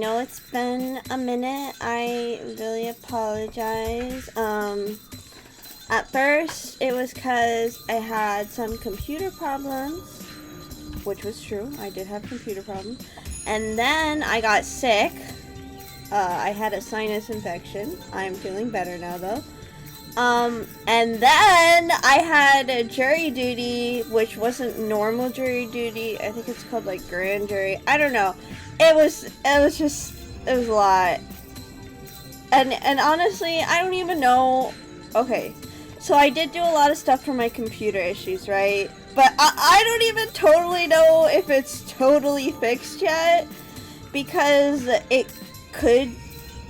know it's been a minute. I really apologize. At first, it was because I had some computer problems, which was true. I did have computer problems. And then I got sick. I had a sinus infection. I'm feeling better now, though. And then I had jury duty, which wasn't normal jury duty. I think it's called like grand jury. I don't know. It was a lot. And honestly, I don't even know. Okay, so I did do a lot of stuff for my computer issues, right? But I don't even totally know if it's totally fixed yet, because it could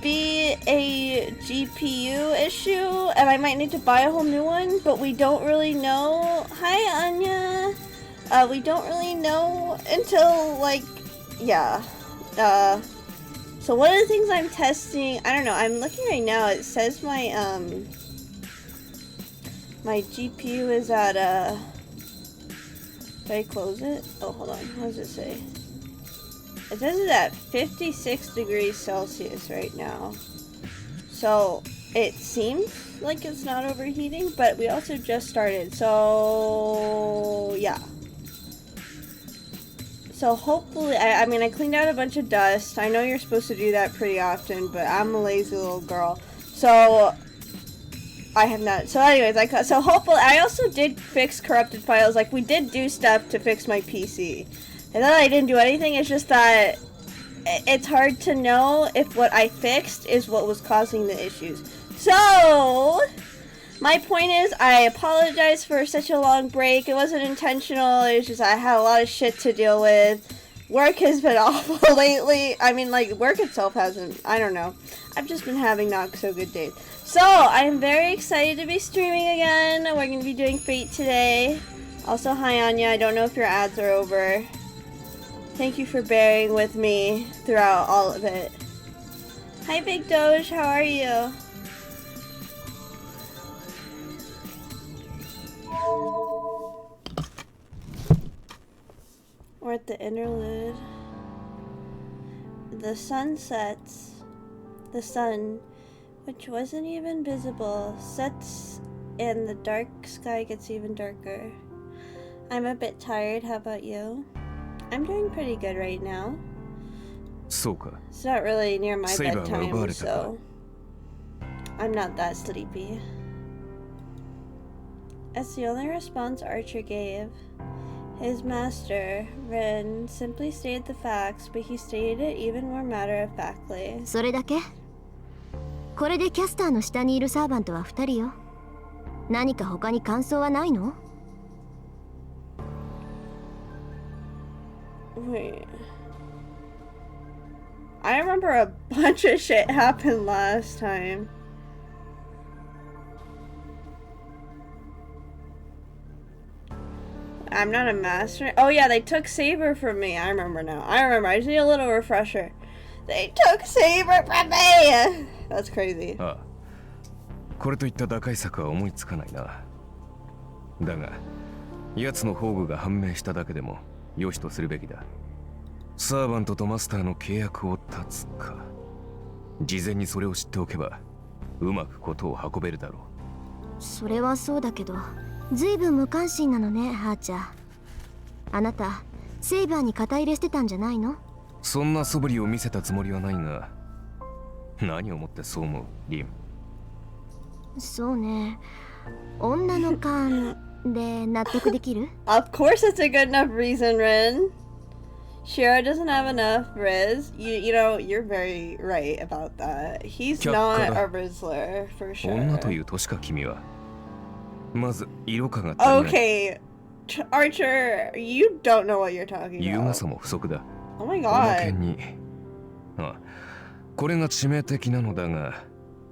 be a GPU issue, and I might need to buy a whole new one, but we don't really know. Hi, Anya. We don't really know until, like, yeah. So one of the things I'm testing, I don't know, I'm looking right now, it says my, my GPU is at, did I close it? Oh, hold on, what does it say? It says it's at 56 degrees Celsius right now. So it seems like it's not overheating, but we also just started. So yeah. So hopefully, I mean, I cleaned out a bunch of dust. I know you're supposed to do that pretty often, but I'm a lazy little girl. So I have not. So anyways, so hopefully, I also did fix corrupted files. Like, we did do stuff to fix my PC. And then I didn't do anything. It's just that it's hard to know if what I fixed is what was causing the issues. So my point is, I apologize for such a long break. It wasn't intentional. It was just I had a lot of shit to deal with. Work has been awful lately. I mean, like, work itself hasn't. I don't know. I've just been having not so good days. So I'm very excited to be streaming again. We're going to be doing Fate today. Also, hi Anya. I don't know if your ads are over. Thank you for bearing with me throughout all of it. Hi Big Doge, how are you? We're at the interlude. The sun sets. The sun, which wasn't even visible, sets and the dark sky gets even darker. I'm a bit tired, how about you? I'm doing pretty good right now. It's not really near my bedtime, so I'm not that sleepy. That's the only response Archer gave. His master, Ren, simply stated the facts, but he stated it even more matter-of-factly. それだけ？これでキャスターの下にいるサーバントは2人よ。何か他に感想はないの？ Wait. I remember a bunch of shit happened last time. I'm not a master. Oh yeah, they took Saber from me. I remember now. I just need a little refresher. They took Saber from me! That's crazy. ああ、これといった打開策は思いつかないな。だが、奴の宝具が判明しただけでも良しとするべきだ。サーバントとマスターの契約を断つか。事前にそれを知っておけば、うまくことを運べるだろう。それはそうだけど、ずいぶん無関心なのね、ハーチャー。あなた、セイバーに肩入れしてたんじゃないの？そんな素振りを見せたつもりはないが、何をもってそう思う、リン。そうね。女の勘で納得できる？ Of course it's a good enough reason, Ren. Shiro doesn't have enough Riz. You know, you're very right about that. He's not a Rizzler, for sure. 女という年か、君は。まず、色化が足りない。Okay, Archer, you don't know what you're talking about. 優雅さも不足だ。Oh my この god. 件に。あ、これが致命的なのだが。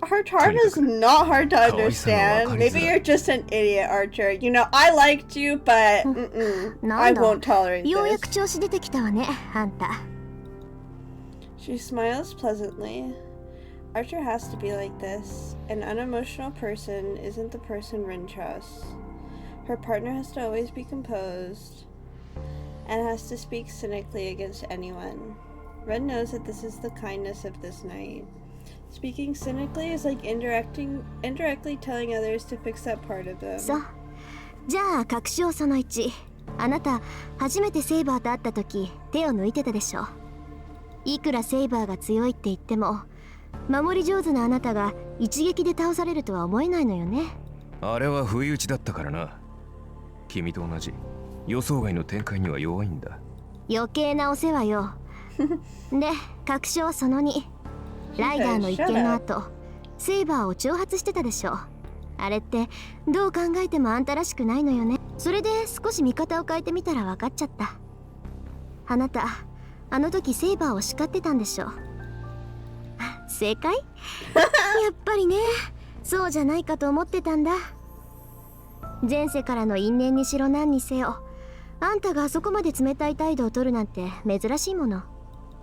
Her charm is not hard to understand. Maybe you're just an idiot, Archer. You know, I liked you, but I won't tolerate ようやく this. 調子出てきたわね、あんた。She smiles pleasantly. Archer has to be like this. An unemotional person isn't the person Rin trusts. Her partner has to always be composed and has to speak cynically against anyone. Red knows that this is the kindness of this night. Speaking cynically is like indirectly telling others to fix that part of them. そう。じゃあ確証その1。あなた初めてセイバーと会った時手を抜いてたでしょ。いくらセイバーが強いって言っても守り上手なあなたが一撃で倒されるとは思えないのよね。あれは不意打ちだったからな。君と同じ予想外の展開には弱いんだ。余計なお世話よ。で確証その2。ライダーの一件の後セイバーを挑発してたでしょ。あれってどう考えてもあんたらしくないのよね。それで少し見方を変えてみたら分かっちゃった。あなたあの時セイバーを叱ってたんでしょ。正解やっぱりね。そうじゃないかと思ってたんだ。前世からの因縁にしろ何にせよあんたがあそこまで冷たい態度を取るなんて珍しいもの。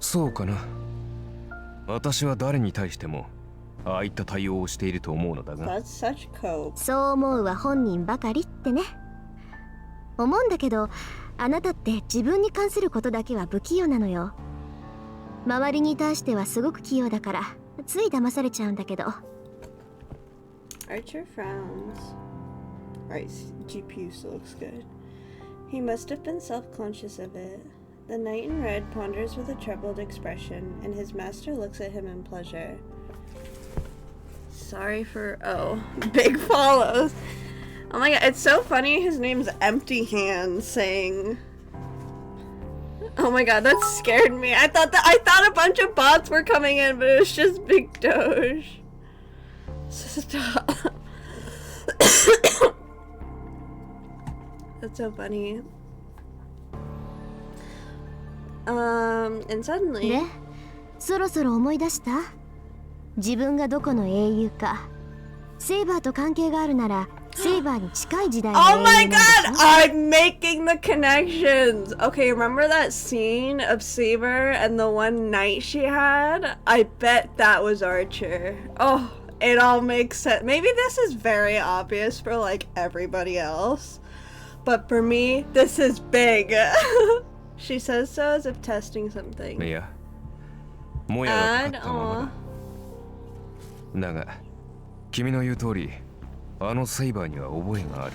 そうかな。私は誰に対してもああいった対応をしていると思うのだが。 That's such cope. そう思うは本人ばかりってね。思うんだけどあなたって自分に関することだけは不器用なのよ。周りに対してはすごく器用だからつい騙されちゃうんだけど。 Archer frowns. Alright, GPU still looks good. He must have been self-conscious of it. The knight in red ponders with a troubled expression, and his master looks at him in pleasure. Sorry for... oh, big follows. Oh my god, it's so funny his name's Empty Hands saying... Oh my god, that scared me. I thought a bunch of bots were coming in, but it was just Big Doge. Stop. That's so funny. And suddenly... でそろそろ思い出した？自分がどこの英雄か。セイバーと関係があるならセイバーに近い時代の英雄 Oh なん my でし god! ょ？ I'm making the connections! Okay, remember that scene of Saber and the one knight she had? I bet that was Archer. Oh, it all makes sense. Maybe this is very obvious for like everybody else. But for me, this is big. She says so as if testing something. いや、もやがかか And ったままだ。だが、君の言う通り、あのセイバーには覚えがある。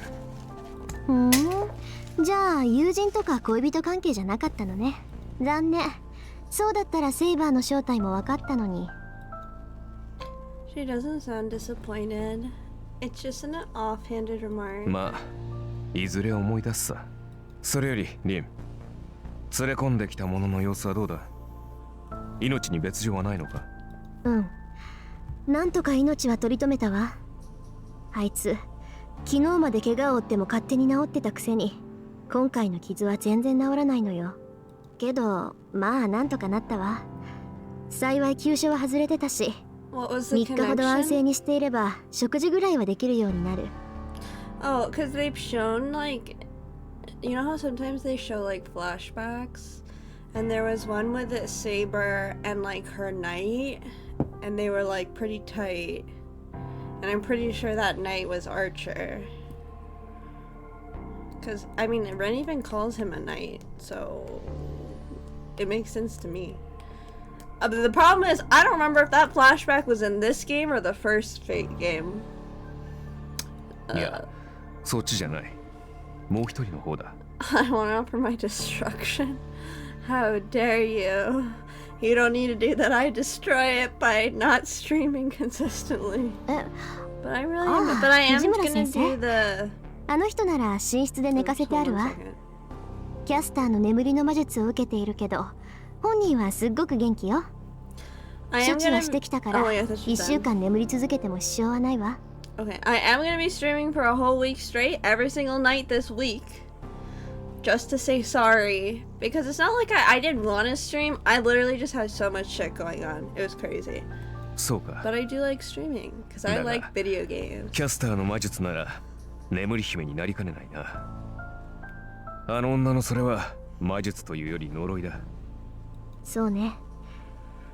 ふん。じゃあ友人とか恋人関係じゃなかったのね。残念。そうだったらセイバーの正体も分かったのに。She doesn't sound disappointed. It's just an offhanded remark. まあ、いずれ思い出すさ。それより、リン。連れ込んできた者の様子はどうだ？命に別状はないのか？うん。なんとか命は取り留めたわ。あいつ、昨日まで怪我を負っても勝手に治ってたくせに、今回の傷は全然治らないのよ。けど、まあなんとかなったわ。幸い急所は外れてたし、What was 3 the 日ほど安 connection? 静にしていれば、食事ぐらいはできるようになる。Oh, because they've shown like, you know how sometimes they show like flashbacks, and there was one with a Saber and like her knight, and they were like pretty tight, and I'm pretty sure that knight was Archer. Because I mean, Ren even calls him a knight, so it makes sense to me. But the problem is, I don't remember if that flashback was in this game or the first Fate game. いや、そっちじゃない。もう一人の方だ。I want out for my destruction. How dare you? You don't need to do that. I destroy it by not streaming consistently. え、 But I really am. But I am Hijimura gonna do sensei? the. あの人なら寝室で寝かせてある Hold on わ a。second. キャスターの眠りの魔術を受けているけど、本人はすっごく元気よ。 I 処 am 置は gonna. してきたから、 Oh, yeah, that's 1週 done. 間眠り続けても支障はないわ。 Okay, I am gonna be streaming for a whole week straight, every single night this week. Just to say sorry. Because it's not like I didn't want to stream. I literally just had so much shit going on. It was crazy. そうか。 But I do like streaming. Because I Naga. like video games. キャスターの魔術なら眠り姫になりかねないな。あの女のそれは魔術というより呪いだ。そうね。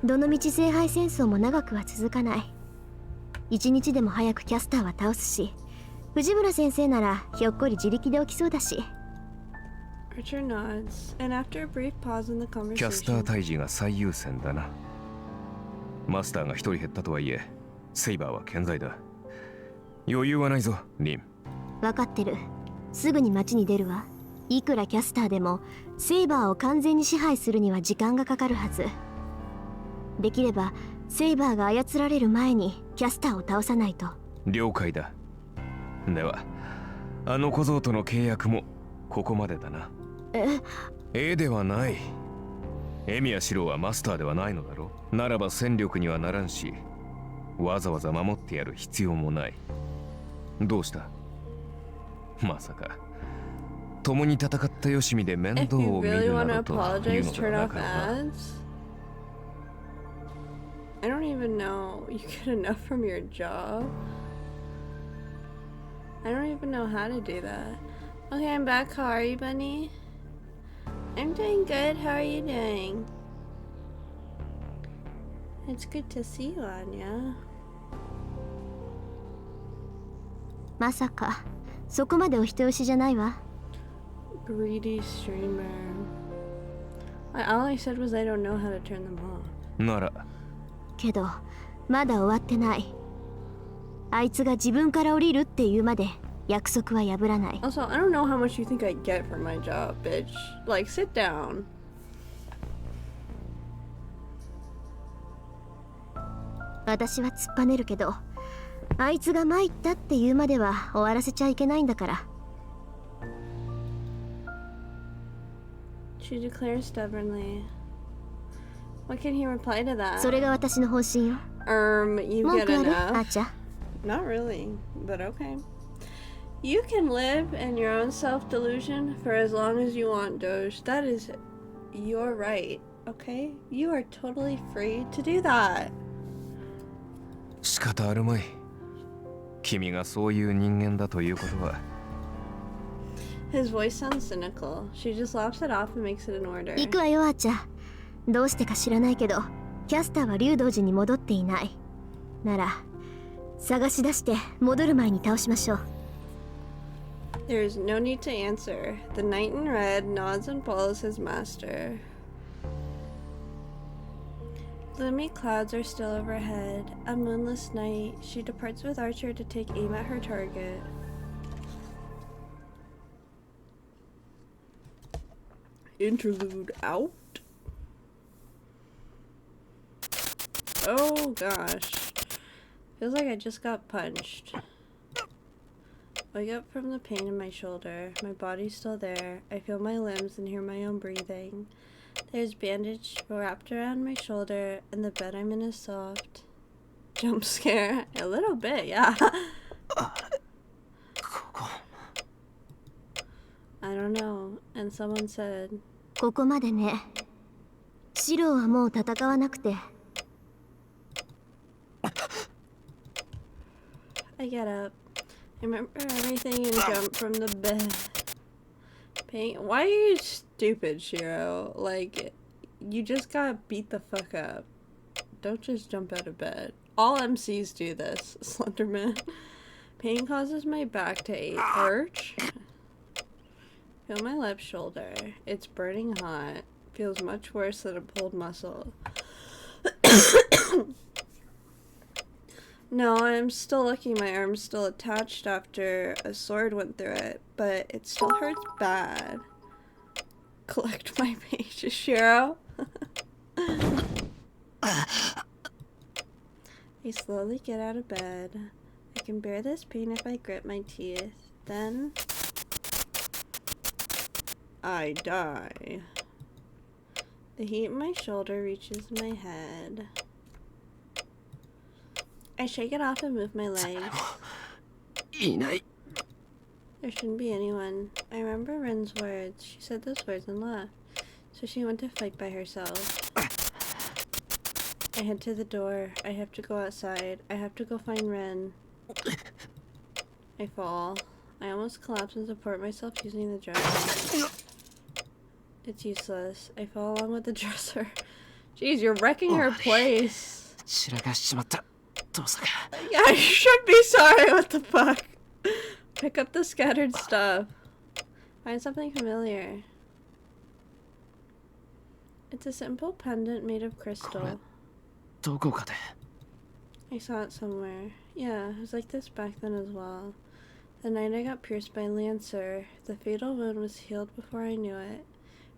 どの道聖杯戦争も長くは続かない。一日でも早くキャスターは倒すし、藤村先生ならひょっこり自力で起きそうだし。Archer nods, and after a brief pause in the キャスター conversation, 退治が最優先だな。マスターが一人減ったとはいえ、セイバーは健在だ。余裕はないぞ、リン。分かってる。すぐに街に出るわ。いくらキャスターでもセイバーを完全に支配するには時間がかかるはず。できればセイバーが操られる前にキャスターを倒さないと。了解だ。ではあの小僧との契約もここまでだな。ではない。エミヤシロはマスターではないのだろう。ならば戦力にはならんし、わざわざ守ってやる必要もない。どうした？まさか共に戦ったよしみで面 if 倒 you を見 really る want な to どという apologize, ので turn はな off かろうな。 ads. I don't even know. You get enough from your job. I don't even know how to do that. Okay, I'm back. How are you, Bunny? I'm doing good. How are you doing? It's good to see you, Anya. まさかそこまでお人よしじゃないわ。 Greedy streamer. All I said was I don't know how to turn them off. ならけどまだ終わってない。あいつが自分から降りるって言うまで約束は破らない。 Also, I don't know how much you think I get for my job, bitch. Like, sit down. 私は突っぱねるけど、あいつが参ったって言うまでは終わらせちゃいけないんだから。 She declares stubbornly. What can he reply to that? それが私の方針よ。 You 文 get 句ある？ enough. あーちゃ。 Not really, but okay. You can live in your own self-delusion for as long as you want, Doge. That is your right, okay? You are totally free to do that. 仕方あるまい。君がそういう人間だということは。 His voice sounds cynical. She just laughs it off and makes it an order. 行くわよあーちゃ。どうしてか知らないけど、キャスターは竜道寺に戻っていない。なら探し出して戻る前に倒しましょう。 There is no need to answer. The knight in red nods and follows his master. Gloomy clouds are still overhead. A moonless night. She departs with Archer to take aim at her target. Interlude out. Oh gosh. Feels like I just got punched. Wake up from the pain in my shoulder. My body's still there. I feel my limbs and hear my own breathing. There's bandage wrapped around my shoulder, and the bed I'm in is soft. Jump scare? A little bit, yeah. I don't know. And someone said, ここまでね。シローはもう戦わなくて。 I get up. I remember everything and jump from the bed. Why are you stupid, Shiro? Like, you just got beat the fuck up. Don't just jump out of bed. All MCs do this, Slenderman. Pain causes my back to ache. Arch? Feel my left shoulder. It's burning hot. Feels much worse than a pulled muscle. No, I'm still lucky my arm's still attached after a sword went through it, but it still hurts bad. Collect my pages, Shiro. I slowly get out of bed. I can bear this pain if I grit my teeth. Then I die. The heat in my shoulder reaches my head. I shake it off and move my legs. There shouldn't be anyone. I remember Ren's words. She said those words and laughed. So she went to fight by herself. I head to the door. I have to go outside. I have to go find Ren. I fall. I almost collapse and support myself using the dresser. It's useless. I fall along with the dresser. Jeez, you're wrecking her place. Yeah, you should be sorry. What the fuck? Pick up the scattered stuff. Find something familiar. It's a simple pendant made of crystal. どこかで I saw it somewhere. Yeah, it was like this back then as well. The night I got pierced by Lancer, the fatal wound was healed before I knew it.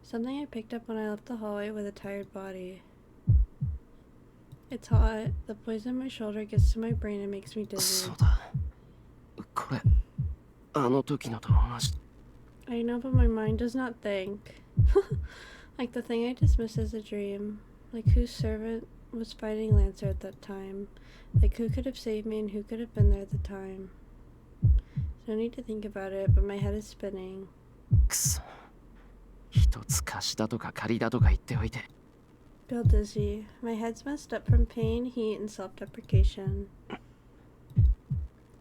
Something I picked up when I left the hallway with a tired body. It's hot. The poison in my shoulder gets to my brain and makes me dizzy. そうだこれあの時のと同じ I know, but my mind does not think. Like the thing I dismissed as a dream. Like whose servant was fighting Lancer at that time. Like who could have saved me and who could have been there at the time. No need to think about it, but my head is spinning. くそ一つ貸しだとか借りだとか言っておいて Feel dizzy. My head's messed up from pain, heat, and self-deprecation. I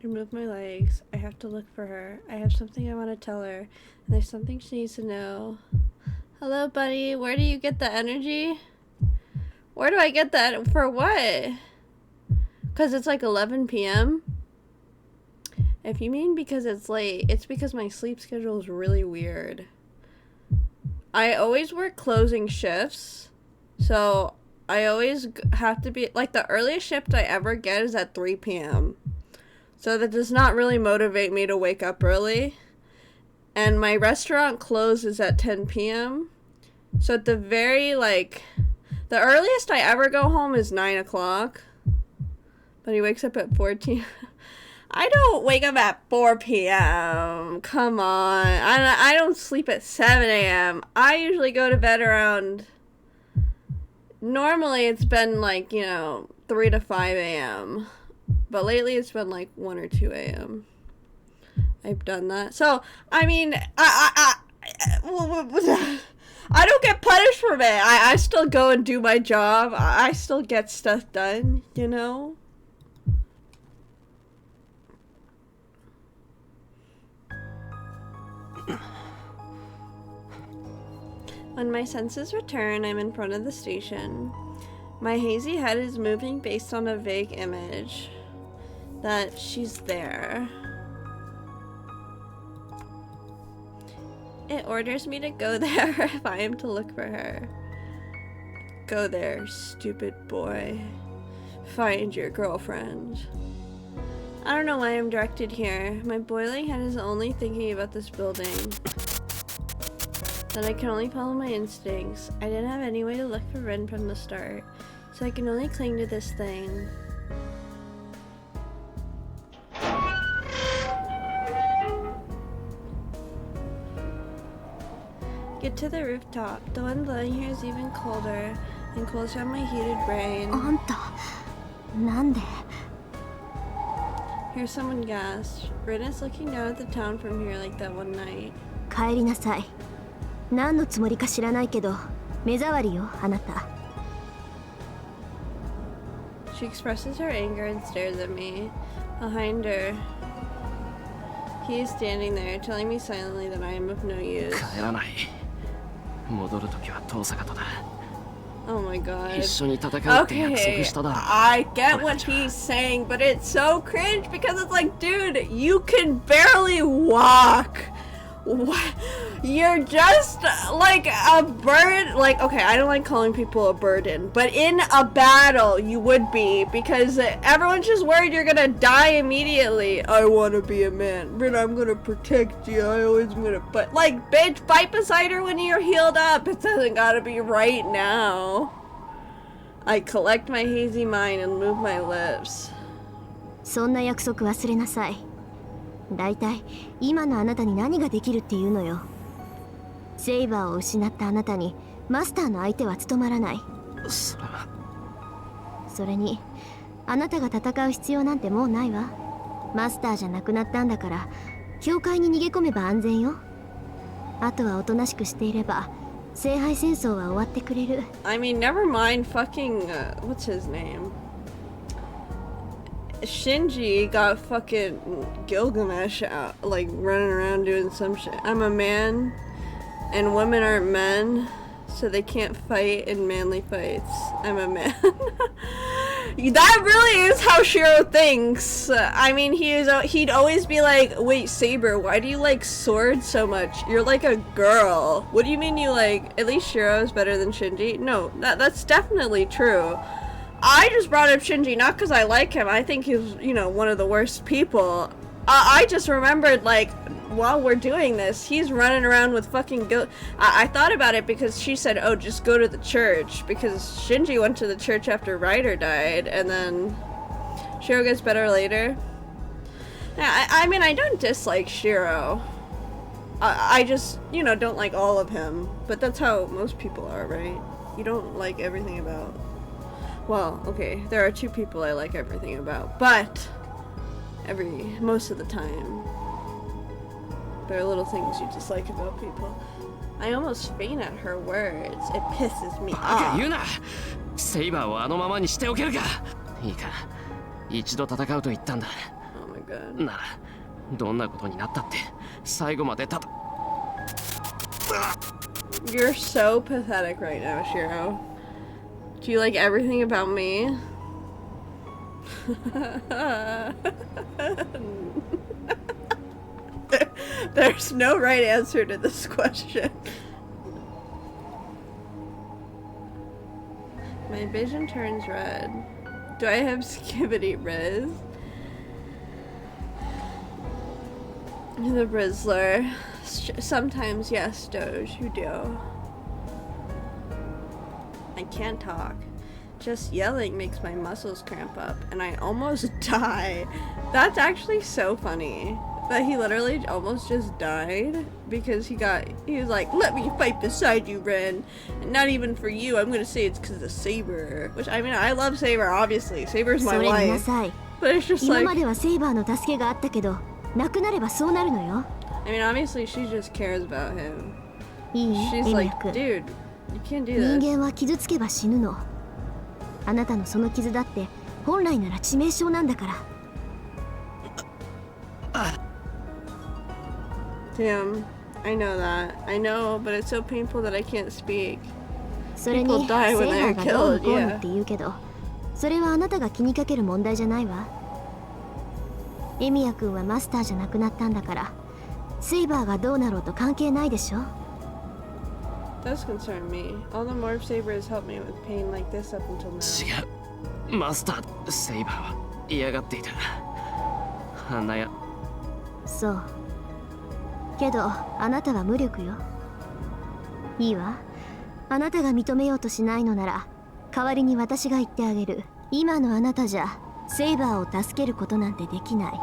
move my legs. I have to look for her. I have something I want to tell her, and there's something she needs to know. Hello, buddy. Where do you get the energy? Where do I get that? For what? Because it's like 11 p.m.? If you mean because it's late, it's because my sleep schedule is really weird. I always work closing shifts, so I always have to be, like, the earliest shift I ever get is at 3 p.m. So that does not really motivate me to wake up early. And my restaurant closes at 10 p.m. So at the very, like, the earliest I ever go home is 9 o'clock. But he wakes up at 14. I don't wake up at 4 p.m. Come on. I don't sleep at 7 a.m. I usually go to bed around... Normally it's been like, 3 to 5 a.m. But lately it's been like 1 or 2 a.m. I've done that. So, I mean, I don't get punished for it. I still go and do my job. I still get stuff done, When my senses return, I'm in front of the station. My hazy head is moving based on a vague image that she's there. It orders me to go there if I am to look for her. Go there, stupid boy. Find your girlfriend. I don't know why I'm directed here. My boiling head is only thinking about this building. That I can only follow my instincts. I didn't have any way to look for Rin from the start, so I can only cling to this thing. Get to the rooftop. The wind blowing here is even colder and cools down my heated brain. あんたなんで Here's someone gasp. Rin is looking down at the town from here like that one night. 帰りなさい何のつもりか知らないけど目障りよあなた She expresses her anger and stares at me. Behind her, he is standing there, telling me silently that I am of no use. 帰らない戻るときは遠坂とだ Oh my god. 一緒に戦うって約束 Okay, しただろ I get what he's saying, but it's so cringe because it's like, dude, you can barely walk. What? You're just like a bird. Like, okay, I don't like calling people a burden, but in a battle, you would be because everyone's just worried you're gonna die immediately. I wanna be a man, but I'm gonna protect you. I always gonna, but like, bitch, fight beside her when you're healed up. It doesn't gotta be right now. I collect my hazy mind and move my lips. そんな約束忘れなさいだいたい今のあなたに何ができるっていうのよセイバーを失ったあなたにマスターの相手は務まらないそれはそれにあなたが戦う必要なんてもうないわマスターじゃなくなったんだから教会に逃げ込めば安全よあとはおとなしくしていれば聖杯戦争は終わってくれる I mean, never mind fucking, what's his name? Shinji got fucking Gilgamesh out, like, running around doing some shit. I'm a man, and women aren't men, so they can't fight in manly fights. I'm a man. That really is how Shiro thinks. I mean, he'd always be like, wait, Saber, why do you like swords so much? You're like a girl. What do you mean you like, at least Shiro is better than Shinji? No, that's definitely true. I just brought up Shinji not because I like him. I think he's, you know, one of the worst people. I just remembered, like, while we're doing this, he's running around with fucking guilt. I thought about it because she said, oh, just go to the church, because Shinji went to the church after Ryder died, and then Shiro gets better later. Yeah, I mean, I don't dislike Shiro. I just, you know, don't like all of him, but that's how most people are, right? You don't like everything about... Well, okay, there are two people I like everything about, but most of the time, there are little things you dislike about people. I almost faint at her words. It pisses me バカ off. 言うな。セイバーをあのままにしておけるか。いいか、一度戦うと言ったんだ。 Oh my god. ならどんなことになったって最後まで戦 You're so pathetic right now, Shiro. Do you like everything about me? There's no right answer to this question. My vision turns red. Do I have Skibidi Riz? The Brizzler. Sometimes, yes, Doge, you do. I can't talk. Just yelling makes my muscles cramp up, and I almost die. That's actually so funny. That he literally almost just died because he was like, let me fight beside you, Ren. And not even for you, I'm gonna say it's because of Saber. Which, I mean, I love Saber, obviously. Saber's my それ見な wife. さい。 But it's just 今 like, まではセイバーの助けがあったけど、なくなればそうなるのよ。 I mean, obviously she just cares about him. いい？ She's エミ like, ヤ君。 dude, you can't do 人 this. 間は傷つけば死ぬの。あなたのその傷だって本来なら致命傷なんだから。 Damn, I know that. I know, but it's so painful that I can't speak. それに People セイ die バ when ー they're がどうの killed, こうの yeah. って言うけど、それはあなたが気にかける問題じゃないわ。エミヤ君はマスターじゃなくなったんだから、セイバーがどうなろうと関係ないでしょ。 Does concern me. All the morph sabers helped me with pain like this up until now. 違う。マスターセイバーは嫌がっていた。あんなやそう。けどあなたは無力よ。いいわ。あなたが認めようとしないのなら、代わりに私が言ってあげる。今のあなたじゃセイバーを助けることなんてできない。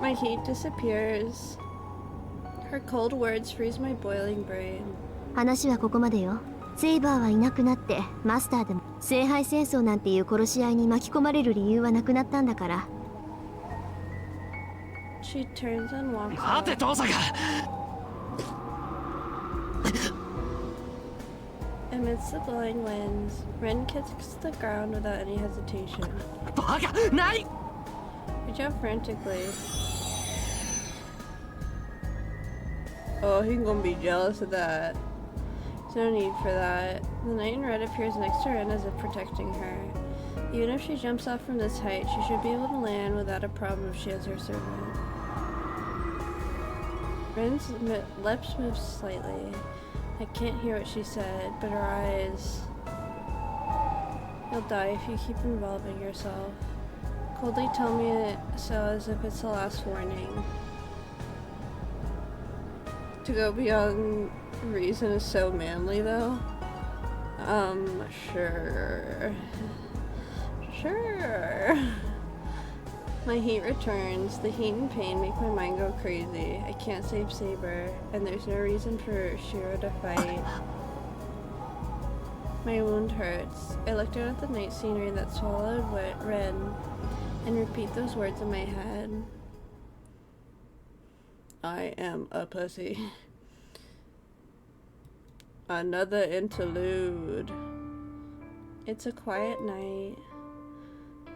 My heat disappears. Her cold words freeze my boiling brain. 話はここまでよ。セイバーはいなくなってマスターでも聖杯戦争なんていう殺し合いに巻き込まれる理由はなくなったんだから。 She turns and walks 待て out. 父さんが Amidst the blowing winds, Ren kicks the ground without any hesitation. バカない We jump frantically. Oh, he's gonna be jealous of that. There's no need for that. The knight in red appears next to Ren as if protecting her. Even if she jumps off from this height, she should be able to land without a problem if she has her servant. Ren's lips move slightly. I can't hear what she said, but her eyes... You'll die if you keep involving yourself. Coldly tell me it so as if it's the last warning. To go beyond reason is so manly though. Sure. Sure. My heat returns. The heat and pain make my mind go crazy. I can't save Saber, and there's no reason for Shiro to fight. My wound hurts. I looked out at the night scenery that swallowed Ren and repeat those words in my head. I am a pussy. Another interlude. It's a quiet night.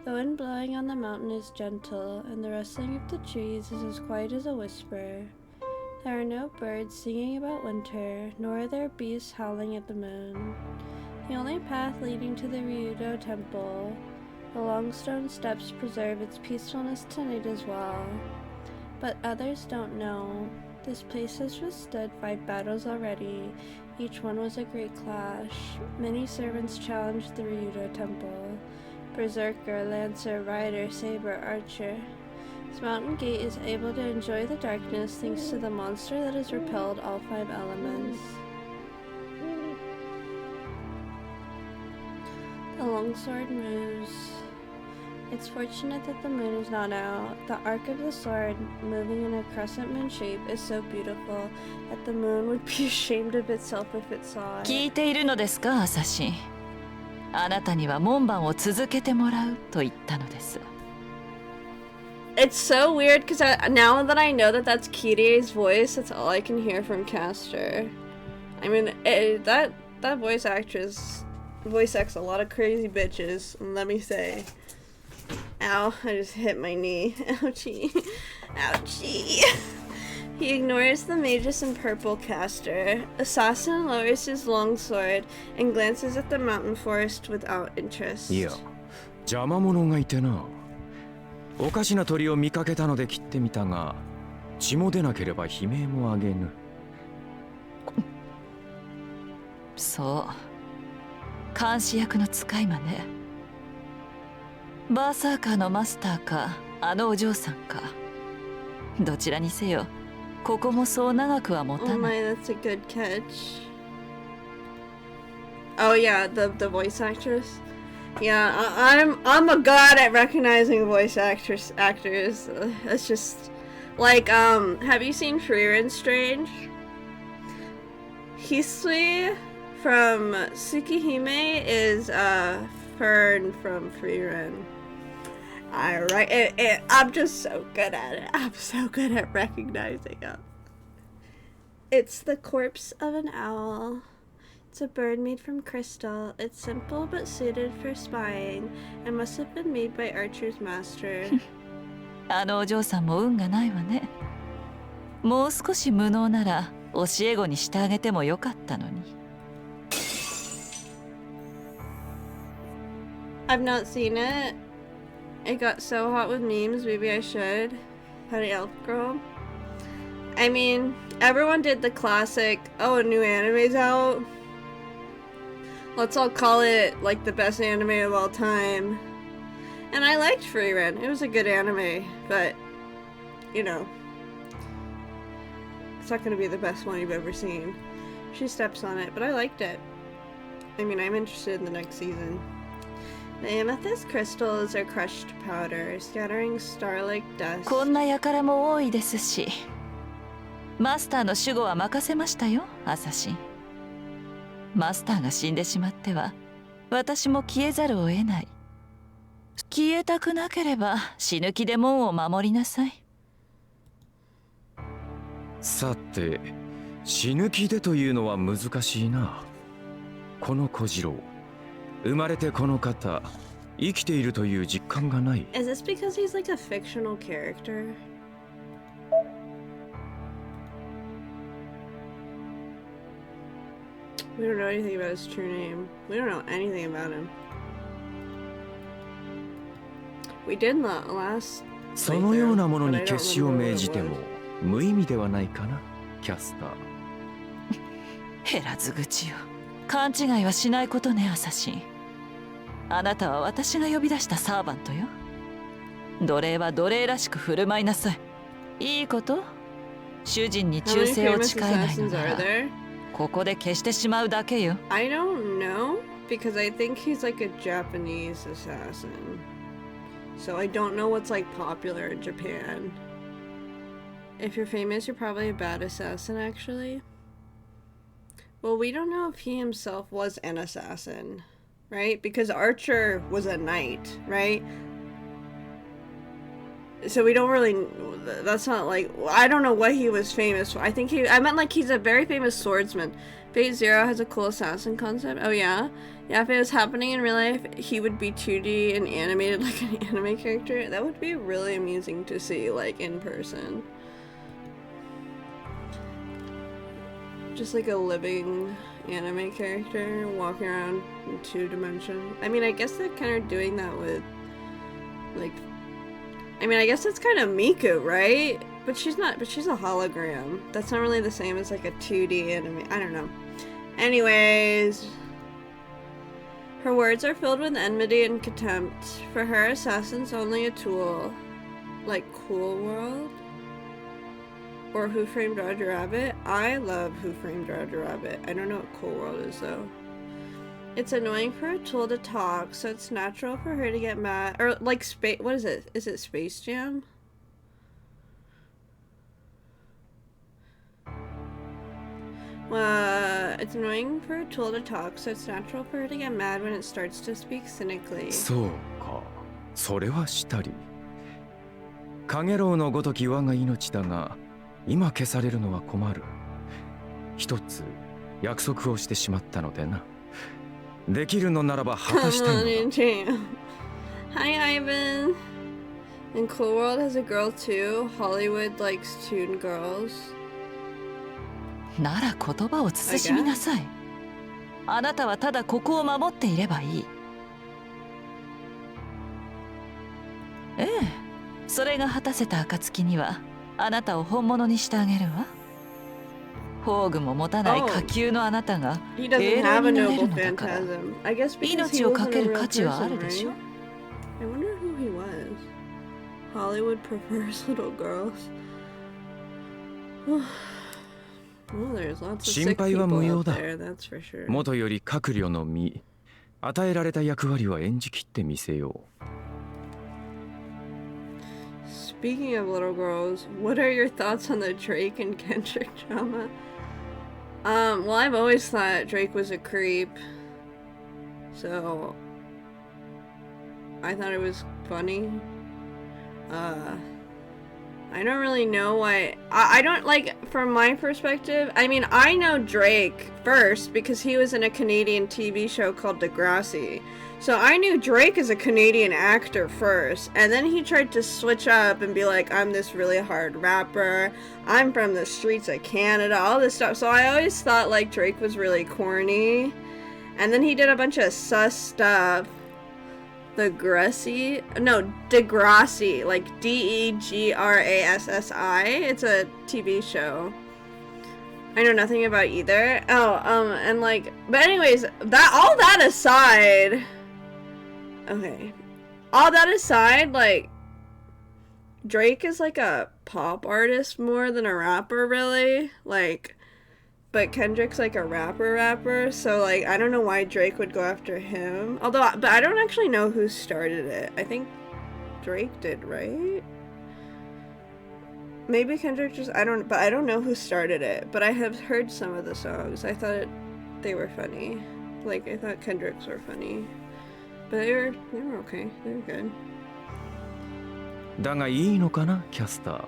The wind blowing on the mountain is gentle, and the rustling of the trees is as quiet as a whisper. There are no birds singing about winter, nor are there beasts howling at the moon. The only path leading to the Ryudo Temple. The long stone steps preserve its peacefulness tonight as well. But others don't know. This place has withstood 5 battles already. Each one was a great clash. Many servants challenged the Ryudo Temple. Berserker, Lancer, Rider, Saber, Archer. This mountain gate is able to enjoy the darkness thanks to the monster that has repelled all 5 elements. The longsword moves. It's fortunate that the moon is not out. The arc of the sword, moving in a crescent moon shape, is so beautiful that the moon would be ashamed of itself if it saw it. 聞いているのですか、アサシン。あなたには門番を続けてもらうと言ったのです。It's so weird because now that I know that that's Kirie's voice, that's all I can hear from Caster. I mean, that voice actress voice acts a lot of crazy bitches, let me say. Ow, I just hit my knee. Ouchie. Ouchie. He ignores the magus in purple Caster. Assassin lowers his longsword and glances at the mountain forest without interest. いや、邪魔者がいてな。おかしな鳥を見かけたので切ってみたが、血も出なければ悲鳴もあげぬ。そう。監視役の使い魔ね。バーサーカーのマスターか、あのお嬢さんか。どちらにせよ、ここもそう長くは持た Oh ない。 my, that's a good catch. Oh yeah, the voice actress. Yeah, I'm a god at recognizing voice actors. It's just like have you seen Frieren Strange? Hisui from Tsukihime is Fern from Frieren. I'm just so good at it. I'm so good at recognizing it. It's the corpse of an owl. It's a bird made from crystal. It's simple but suited for spying and must have been made by Archer's master. あのお嬢さんも運がないわね。もう少し無能なら教え子にしてあげてもよかったのに。I've not seen it. It got so hot with memes, maybe I should. Honey Elf Girl. I mean, everyone did the classic, oh, a new anime's out. Let's all call it, like, the best anime of all time. And I liked Frieren. It was a good anime, but, you know, it's not gonna be the best one you've ever seen. She steps on it, but I liked it. I mean, I'm interested in the next season. The amethyst crystals are crushed powder, scattering star-like dust. こんな輩も多いですし。マスターの守護は任せましたよ、アサシン。マスターが死んでしまっては、私も消えざるを得ない。消えたくなければ死ぬ気で門を守りなさい。さて、死ぬ気でというのは難しいな。この小次郎、生まれてこの方、生きているという実感がない。Is this because he's like a fictional character? We don't know anything about his true name. We don't know anything about him. We did not last. そのようなものに決死を命じても無意味ではないかな、キャスター。減らず口よ。勘違いはしないことね、アサシン。あなたは私が呼び出したサーバントよ。奴隷は奴隷らしく振る舞いなさい。いいこと？主人に忠誠を誓えないのなら、ここで消してしまうだけよ。I don't know, because I think he's like a Japanese assassin. So I don't know what's like popular in Japan. If you're famous, you're probably a bad assassin, actually. Well, we don't know if he himself was an assassin, right? Because Archer was a knight, right? So we don't really, that's not like, I don't know what he was famous for. I meant like he's a very famous swordsman. Fate Zero has a cool assassin concept. Oh yeah? Yeah, if it was happening in real life, he would be 2D and animated like an anime character. That would be really amusing to see, like, in person. Just like a living anime character walking around in 2 dimension. I mean, I guess they're kind of doing that with, like, I mean, I guess it's kind of Miku, right? But she's not, but she's a hologram. That's not really the same as like a 2D anime. I don't know. Anyways, her words are filled with enmity and contempt. For her, assassin's only a tool. Like Cool World? Or Who Framed Roger Rabbit? I love Who Framed Roger Rabbit. I don't know what Cool World is though. It's annoying for a tool to talk, so it's natural for her to get mad. Or like what is it? Is it Space Jam? It's annoying for a tool to talk, so it's natural for her to get mad when it starts to speak cynically. そうか、それはしたり。カゲロウのごとき我が命だが、今消されるのは困る。一つ約束をしてしまったのでな。できるのならば果たしたいのだ。Hi Ivan. And Cool World has a girl too. Hollywood likes toon girls. なら言葉を慎みなさい。あなたはただここを守っていればいい。ええ、それが果たせた暁にはあなたを本物にしてあげるわ。宝具も持たない下級のあなたが英雄になれるのだから、命を懸ける価値はあるでしょ。I wonder who he was. Hollywood prefers little girls. Well, there's lots of sick people out there, that's for sure. 元より閣僚の身、与えられた役割は演じきってみせよう。Speaking of little girls, what are your thoughts on the Drake and Kendrick drama? Well, I've always thought Drake was a creep, so I thought it was funny. I don't really know why. I don't like, from my perspective, I mean, I know Drake first because he was in a Canadian TV show called Degrassi. So I knew Drake as a Canadian actor first, and then he tried to switch up and be like, I'm this really hard rapper, I'm from the streets of Canada, all this stuff. So I always thought like Drake was really corny. And then he did a bunch of sus stuff. Degrassi, like Degrassi. It's a TV show. I know nothing about either. And like, but anyways, all that aside, like, Drake is like a pop artist more than a rapper, really. Like, but Kendrick's like a rapper, so like I don't know why Drake would go after him. But I don't actually know who started it. I think Drake did, right? Maybe Kendrick just, I don't know who started it. But I have heard some of the songs. I thought they were funny. Like, I thought Kendrick's were funny. But they were okay. They were good. だがいいのかな、キャスタ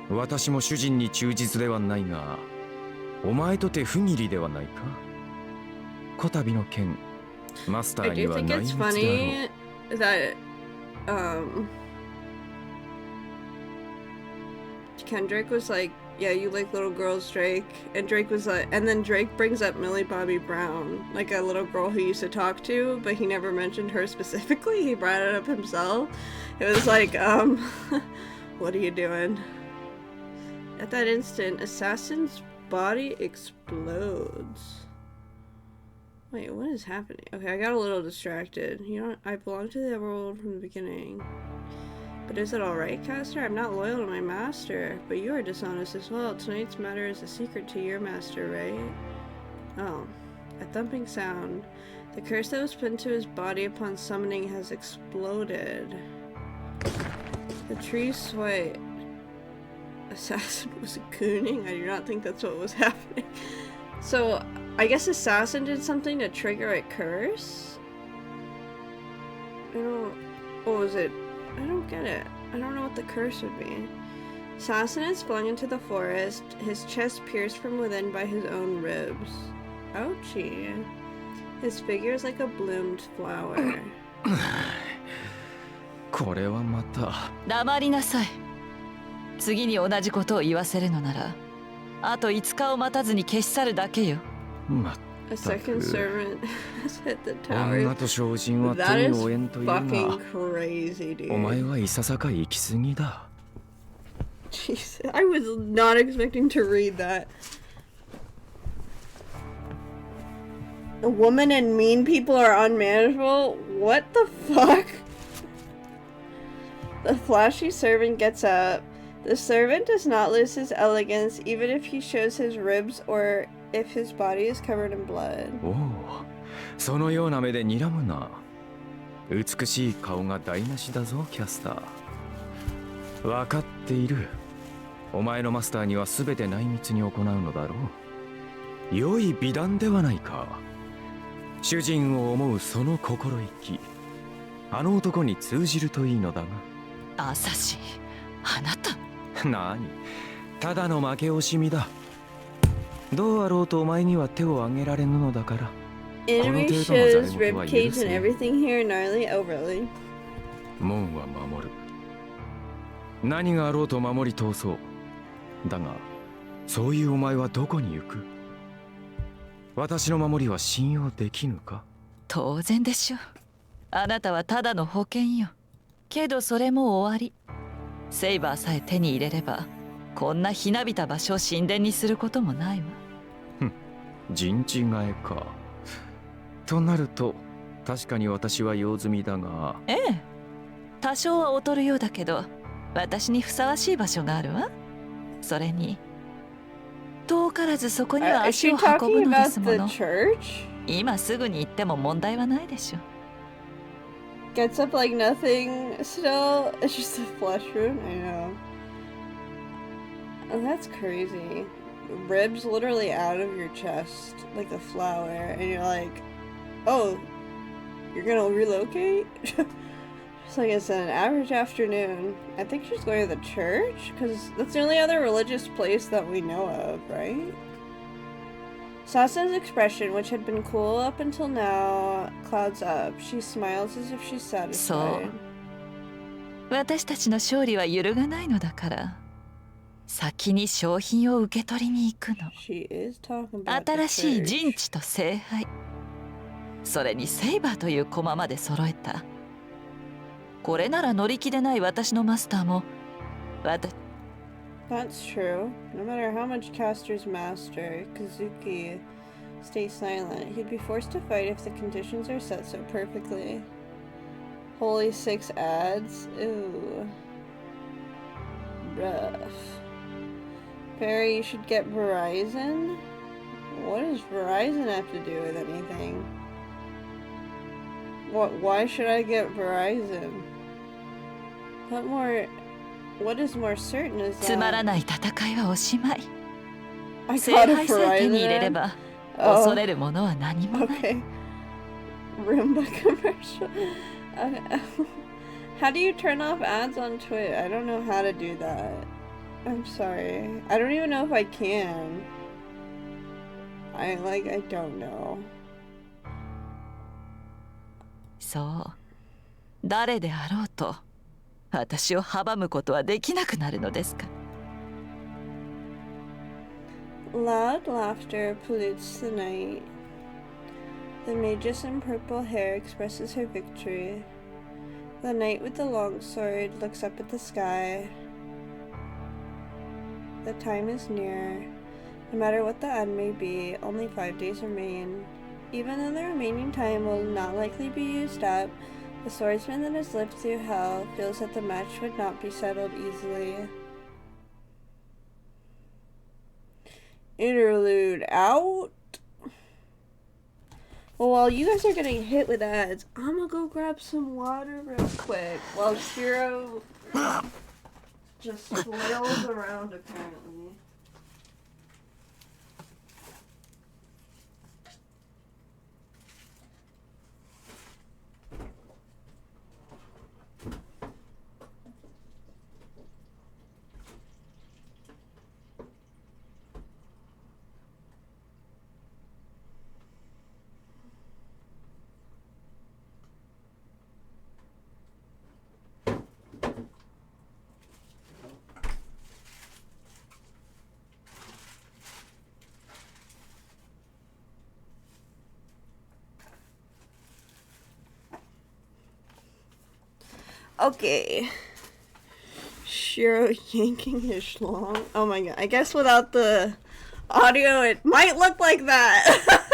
ー。私も主人に忠実ではないが、お前とて不義理ではないか。こたびの件、マスターには内密だろう。I do think it's funny that Kendrick was like, yeah, you like little girls, Drake. And Drake was like, and then Drake brings up Millie Bobby Brown, like a little girl he used to talk to, but he never mentioned her specifically. He brought it up himself. It was like, what are you doing? At that instant, Assassin's body explodes. Wait, what is happening? Okay, I got a little distracted. You know, I belong to the world from the beginning. But is it alright, Caster? I'm not loyal to my master, but you are dishonest as well. Tonight's matter is a secret to your master, right? Oh, a thumping sound. The curse that was put into his body upon summoning has exploded. The tree sway. Assassin was gooning? I do not think that's what was happening. So, I guess Assassin did something to trigger a curse? What was it? I don't get it. I don't know what the curse would be. Assassin is flung into the forest, his chest pierced from within by his own ribs. Ouchie. His figure is like a bloomed flower. これはまた。黙りなさい。次に同じことを言わせるのなら、あと5日を待たずに消し去るだけよ。ま A second servant has hit the 女 tower. と精進は That 手に is 負えんというが fucking crazy, お前 dude. はいささか行き過ぎだ Jesus, I was not expecting to read that. A woman and mean people are unmanageable? What the fuck? The flashy servant gets up. The servant does not lose his elegance even if he shows his ribs or if his body is covered in blood. おおそのような目で睨むな美しい顔が台無しだぞキャスター分かっているお前のマスターには全て内密に行うのだろう良い美談ではないか主人を思うその心意気あの男に通じるといいのだアサシン、あなた。が何ただの負け惜しみだどうあろうとお前には手を挙げられぬのだから Enemy shows ribcage and everything here gnarly overly. 門は守る何があろうと守り通そうだがそういうお前はどこに行く私の守りは信用できぬか当然でしょう。あなたはただの保険よ。けどそれも終わり。セイバーさえ手に入れれば、こんなひなびた場所を神殿にすることもないわ。陣地替えかとなると確かに私は用済みだがええ。多少は劣るようだけど、私にふさわしい場所があるわ。それに、遠からずそこには Is 足 she を運ぶ talking ので about すも the の。 church? 今すぐに行っても問題はないでしょう。Gets up like nothing still. It's just a flesh wound. I know. Oh, that's crazy. Ribs literally out of your chest, like a flower, and you're like, oh, you're gonna relocate? Just like it's an average afternoon. I think she's going to the church, because that's the only other religious place that we know of, right? Sasa's expression, which had been cool up until now, clouds up. She smiles as if she's satisfied. 私たちの勝利は揺るがないのだから、先に商品を受け取りに行くの。 She is talking about the 新しい church. 陣地と聖杯、それにセイバーという駒まで揃えた。これなら乗り気でない私のマスターも、That's true. No matter how much Castor's master, Kazuki, stays silent, he'd be forced to fight if the conditions are set so perfectly. Holy 6 ads? Ooh. Rough. Barry, you should get Verizon? What does Verizon have to do with anything? Why should I get Verizon? What is more certain is つまら that ない戦いはおしまい。 I 聖 got a 杯さえ手に入れれ Verizon. ば、 Oh, 恐れるものは何もない。 okay. Roomba commercial. How do you turn off ads on Twitch? I don't know how to do that. I'm sorry. I don't even know if I can. I don't know. そう。誰であろうと、私を阻むことはできなくなるのですか。 Loud laughter pollutes the night. The magus in purple hair expresses her victory. The knight with the long sword looks up at the sky. The time is near. No matter what the end may be, only 5 days remain. Even though the remaining time will not likely be used up, the swordsman that has lived through hell feels that the match would not be settled easily. Interlude out. Well, while you guys are getting hit with ads, I'm gonna go grab some water real quick while Shiro just flails around apparently. Okay. Shiro yanking his schlong. Oh my god. I guess without the audio, it might look like that.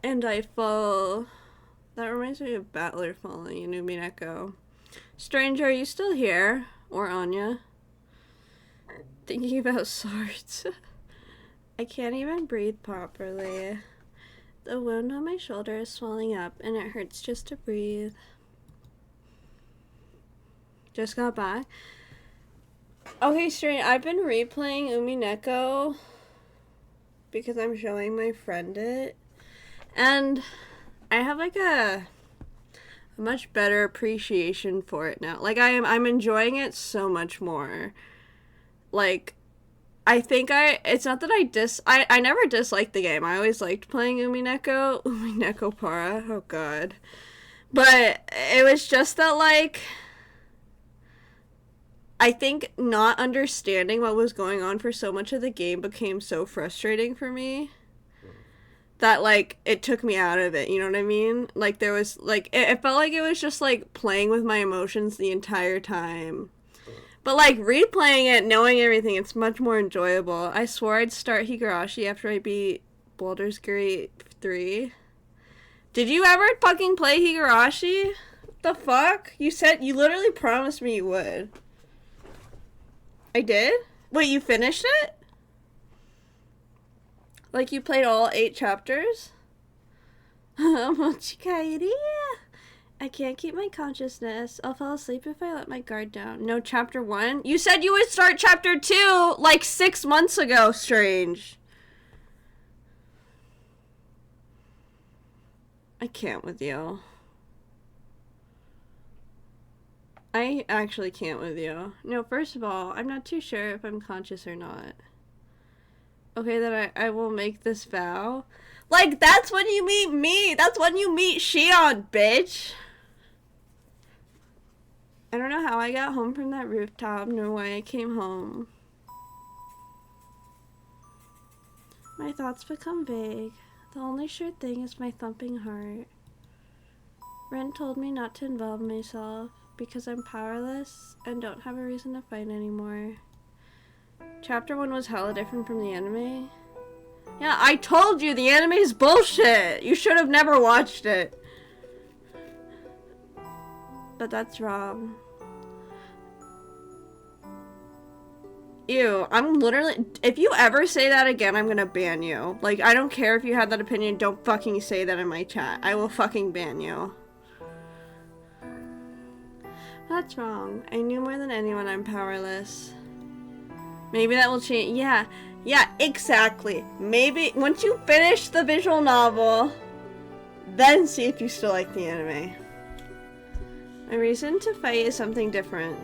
And I fall. That reminds me of Battler falling in Umineko. Stranger, are you still here? Or Anya? Thinking about swords. I can't even breathe properly. The wound on my shoulder is swelling up and it hurts just to breathe. Just got back. Okay, Stranger, I've been replaying Umineko because I'm showing my friend it. And I have like a much better appreciation for it now. Like I'm enjoying it so much more. Like I think it's not that I never disliked the game. I always liked playing Umineko Para. Oh god. But it was just that like I think not understanding what was going on for so much of the game became so frustrating for me. That, like, it took me out of it, you know what I mean? Like, there was, like, it felt like it was just, like, playing with my emotions the entire time. But, like, replaying it, knowing everything, it's much more enjoyable. I swore I'd start Higurashi after I beat Baldur's Gate 3. Did you ever fucking play Higurashi? What the fuck? You literally promised me you would. I did? Wait, you finished it? Like, you played all 8 chapters? I can't keep my consciousness. I'll fall asleep if I let my guard down. No, chapter 1? You said you would start chapter 2, like, 6 months ago, Strange. I can't with you. I actually can't with you. No, first of all, I'm not too sure if I'm conscious or not. Okay, then I will make this vow. Like, that's when you meet me. That's when you meet Shion, bitch. I don't know how I got home from that rooftop, nor why I came home. My thoughts become vague. The only sure thing is my thumping heart. Ren told me not to involve myself because I'm powerless and don't have a reason to fight anymore. Chapter 1 was hella different from the anime. Yeah, I told you the anime's bullshit! You should have never watched it. But that's wrong. Ew, I'm literally... If you ever say that again, I'm gonna ban you. Like, I don't care if you had that opinion, don't fucking say that in my chat. I will fucking ban you. That's wrong. I knew more than anyone I'm powerless. Maybe that will change. Yeah, exactly. Maybe once you finish the visual novel, then see if you still like the anime. My reason to fight is something different.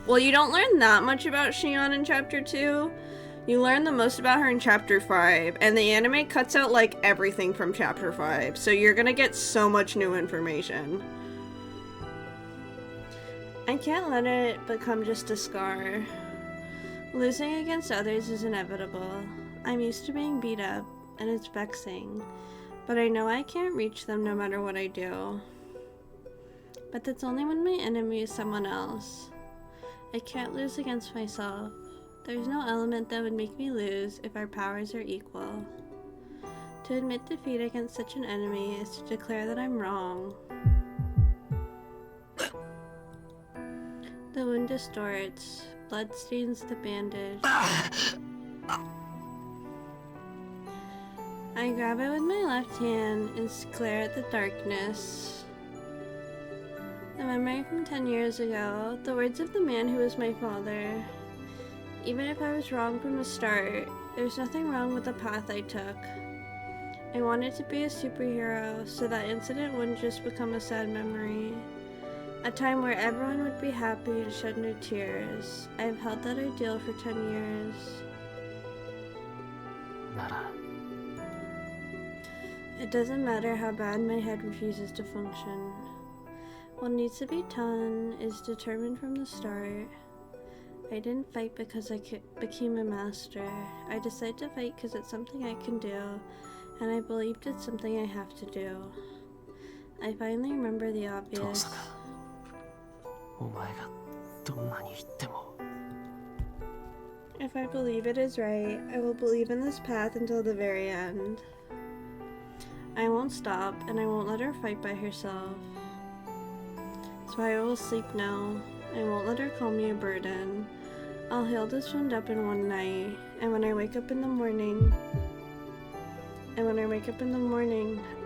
Well, you don't learn that much about Shion in chapter 2. You learn the most about her in chapter 5, and the anime cuts out like everything from chapter 5, so you're gonna get so much new information. I can't let it become just a scar. Losing against others is inevitable. I'm used to being beat up, and it's vexing. But I know I can't reach them no matter what I do. But that's only when my enemy is someone else. I can't lose against myself. There's no element that would make me lose if our powers are equal. To admit defeat against such an enemy is to declare that I'm wrong. The wound distorts. Blood stains the bandage. I grab it with my left hand and glare at the darkness. The memory from 10 years ago, the words of the man who was my father. Even if I was wrong from the start, there's nothing wrong with the path I took. I wanted to be a superhero, so that incident wouldn't just become a sad memory. A time where everyone would be happy and shed no tears. I have held that ideal for 10 years. It doesn't matter how bad my head refuses to function. What needs to be done is determined from the start. I didn't fight because I became a master. I decided to fight because it's something I can do, And I believed it's something I have to do. I finally remember the 父 obvious. さんお前がどんなに言っても If I believe it is right, I will believe in this path until the very end. I won't stop, and I won't let her fight by herself. So I will sleep now. I won't let her call me a burden. I'll heal this wound up in one night, and when I wake up in the morning,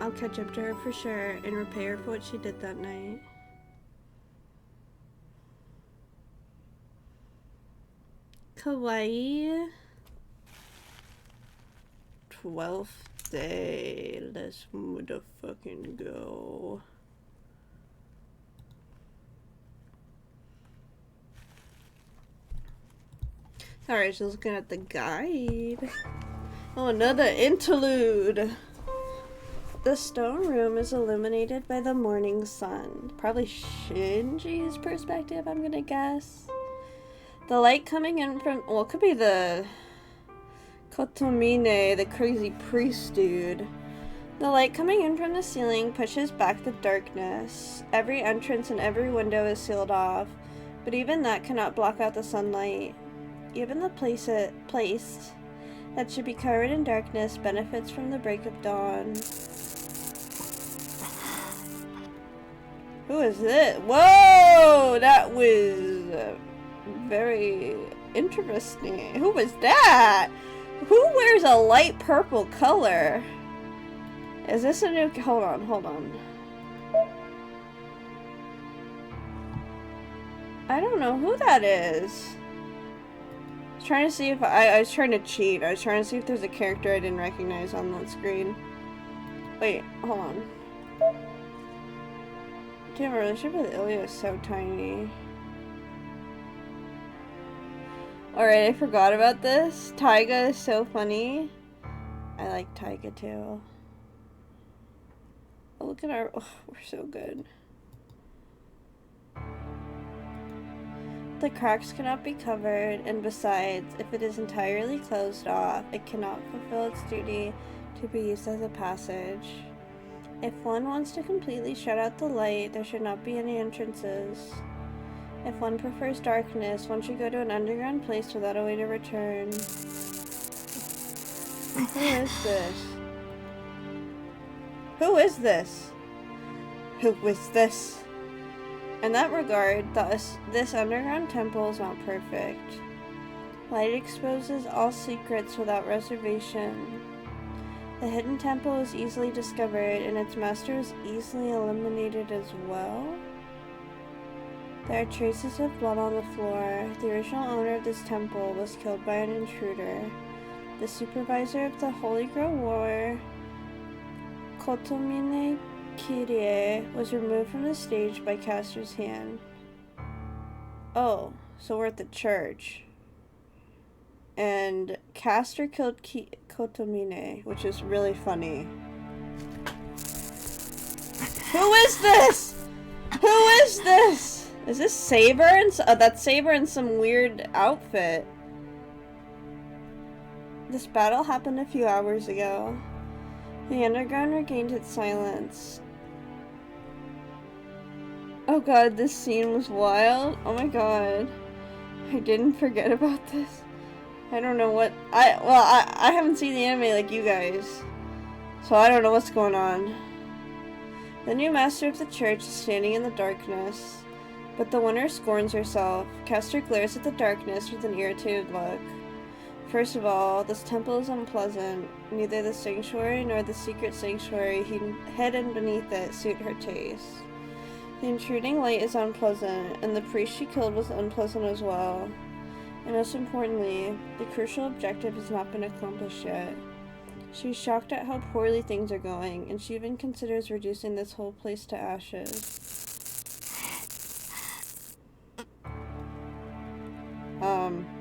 I'll catch up to her for sure and repay her for what she did that night. Kawaii. 12th day. Let's motherfucking go. Sorry, I was just looking at the guide. Oh, another interlude. The stone room is illuminated by the morning sun. Probably Shinji's perspective, I'm gonna guess. The light coming in from, well, it could be the Kotomine, the crazy priest dude. The light coming in from the ceiling pushes back the darkness. Every entrance and every window is sealed off, but even that cannot block out the sunlight. Even the place that should be covered in darkness benefits from the break of dawn. Who is this? Whoa! That was very interesting. Who was that? Who wears a light purple color? Is this a new... Hold on. I don't know who that is. I was trying to see if I was trying to cheat. I was trying to see if there's a character I didn't recognize on that screen. Wait, hold on. Damn, my relationship with Ilya is so tiny. Alright, I forgot about this. Taiga is so funny. I like Taiga too. Oh, look at our... Oh, we're so good. The cracks cannot be covered, and besides, if it is entirely closed off, it cannot fulfill its duty to be used as a passage. If one wants to completely shut out the light, there should not be any entrances. If one prefers darkness, one should go to an underground place without a way to return. Who is this? Who is this? Who is this? In that regard, this underground temple is not perfect. Light exposes all secrets without reservation. The hidden temple is easily discovered, and its master is easily eliminated as well. There are traces of blood on the floor. The original owner of this temple was killed by an intruder. The supervisor of the Holy Grail War, Kotomine Kirie, was removed from the stage by Castor's hand. Oh, so we're at the church. And Castor killed Kotomine, which is really funny. Who is this? Who is this? Is this Saber? That's Saber in some weird outfit. This battle happened a few hours ago. The underground regained its silence. Oh god, this scene was wild. Oh my god. I didn't forget about this. I don't know what... I haven't seen the anime like you guys. So I don't know what's going on. The new master of the church is standing in the darkness. But the winner scorns herself. Castor glares at the darkness with an irritated look. First of all, this temple is unpleasant. Neither the sanctuary nor the secret sanctuary hidden beneath it suit her taste. The intruding light is unpleasant, and the priest she killed was unpleasant as well. And most importantly, the crucial objective has not been accomplished yet. She's shocked at how poorly things are going, and she even considers reducing this whole place to ashes.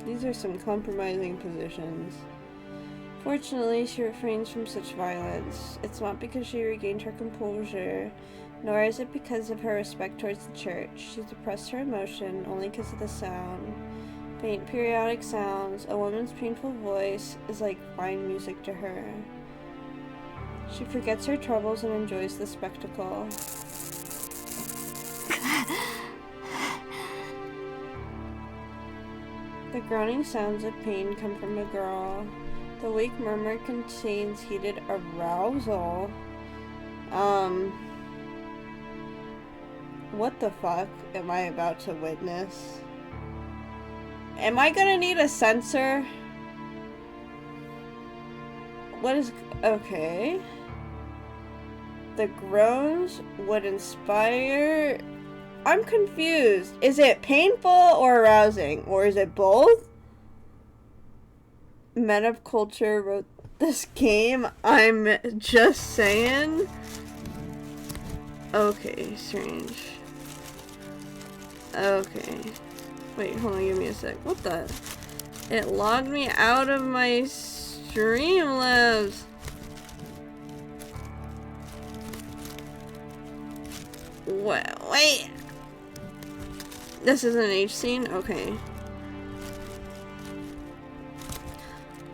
These are some compromising positions. Fortunately, she refrains from such violence. It's not because she regained her composure, nor is it because of her respect towards the church. She suppressed her emotion only because of the sound. Faint periodic sounds, a woman's painful voice is like fine music to her. She forgets her troubles and enjoys the spectacle. The groaning sounds of pain come from a girl. The weak murmur contains heated arousal. What the fuck am I about to witness? Am I gonna need a sensor? What is... okay. The groans would inspire... I'm confused. Is it painful or arousing? Or is it both? Men of Culture wrote this game. I'm just saying. Okay, strange. Okay. Wait, hold on, give me a sec. What the? It logged me out of my Streamlabs. Wait. This is an H scene? Okay.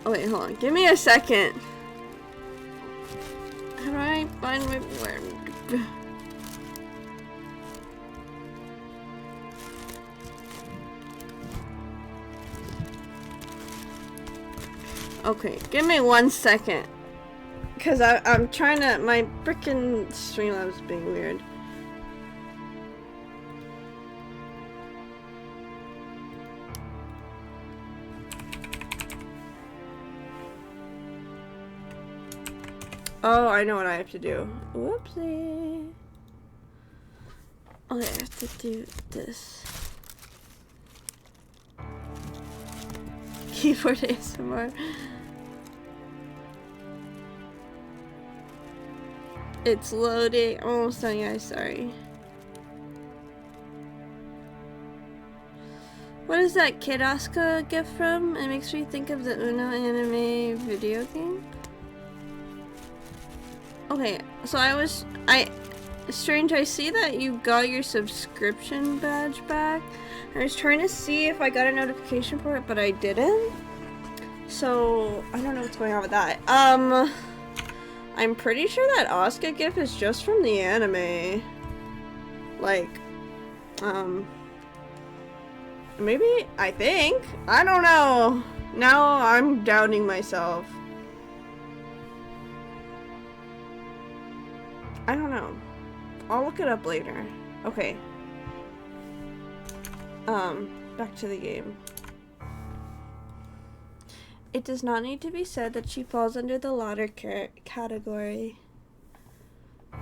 Oh wait, hold on. Give me a second. How do I find my word? Okay, give me 1 second. Cause I'm trying to, my frickin' Streamlabs being weird. Oh, I know what I have to do. Whoopsie. Okay, I have to do this. Keyboard ASMR. It's loading. I'm almost done, guys. Sorry. What is that Kid Asuka gift from? It makes me think of the Uno anime video game. Okay, so Strange, I see that you got your subscription badge back. I was trying to see if I got a notification for it, but I didn't. So, I don't know what's going on with that. I'm pretty sure that Asuka gift is just from the anime. Like, maybe, I think? I don't know. Now I'm doubting myself. I don't know. I'll look it up later. Okay. Back to the game. It does not need to be said that she falls under the latter category.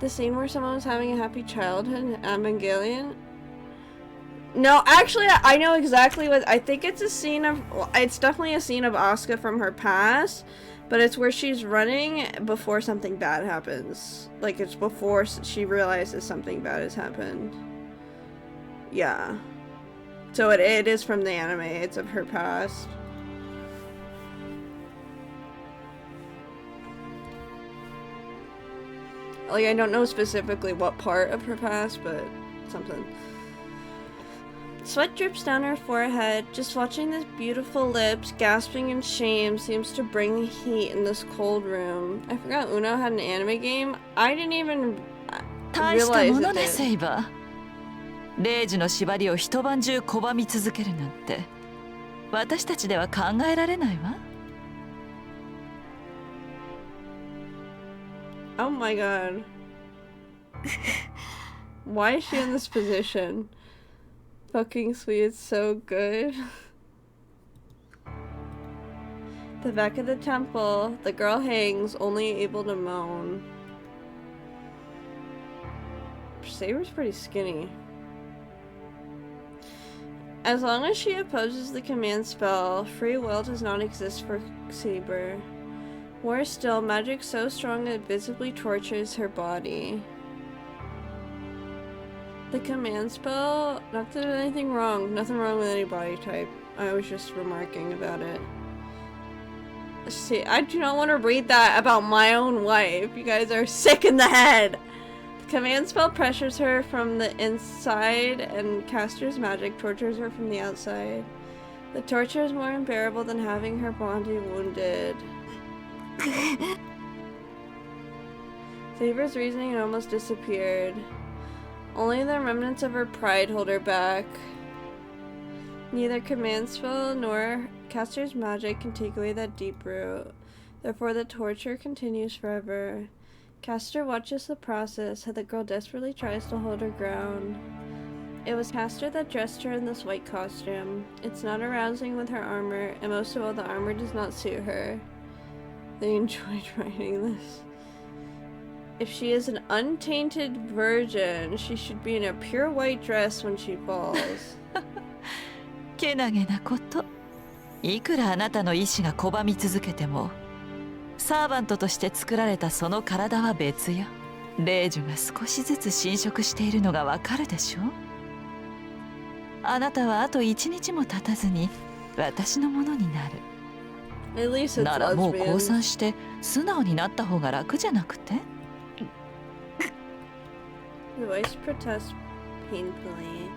The scene where someone was having a happy childhood in Evangelion? No, actually, I know exactly what... I think it's a scene of... Well, it's definitely a scene of Asuka from her past. But it's where she's running before something bad happens. Like, it's before she realizes something bad has happened. Yeah. So it is from the anime. It's of her past. Like, I don't know specifically what part of her past, but something. Sweat drips down her forehead. Just watching these beautiful lips, gasping in shame, seems to bring heat in this cold room. I forgot Uno had an anime game. I didn't even realize it did. セイバー。レイジの縛りを一晩中拒み続けるなんて、私たちでは考えられないわ。Oh my god. Why is she in this position? Fucking sweet, it's so good. The back of the temple, the girl hangs, only able to moan. Saber's pretty skinny. As long as she opposes the command spell, free will does not exist for Saber. Worse still, magic so strong it visibly tortures her body. The command spell, not that there's anything wrong. Nothing wrong with any body type. I was just remarking about it. See, I do not want to read that about my own wife. You guys are sick in the head. The command spell pressures her from the inside and caster's magic tortures her from the outside. The torture is more unbearable than having her body wounded. Saber's reasoning had almost disappeared. Only the remnants of her pride hold her back. Neither command spell nor caster's magic can take away that deep root. Therefore, the torture continues forever. Caster watches the process as the girl desperately tries to hold her ground. It was Caster that dressed her in this white costume. It's not arousing with her armor, and most of all, the armor does not suit her. They enjoyed writing this. If she is an untainted virgin, she should be in a pure white dress when she falls. けなげなこと。いくらあなたの意志が拒み続けても、サーバントとして作られたその体は別よ。霊樹が少しずつ侵食しているのがわかるでしょ。あなたはあと1日も経たずに私のものになる。At least it's ならもう lesbian. 降参して素直になった方が楽じゃなくて？ The voice protests painfully.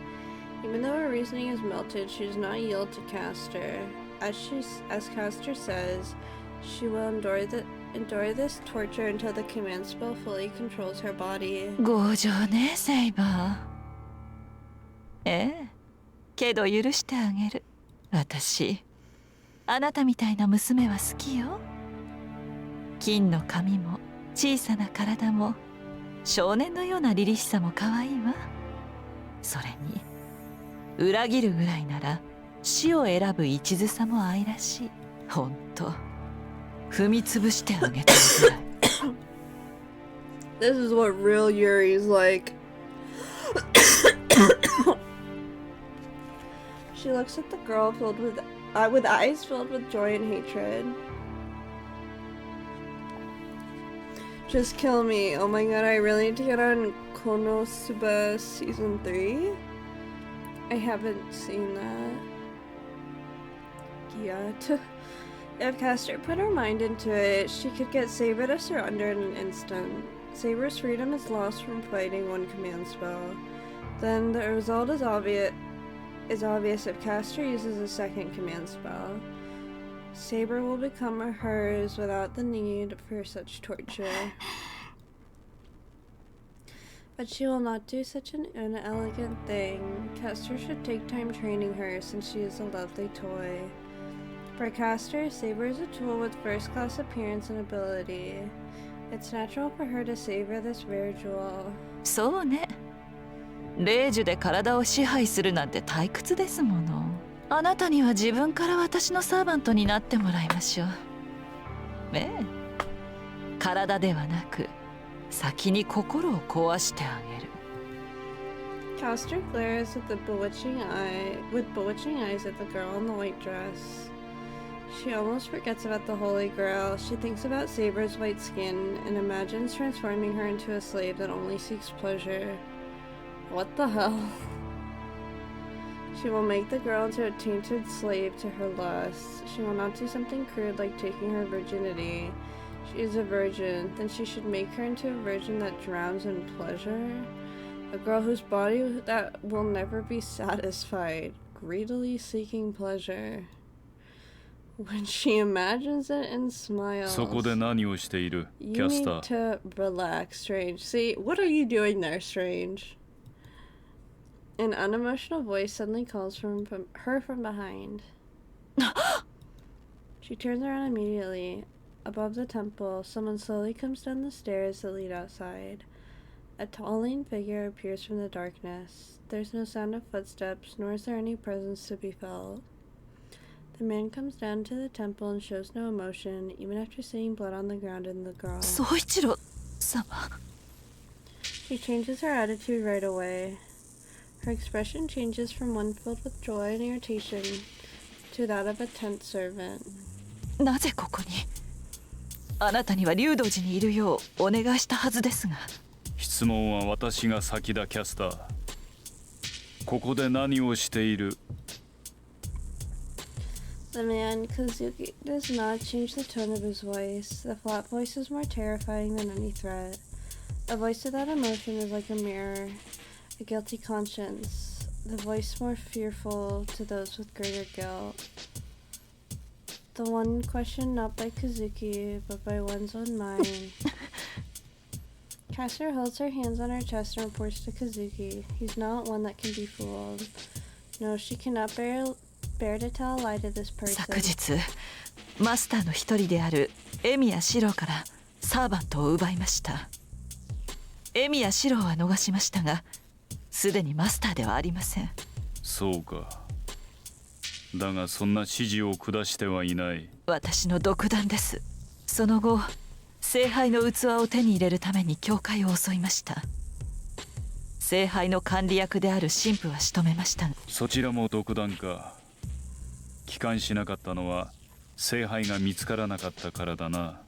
Even though her reasoning is melted, she does not yield to Caster. As Caster says, she will endure this torture until the command spell fully controls her body. 強情ね、セイバー。ええ、けど許してあげる。私、あなたみたいな娘は好きよ。金の髪も小さな体も少年のような凛々しさも可愛いわ。それに裏切るぐらいなら死を選ぶ一途さも愛らしい。ほんと踏み潰してあげたいぐらい。This is what real Yuri's like. She looks at the girl filled with eyes filled with joy and hatred. Just kill me. Oh my god, I really need to get on Konosuba Season 3. I haven't seen that yet. If Caster put her mind into it, she could get Saber to surrender in an instant. Saber's freedom is lost from fighting one command spell. Then the result is obvious if Caster uses a second command spell. Saber will become hers without the need for such torture. But she will not do such an inelegant thing. Caster should take time training her since she is a lovely toy. For Caster, Saber is a tool with first-class appearance and ability. It's natural for her to savor this rare jewel. そうね。霊樹で体を支配するなんて退屈ですもの。あなたには自分から私のサーバントになってもらいましょう。ええ。体ではなく、先に心を壊してあげる。Caster glares with bewitching eyes at the girl in the white dress. She almost forgets about the Holy Grail. She thinks about Saber's white skin and imagines transforming her into a slave that only seeks pleasure. What the hell? She will make the girl into a tainted slave to her lusts. She will not do something crude like taking her virginity. She is a virgin, then she should make her into a virgin that drowns in pleasure. A girl whose body that will never be satisfied, greedily seeking pleasure. When she imagines it and smiles. そこで何をしている、キ You ャスタ need ー。 to relax, Strange. See, what are you doing there, Strange? An unemotional voice suddenly calls from her from behind. She turns around immediately. Above the temple, someone slowly comes down the stairs that lead outside. A tall, lean figure appears from the darkness. There's no sound of footsteps, nor is there any presence to be felt. The man comes down to the temple and shows no emotion, even after seeing blood on the ground in the girl. 宗一郎様。 She changes her attitude right away. Her expression changes from one filled with joy and irritation to that of a tense servant. なぜここに？あなたには竜道寺にいるようお願いしたはずですが。質問は私が先だ、キャスター。ここで何をしている？ The man, Kazuki, does not change the tone of his voice. The flat voice is more terrifying than any threat. A voice without emotion is like a mirror, a guilty conscience. The voice more fearful to those with greater guilt. The one questioned not by Kazuki, but by one's own mind. Caster holds her hands on her chest and reports to Kazuki. He's not one that can be fooled. No, she cannot bear to tell a lie to this person. 昨日マスターの一人であるエミヤシローからサーバントを奪いました。エミヤシローは逃しましたが、すでにマスターではありません。そうか。だがそんな指示を下してはいない。私の独断です。その後聖杯の器を手に入れるために教会を襲いました。聖杯の管理役である神父は仕留めましたが、そちらも独断か。帰還しなかったのは聖杯が見つからなかったからだな。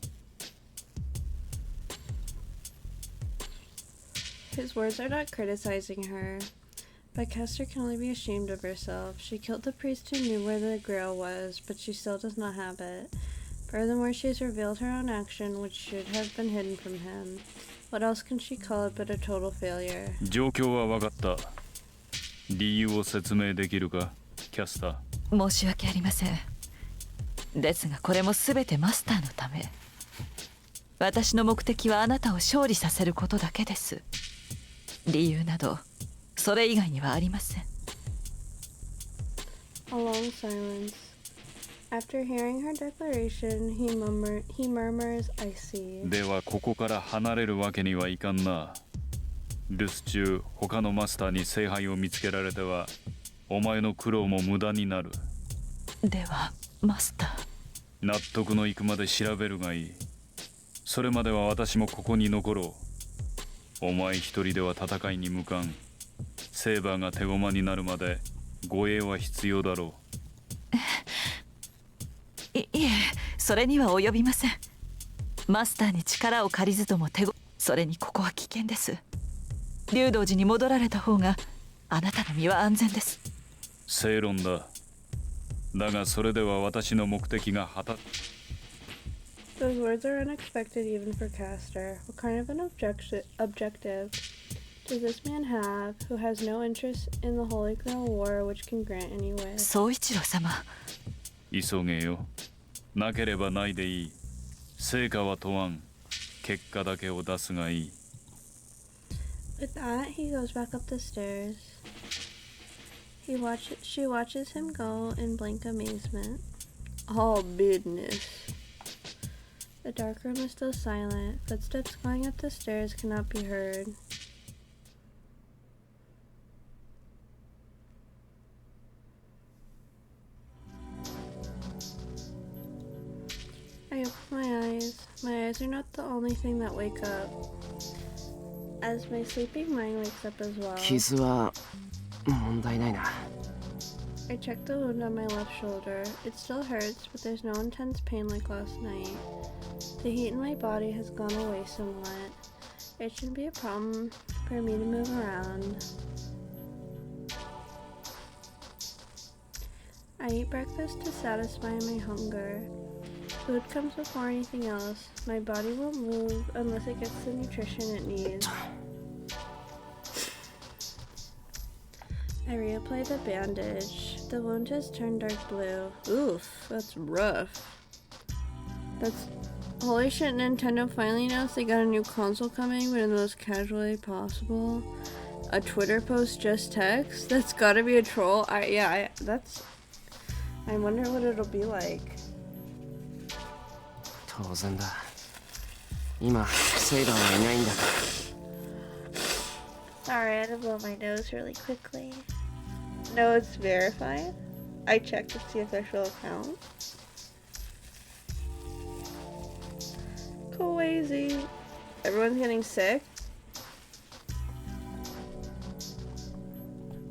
His words are not criticizing her, but Kester can only be ashamed of herself. She killed the priest who knew where the grail was, but she still does not have it. Furthermore, she has revealed her own action, which should have been hidden from him. What else can she call it but a total failure? 状況は分かった。理由を説明できるか、キャスター。申し訳ありません。ですがこれも全てマスターのため。私の目的はあなたを勝利させることだけです。理由などそれ以外にはありません。A long silence. After hearing her declaration, he murmurs, I see. ではここから離れるわけにはいかんな。留守中、他のマスターに聖杯を見つけられては、お前の苦労も無駄になる。ではマスター。納得のいくまで調べるがいい。それまでは私もここに残ろう。お前一人では戦いに向かん。セーバーが手駒になるまで護衛は必要だろう。いえ、それには及びません。マスターに力を借りずともそれにここは危険です。竜道寺に戻られた方があなたの身は安全です。正論だ。だがそれでは私の目的が果た。Those words are unexpected even for Caster. What kind of an objective does this man have who has no interest in the Holy Grail War which can grant any wish? 宗一郎様。急げよ。なければないでいい。成果は問わん。結果だけを出すがいい。With that, he goes back up the stairs. She watches him go in blank amazement. All business. The dark room is still silent. Footsteps going up the stairs cannot be heard. I open my eyes. My eyes are not the only thing that wake up. As my sleeping mind wakes up as well. 傷は問題ないな。I check the wound on my left shoulder. It still hurts, but there's no intense pain like last night. The heat in my body has gone away somewhat. It shouldn't be a problem for me to move around. I eat breakfast to satisfy my hunger. Food comes before anything else. My body won't move unless it gets the nutrition it needs. I reapply the bandage. The wound has turned dark blue. Oof, that's rough. Holy shit, Nintendo finally announced they got a new console coming, but in the most casual way possible. A Twitter post just text? That's gotta be a troll. I wonder what it'll be like. 当然だ。今セイバーはいないんだから。 Sorry, I had to blow my nose really quickly. No, it's verified. I checked to see official account. Crazy. Everyone's getting sick.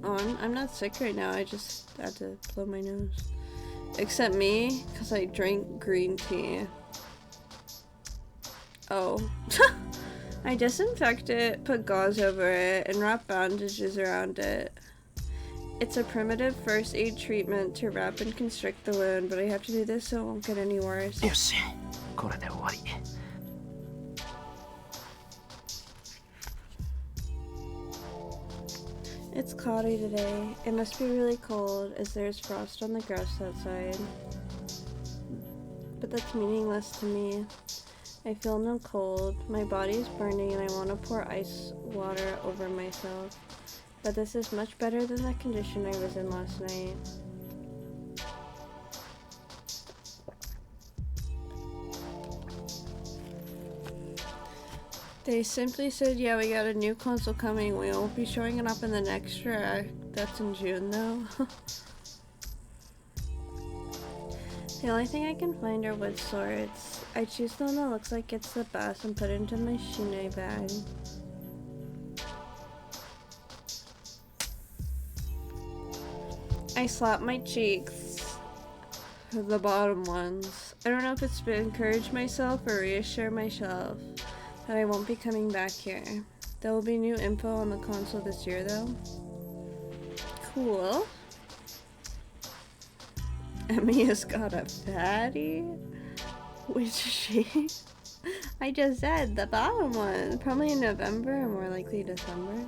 Oh, I'm not sick right now. I just had to blow my nose. Except me, because I drank green tea. Oh. I disinfect it, put gauze over it, and wrap bandages around it. It's a primitive first aid treatment to wrap and constrict the wound, but I have to do this so it won't get any worse. よし、これで終わり。It's cloudy today. It must be really cold as there's frost on the grass outside. But that's meaningless to me. I feel no cold. My body is burning and I want to pour ice water over myself. But this is much better than the condition I was in last night. They simply said, yeah, we got a new console coming. We won't be showing it up in the next track. That's in June, though. The only thing I can find are wood swords. I choose the one that looks like it's the best and put it into my Shinai bag. I slap my cheeks. The bottom ones. I don't know if it's to encourage myself or reassure myself that I won't be coming back here. There will be new info on the console this year, though. Cool. Emiya's got a fatty? Which is she? I just said the bottom one. Probably in November or more likely December.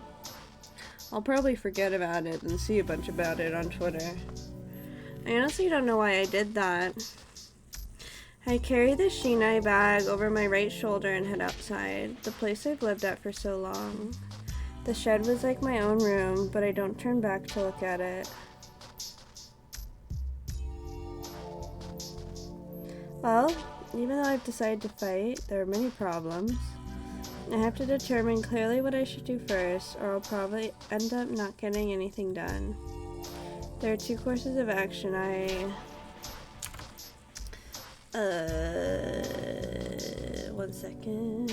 I'll probably forget about it and see a bunch about it on Twitter. I honestly don't know why I did that. I carry the Shinai bag over my right shoulder and head outside, the place I've lived at for so long. The shed was like my own room, but I don't turn back to look at it. Well, even though I've decided to fight, there are many problems. I have to determine clearly what I should do first, or I'll probably end up not getting anything done. There are two courses of action. One second.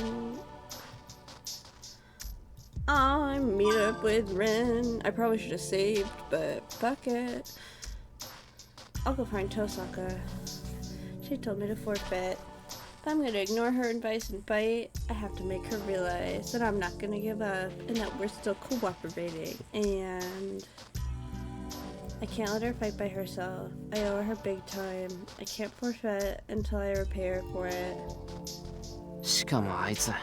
I meet up with Ren. I probably should have saved, but fuck it. I'll go find Tosaka. She told me to forfeit. If I'm gonna ignore her advice and fight, I have to make her realize that I'm not gonna give up and that we're still cooperating. And I can't let her fight by herself. I owe her big time. I can't forfeit until I repay her for it. しかもあいつ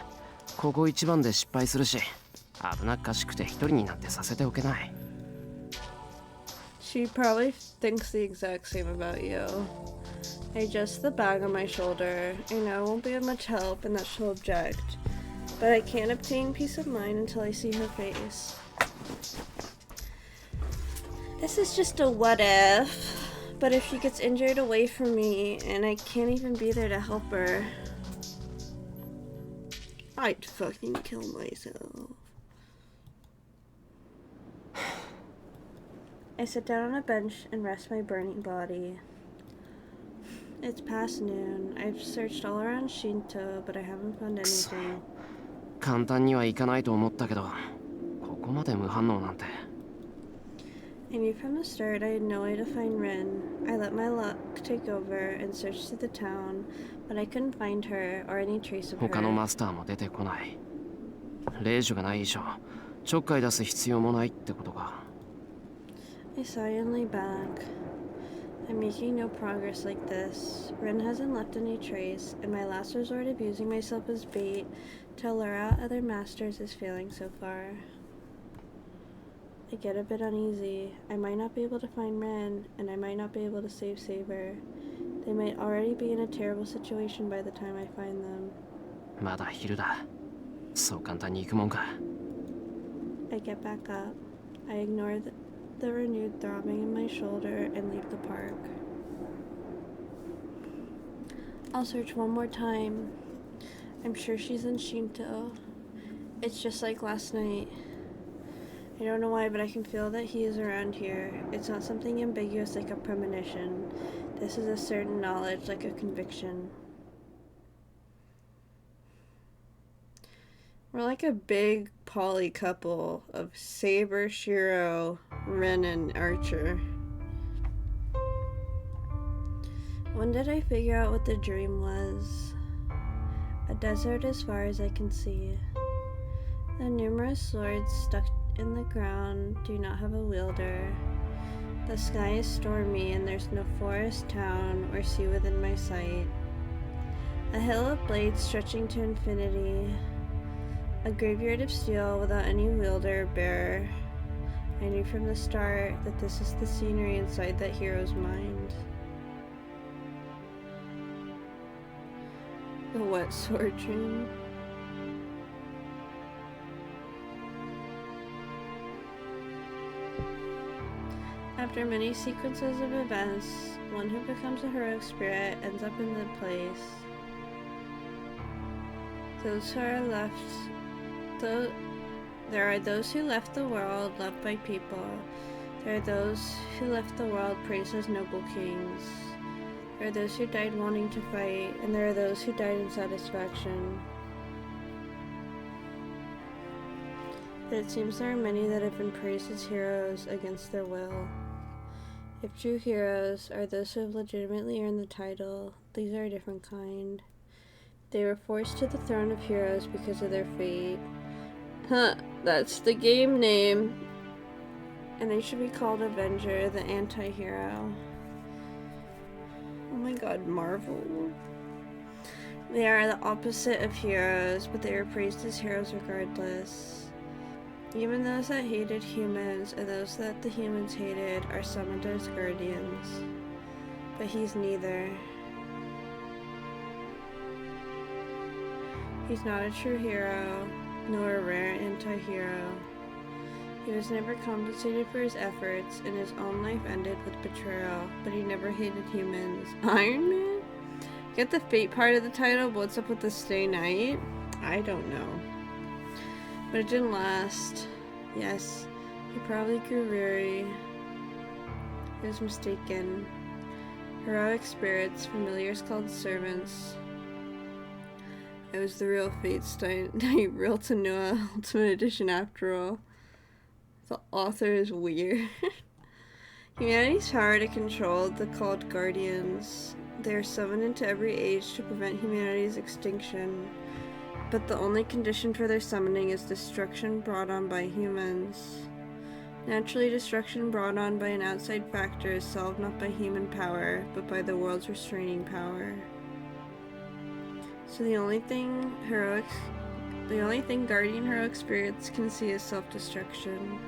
ここ一番で失敗するし危なっかしくて一人になってさせておけない。 She probably thinks the exact same about you. I adjust the bag on my shoulder. I know I won't be of much help and that she'll object, but I can't obtain peace of mind until I see her face. This is just a what if, but if she gets injured away from me and I can't even be there to help her, I'd fucking kill myself. I sit down on a bench and rest my burning body. It's past noon. I've searched all around Shinto, but I haven't found anything. 簡単にはいかないと思ったけどここまで無反応なんて。 I knew from the start I had no way to find Rin. I let my luck take over and searched through the town, but I couldn't find her or any trace of her. 他のマスターも出てこない。令状がない以上ちょっかい出す必要もないってことか。 I sigh and lay back. I'm making no progress like this. Rin hasn't left any trace, and my last resort of using myself as bait to lure out other masters is failing so far. I get a bit uneasy. I might not be able to find Rin, and I might not be able to save Saber. They might already be in a terrible situation by the time I find them. まだ昼だ。そう簡単に行くもんか。 I get back up. I ignore the renewed throbbing in my shoulder and leave the park. I'll search one more time. I'm sure she's in Shinto. It's just like last night. I don't know why, but I can feel that he is around here. It's not something ambiguous like a premonition. This is a certain knowledge, like a conviction. We're like a big poly couple of Saber, Shiro, Ren, and Archer. When did I figure out what the dream was? A desert as far as I can see. The numerous swords stuck in the ground do not have a wielder. The sky is stormy and there's no forest, town, or sea within my sight. A hill of blades stretching to infinity. A graveyard of steel without any wielder or bearer. I knew from the start that this is the scenery inside that hero's mind. The wet sword dream. After many sequences of events, one who becomes a heroic spirit ends up in the place. Those who are left, there are those who left the world loved by people. There are those who left the world praised as noble kings. There are those who died wanting to fight, and there are those who died in satisfaction. But it seems there are many that have been praised as heroes against their will. If true heroes are those who have legitimately earned the title, these are a different kind. They were forced to the throne of heroes because of their fate. Huh, that's the game name. And they should be called Avenger, the anti-hero. Oh my god, Marvel. They are the opposite of heroes, but they are praised as heroes regardless. Even those that hated humans and those that the humans hated are summoned as guardians. But he's neither. He's not a true hero, nor a rare anti-hero. He was never compensated for his efforts, and his own life ended with betrayal, but he never hated humans. Iron Man? Get the fate part of the title, but what's up with the Stay Night? I don't know. But it didn't last. Yes, he probably grew weary. He was mistaken. Heroic spirits, familiars called servants. It was the real Fate Stay Night Real to Noah Ultimate Edition after all. The author is weird. Humanity's power to control the called Guardians. They are summoned into every age to prevent humanity's extinction. But the only condition for their summoning is destruction brought on by humans. Naturally, destruction brought on by an outside factor is solved not by human power, but by the world's restraining power. So the only thing guardian heroic spirits can see is self-destruction.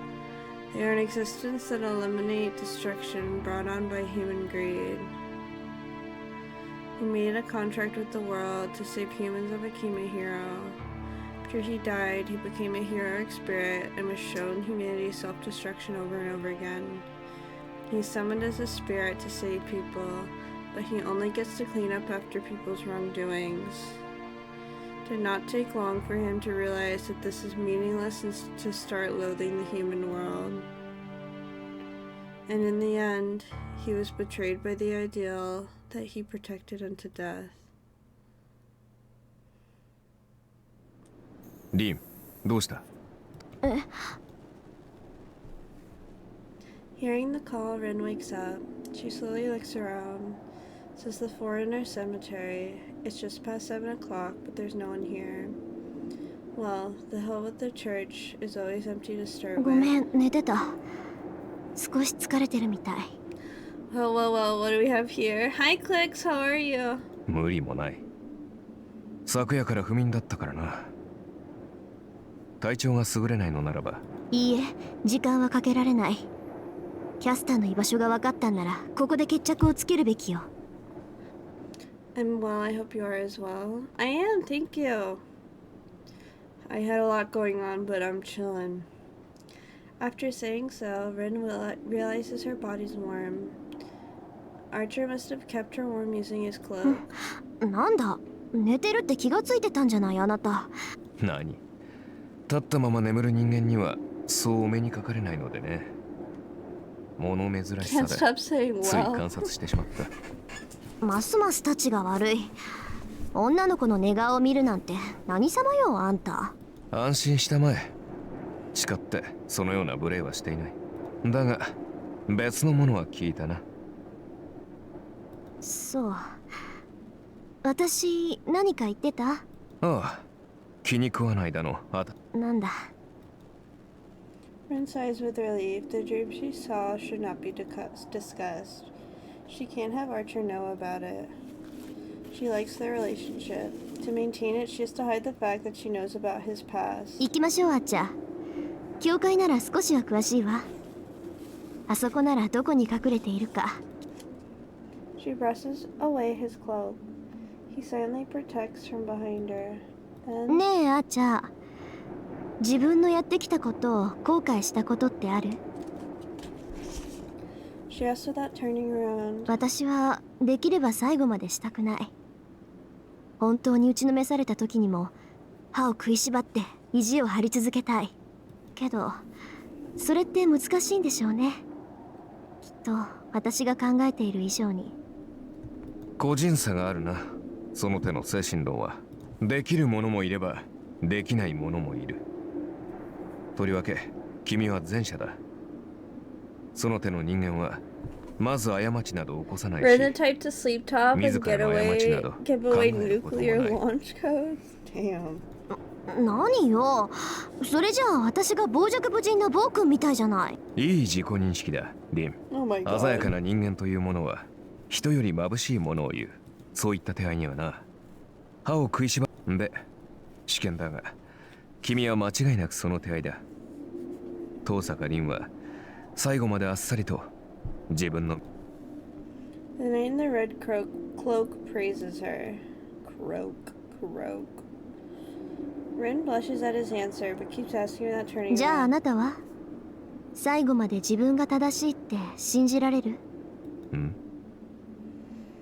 They are an existence that eliminate destruction brought on by human greed. He made a contract with the world to save humans and became a hero. After he died, he became a heroic spirit and was shown humanity's self-destruction over and over again. He's summoned as a spirit to save people, but he only gets to clean up after people's wrongdoings. It did not take long for him to realize that this is meaningless and to start loathing the human world. And in the end, he was betrayed by the ideal that he protected unto death. リン、どうした？ Hearing the call, Rin wakes up. She slowly looks around. Says the foreigner cemetery. It's just past 7 o'clock, but there's no one here. Well, the hill with the church is always empty to start ご with. めん、寝てた。少し疲れてるみたい。 Well, what do we have here? Hi, Clicks, how are you? 無理もない。昨夜から不眠だったからな。体調が優れないのならば。いいえ、時間はかけられない。キャスターの居場所が分かったんなら、ここで決着をつけるべきよ。I'm well, I hope you are as well. I am, thank you. I had a lot going on, but I'm chillin'. After saying so, Rin realizes her body's warm. Archer must have kept her warm using his cloak. なんだ、寝てるって気がついてたんじゃないあなた。何？立ったまま眠る人間にはそうお目にかかれないのでね。物珍しさ Can't で stop saying つい well. 観察してしまった。ますますたちが悪い。女の子の寝顔を見るなんて何様よあんた。安心したまえ。誓ってそのような無礼はしていない。だが別のものは聞いたな。そう。私何か言ってた？ああ、気に食わないだの。あた。なんだ。Rin sighs with relief. The dream she saw should not be discussed. She can't have Archer know about it. She likes their relationship. To maintain it, she has to hide the fact that she knows about his past. 行きましょうあっちゃ。教会なら少しは詳しいわ。あそこならどこに隠れているか。She brushes away his cloak. He silently protects from behind her. Then ねえアーチャー、自分のやってきたことを後悔したことってある？ she asks without turning around. 私はできれば最後までしたくない。本当に打ちのめされた時にも歯を食いしばって意地を張り続けたい。けどそれって難しいんでしょうね。きっと私が考えている以上に。個人差があるな、その手の精神論は。できる者もいればできない者もいる。とりわけ君は前者だ。その手の人間はまず過ちなど起こさない We're the し、 type to sleep talk and 自らの過ちなど give away 考えることも nuclear ない。 launch codes. Damn. 何よ、それじゃあ私が傍若無人な暴君みたいじゃない。いい自己認識だ、リン。 Oh my 鮮やか god. な人間というものは人より眩しいものを言う。そういった手合いにはな。歯を食いしばんで試験だが、君は間違いなくその手合いだ。遠坂凛は最後まであっさりと自分の The knight in the red cloak praises her. Croak. Rin blushes at his answer, but keeps asking without turning じゃああ around. なたは最後まで自分が正しいって信じられる？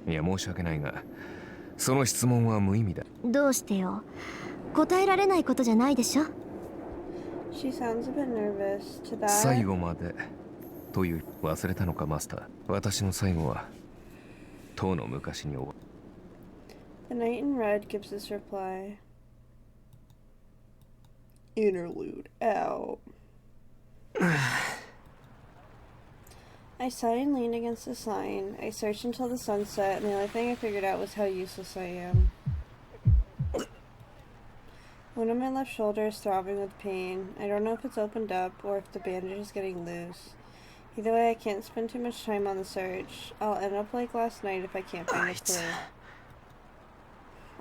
いや申し訳ないが、その質問は無意味だ。どうしてよ。答えられないことじゃないでしょ。 She sounds a bit nervous. To that, 最後までという忘れたのかマスター。私の最後はとうの昔に終わ the knight in red gives this reply. Interlude out. I sighed and leaned against the sign. I searched until the sun set, and the only thing I figured out was how useless I am. One of my left shoulder is throbbing with pain. I don't know if it's opened up or if the bandage is getting loose. Either way, I can't spend too much time on the search. I'll end up like last night if I can't find a clue.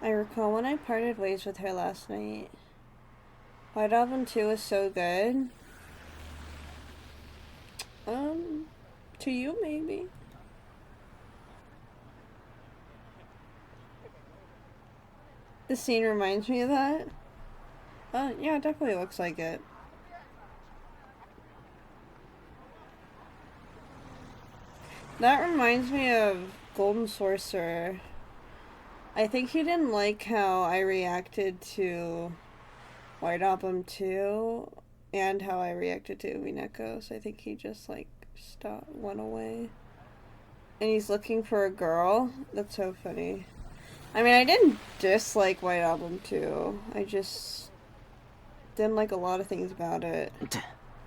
I recall when I parted ways with her last night. White Album 2 was so good. To you maybe. The scene reminds me of that. Yeah, it definitely looks like it. That reminds me of Golden Sorcerer. I think he didn't like how I reacted to White Album 2 and how I reacted to Mineko, so I think he just went away. And he's looking for a girl. That's so funny. I mean, I didn't dislike White Album 2. I just didn't like a lot of things about it.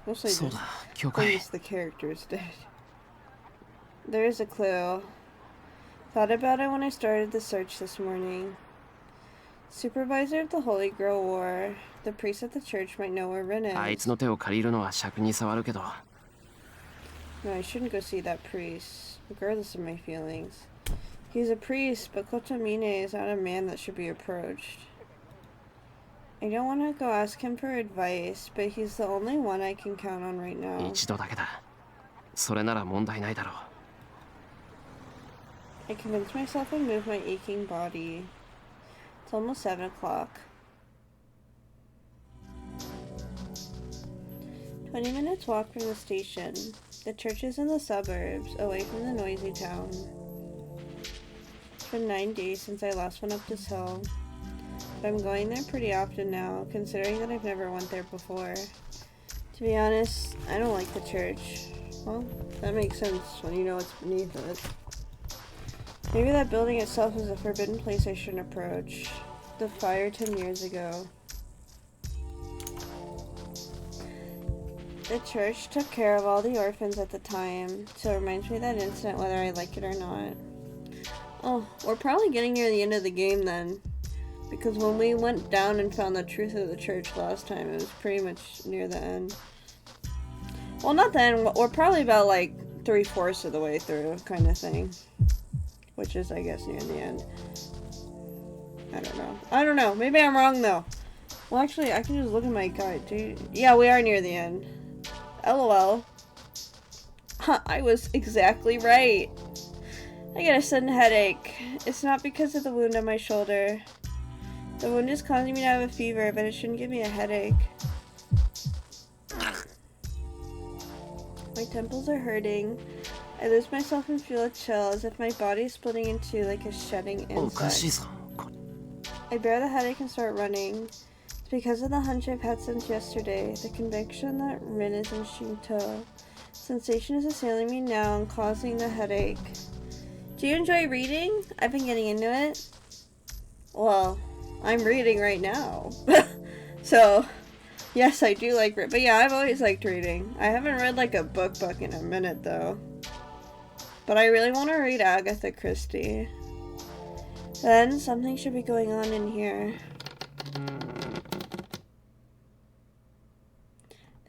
Mostly そう just だ、教会。 things the characters did. There is a clue. Thought about it when I started the search this morning. Supervisor of the Holy Grail War. The priest at the church might know where Rin あい is. つの手を借りるのは尺に触るけど、 No, I shouldn't go see that priest, regardless of my feelings. He's a priest, but Kotomine is not a man that should be approached. I don't want to go ask him for advice, but he's the only one I can count on right now. 一度だけだ。それなら問題ないだろう。 I convinced myself and moved my aching body. It's almost 7 o'clock. 20 minutes walk from the station. The church is in the suburbs, away from the noisy town. It's been 9 days since I last went up this hill. But I'm going there pretty often now, considering that I've never went there before. To be honest, I don't like the church. Well, that makes sense when you know what's beneath it. Maybe that building itself is a forbidden place I shouldn't approach. The fire 10 years ago. The church took care of all the orphans at the time, so it reminds me of that incident whether I like it or not. Oh, we're probably getting near the end of the game then. Because when we went down and found the truth of the church last time, it was pretty much near the end. Well, not the end, we're probably about like 3/4 of the way through, kind of thing. Which is, I guess, near the end. I don't know. Maybe I'm wrong, though. Well, actually, I can just look at my guide, dude. Yeah, we are near the end. LOL. Huh, I was exactly right. I get a sudden headache. It's not because of the wound on my shoulder. The wound is causing me to have a fever, but it shouldn't give me a headache. My temples are hurting. I lose myself and feel a chill, as if my body is splitting into like a shedding おかしい insect. ぞこ I bear the headache and start running. It's because of the hunch I've had since yesterday, the conviction that Rin is in Shinto. Sensation is assailing me now and causing the headache. Do you enjoy reading? I've been getting into it. Well, I'm reading right now. So, yes, I do like reading. But yeah, I've always liked reading. I haven't read like a book in a minute though. But I really want to read Agatha Christie. Then something should be going on in here.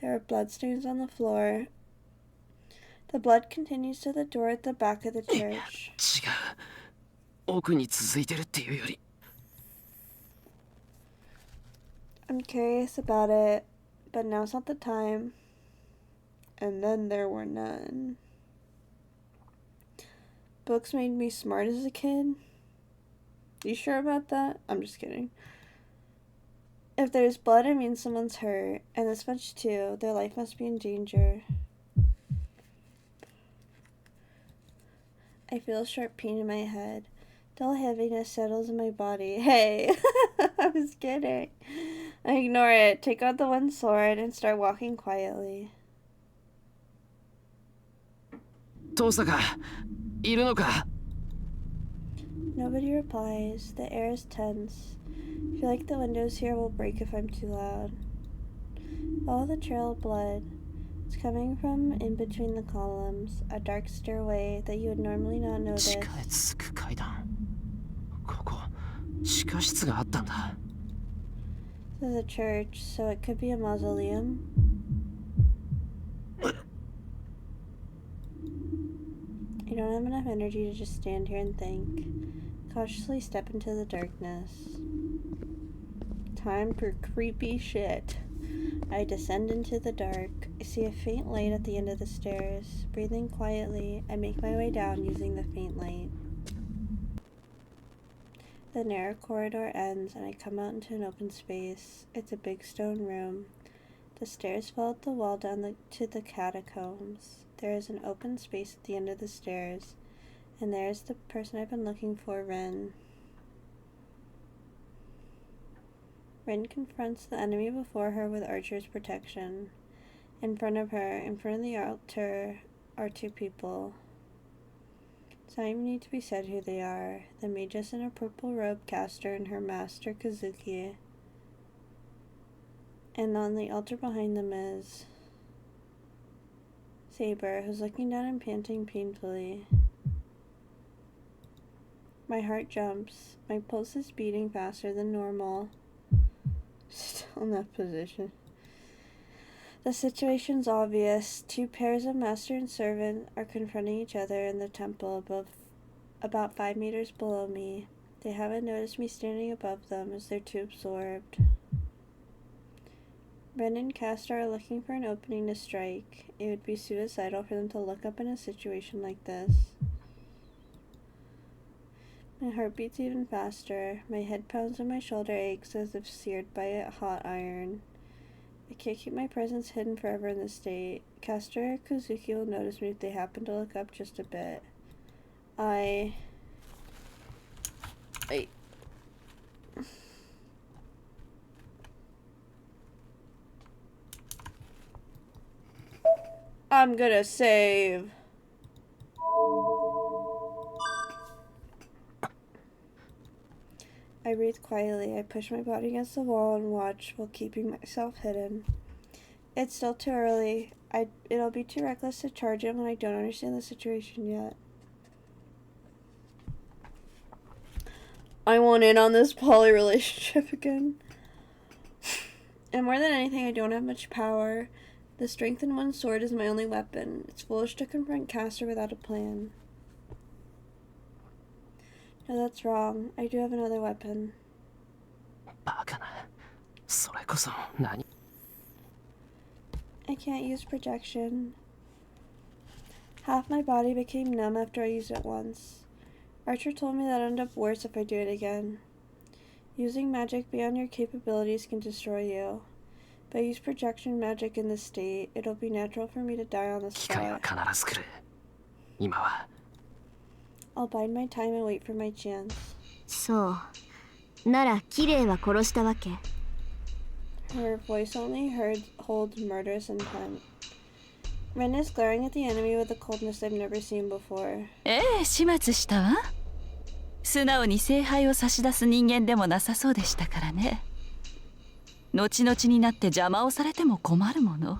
There are bloodstains on the floor. The blood continues to the door at the back of the church. 違う奥に続いてるっていうより I'm curious about it, but now's not the time. And then there were none. Books made me smart as a kid. You sure about that? I'm just kidding. If there's blood, it means someone's hurt. And this much too. Their life must be in danger. I feel a sharp pain in my head. Dull heaviness settles in my body. Hey! I was kidding. I ignore it, take out the one sword, and start walking quietly. 遠坂いるのか Nobody replies. The air is tense. I feel like the windows here will break if I'm too loud. Follow the trail of blood. It's coming from in between the columns, a dark stairway that you would normally not notice. 地下へ続く階段ここ地下室があったんだ This is a church, so it could be a mausoleum. I don't have enough energy to just stand here and think. Cautiously step into the darkness. Time for creepy shit. I descend into the dark. I see a faint light at the end of the stairs. Breathing quietly, I make my way down using the faint light. The narrow corridor ends and I come out into an open space. It's a big stone room. The stairs fall up the wall down to the catacombs. There is an open space at the end of the stairs, and there's the person I've been looking for, Rin. Rin confronts the enemy before her with Archer's protection. In front of her, in front of the altar, are two people. It's not even need to be said who they are. The magus in a purple robe, Castor, and her master, Kazuki. And on the altar behind them is Saber, who's looking down and panting painfully. My heart jumps. My pulse is beating faster than normal. Still in that position. The situation's obvious. Two pairs of master and servant are confronting each other in the temple about 5 meters below me. They haven't noticed me standing above them as they're too absorbed. Ren and Castor are looking for an opening to strike. It would be suicidal for them to look up in a situation like this. My heart beats even faster. My head pounds and my shoulder aches as if seared by a hot iron. I can't keep my presence hidden forever in this state. Castor or Kazuki will notice me if they happen to look up just a bit. I'm gonna save. I breathe quietly. I push my body against the wall and watch while keeping myself hidden. It's still too early. It'll be too reckless to charge him when I don't understand the situation yet. I want in on this poly relationship again. And more than anything, I don't have much power. The strength in one sword is my only weapon. It's foolish to confront Castor without a plan. No, that's wrong. I do have another weapon. バカなそれこそ何 I can't use projection. Half my body became numb after I used it once. Archer told me that I'd end up worse if I do it again. Using magic beyond your capabilities can destroy you. If I use projection magic in this state, it'll be natural for me to die on the 機会は spot. 必ず来る。今は I'll bide my time and wait for my chance. そうなら綺麗は殺したわけ。 Her voice only holds murderous intent. Ren is glaring at the enemy with a coldness I've never seen before. ええ、始末したわ。素直に聖杯を差し出す人間でもなさそうでしたからね。後々になって邪魔をされても困るもの。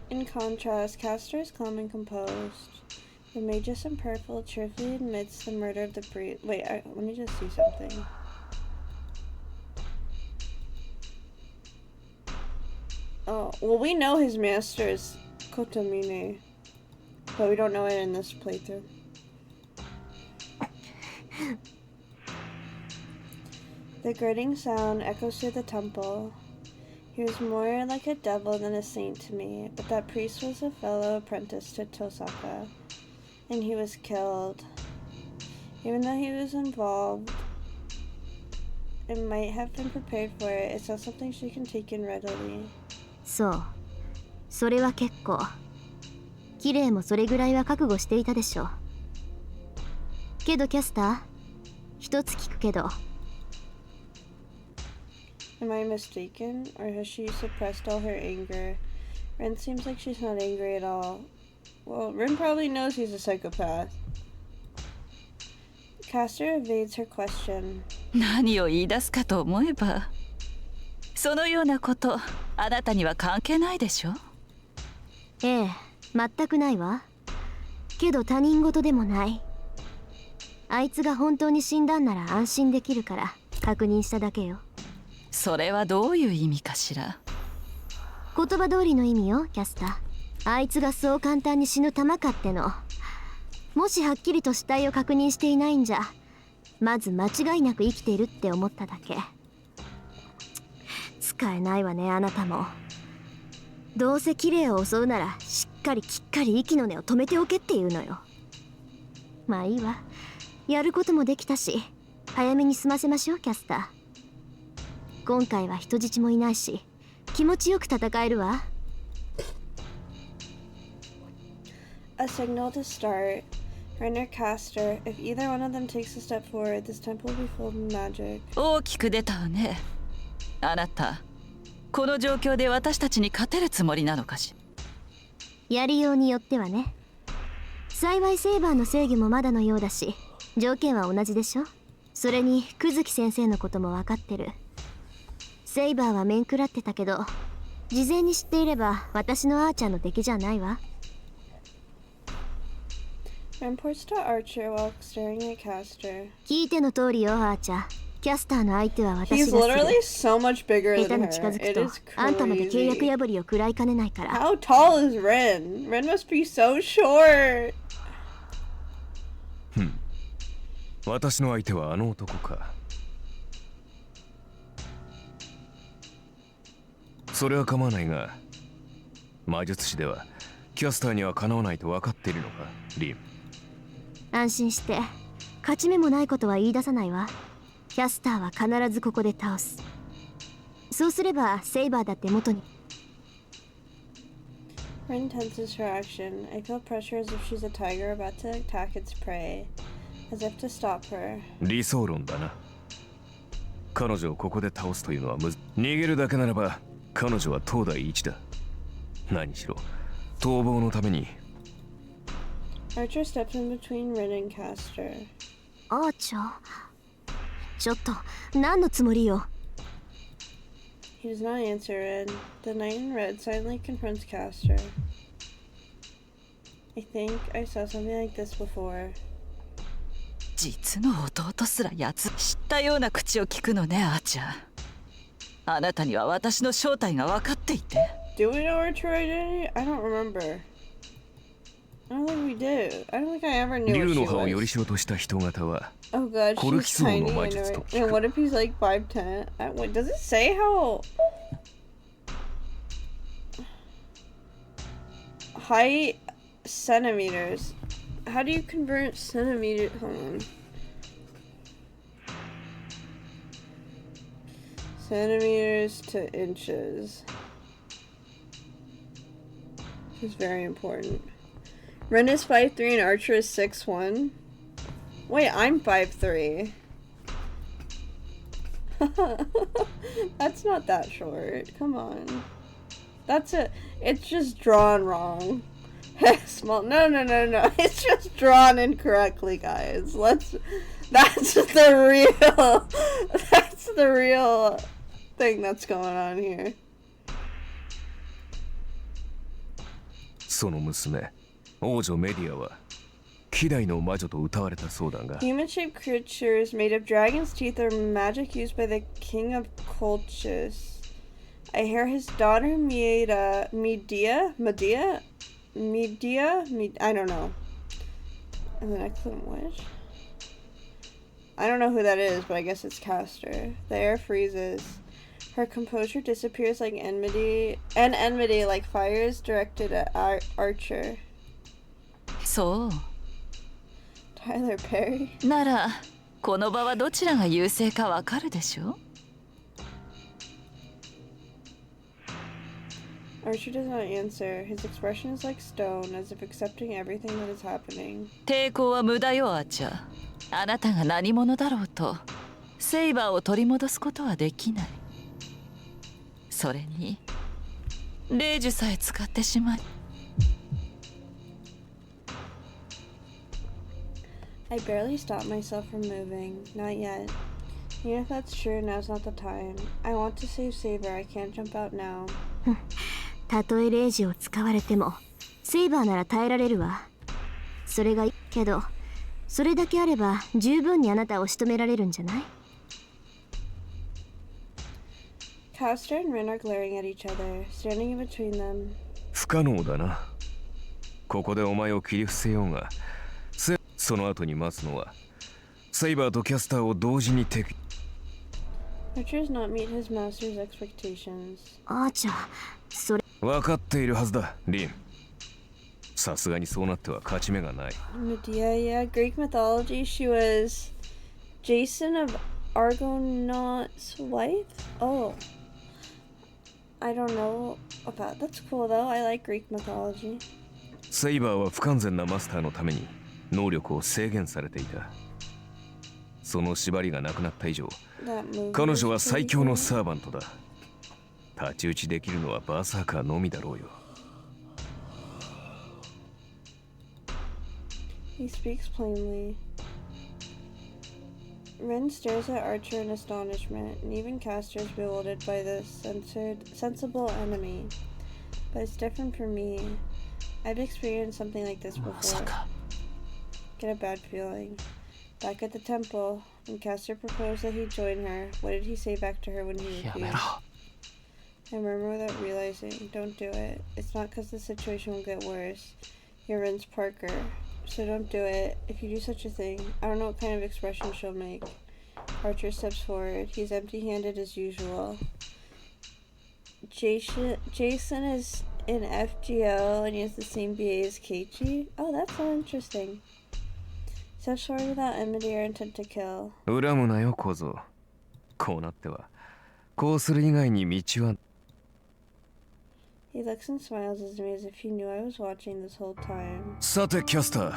In contrast, Castor is calm and composed. The Magus and Purple cheerfully admits the murder of the priest. Wait, let me just see something. Oh, well, we know his master is Kotomine, but we don't know it in this playthrough. The grating sound echoes through the temple. He was more like a devil than a saint to me, but that priest was a fellow apprentice to Tosaka, and he was killed. Even though he was involved and might have been prepared for it, it's not something she can take in readily. そうそれは結構。綺麗もそれぐらいは覚悟していたでしょう。けどキャスター一つ聞くけど。 Am I mistaken, or has she suppressed all her anger? Ren seems like she's not angry at all. Well, Ren probably knows he's a psychopath. Castor evades her question. 何を言い出すかと思えば、そのようなことあなたには関係ないでしょ。ええ、全くないわ。けど他人事でもない。あいつが本当に死んだんなら安心できるから確認しただけよ。それはどういう意味かしら。言葉通りの意味よ、キャスター。あいつがそう簡単に死ぬ玉かっての。もしはっきりと死体を確認していないんじゃ、まず間違いなく生きているって思っただけ。使えないわね、あなたも。どうせ綺麗を襲うならしっかりきっかり息の根を止めておけっていうのよ。まあいいわ。やることもできたし、早めに済ませましょう、キャスター。今回は人質もいないし、気持ちよく戦えるわ。A signal to start. Ren or Castor, if either one of them takes a step forward, this temple will be full of magic. 大きく出たわね。あなた、この状況で私たちに勝てるつもりなのかし。やりようによってはね。幸いセイバーの制御もまだのようだし、条件は同じでしょ。それに久月先生のことも分かってる。セイバーは面食らってたけど、事前に知っていれば私のアーチャーの敵じゃないわ。Ren points to Archer while staring at Castor. 聞いての通りよ、アーチャー。キャスターの相手は私が He's する。 literally so much bigger 下手 than に近 her. づく It と is あんたまで契約 crazy. 破りを食らいかねないから。 How tall is Ren? Ren must be so short. 私の相手はあの男か。それは構わないが、魔術師ではキャスターにはかなわないと分かっているのか、リン。安心して、勝ち目もないことは言い出さないわ。キャスターは必ずここで倒す。そうすればセイバーだって元に。 Ren tenses her action. I feel pressure as if she's a tiger about to attack its prey, as if to stop her. 理想論だな。彼女をここで倒すというのは逃げるだけならば彼女は当代一だ。何しろ逃亡のために。 Archer steps in between Ren and Castor. アーチャー、ちょっと何のつもりよ。 He does not answer Ren. The knight in red silently confronts Castor. I think I saw something like this before. 実の弟すらやつ知ったような口を聞くのね、アーチャー。あなたには私の正体が分かっていて。Do we know her true identity? I don't remember. I don't think we do. I don't think I ever knew 竜 what の she 葉をより was. しろとした人型は Oh god, コル she's キス王 tiny の魔 and, 術と and 聞く。 what if he's like 5'10"? Wait, does it say how height centimeters? How do you convert centimeter? Hold on. Centimeters to inches. This is very important. Ren is 5'3" and Archer is 6'1". Wait, I'm 5'3". That's not that short. Come on. That's it. It's just drawn wrong. Small. No. It's just drawn incorrectly, guys. That's the real thing that's going on here. その娘、王女メディアは希代の魔女と歌われたそうだが、 Human-shaped creatures made of dragon's teeth are magic used by the king of Colchis. I hear his daughter Medea, I don't know. And an excellent wish. I don't know who that is, but I guess it's Castor. The air freezes. Her composure disappears like enmity like fires directed at Archer. そ Tyler Perry. うならこの場はどちらが優勢かわかるでしょ。 Archer does not answer. His expression is like stone, as if accepting everything that is happening. 抵抗は無駄よアーチャー。あなたが何者だろうとセイバーを取り戻すことはできない。それに霊樹さえ使ってしまい。 I barely stopped myself from moving. Not yet. Even if that's true, now's not the time. I want to save Saber. I can't jump out now. たとえレイジを使われてもセイバーなら耐えられるわ。それがいいけど、それだけあれば十分にあなたを仕留められるんじゃない？ Castor and Rin are glaring at each other, standing in between them. 不可能だな。ここでお前を切り伏せようが、その後に待つのはセイバーとキャスターを同時に敵。 Archer does not meet his master's expectations. あーちゃん、それ。分かっているはずだ、リン。さすがにそうなっては勝ち目がない。 Medea, yeah. Greek mythology, she was Jason of Argonaut's wife? Oh. I don't know about that's cool though. I like Greek mythology. セイバーは不完全なマスターのために能力を制限されていた。その縛りがなくなった以上、彼女は最強のサーバントだ。太刀打ちできるのはバーサーカーのみだろうよ。He speaks plainly. Ren stares at Archer in astonishment, and even Castor is bewildered by this sensible enemy. But it's different for me. I've experienced something like this before. Get a bad feeling. Back at the temple, when Castor proposed that he join her, what did he say back to her when he refused? I murmur without realizing, don't do it. It's not because the situation will get worse. You're Ren's Parker. So don't do it. If you do such a thing, I don't know what kind of expression she'll make. Archer steps forward. He's empty-handed as usual. Jason is in FGO and he has the same BA as Keiichi. Oh, that's so interesting. Steps forward without enmity or intent to kill. 恨むなよ、小僧。こうなっては、こうする以外に道は。 He looks and smiles at me as if he knew I was watching this whole time. さてキャスター、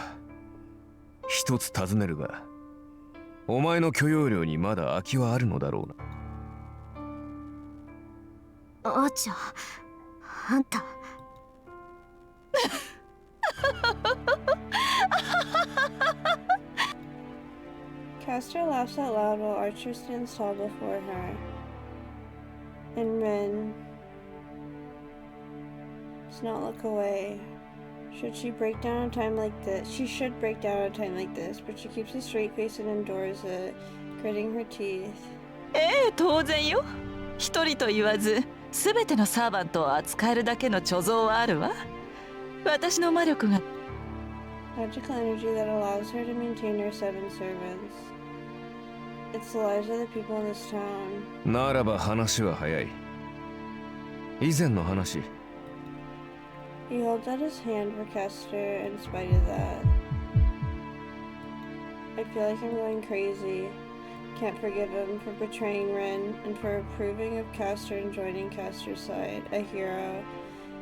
一つ尋ねるが、お前の許容量にまだ空きはあるのだろうな。あーちゃん、あんた。Castor laughs out loud while Archer stands tall before her. And Ren does not look away. Should she break down a time like this? She should break down a time like this, but she keeps a straight face and endures it, gritting her teeth. 当然よ。一人と言わず、すべてのサーバントを扱えるだけの貯蔵はあるわ。私の魔力が。Magical energy that allows her to maintain her 7 servants. It's the lives of the people in this town. ならば話は早い。以前の話。He holds out his hand for Castor in spite of that. I feel like I'm going crazy. Can't forgive him for betraying Ren and for approving of Castor and joining Castor's side. A hero.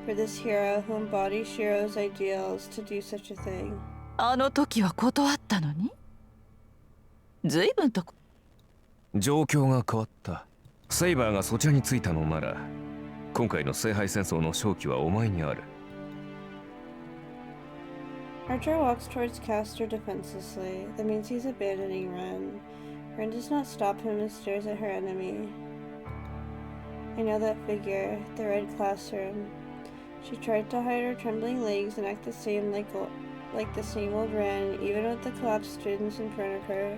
For this hero who embodies Shiro's ideals to do such a thing. あの時は断ったのに随分と状況が変わった。セイバーがそちらについたのなら、今回の聖杯戦争の勝機はお前にある。Archer walks towards Castor defenselessly. That means he's abandoning Ren. Ren does not stop him and stares at her enemy. I know that figure, the red classroom. She tried to hide her trembling legs and act the same like the same old Ren, even with the collapsed students in front of her.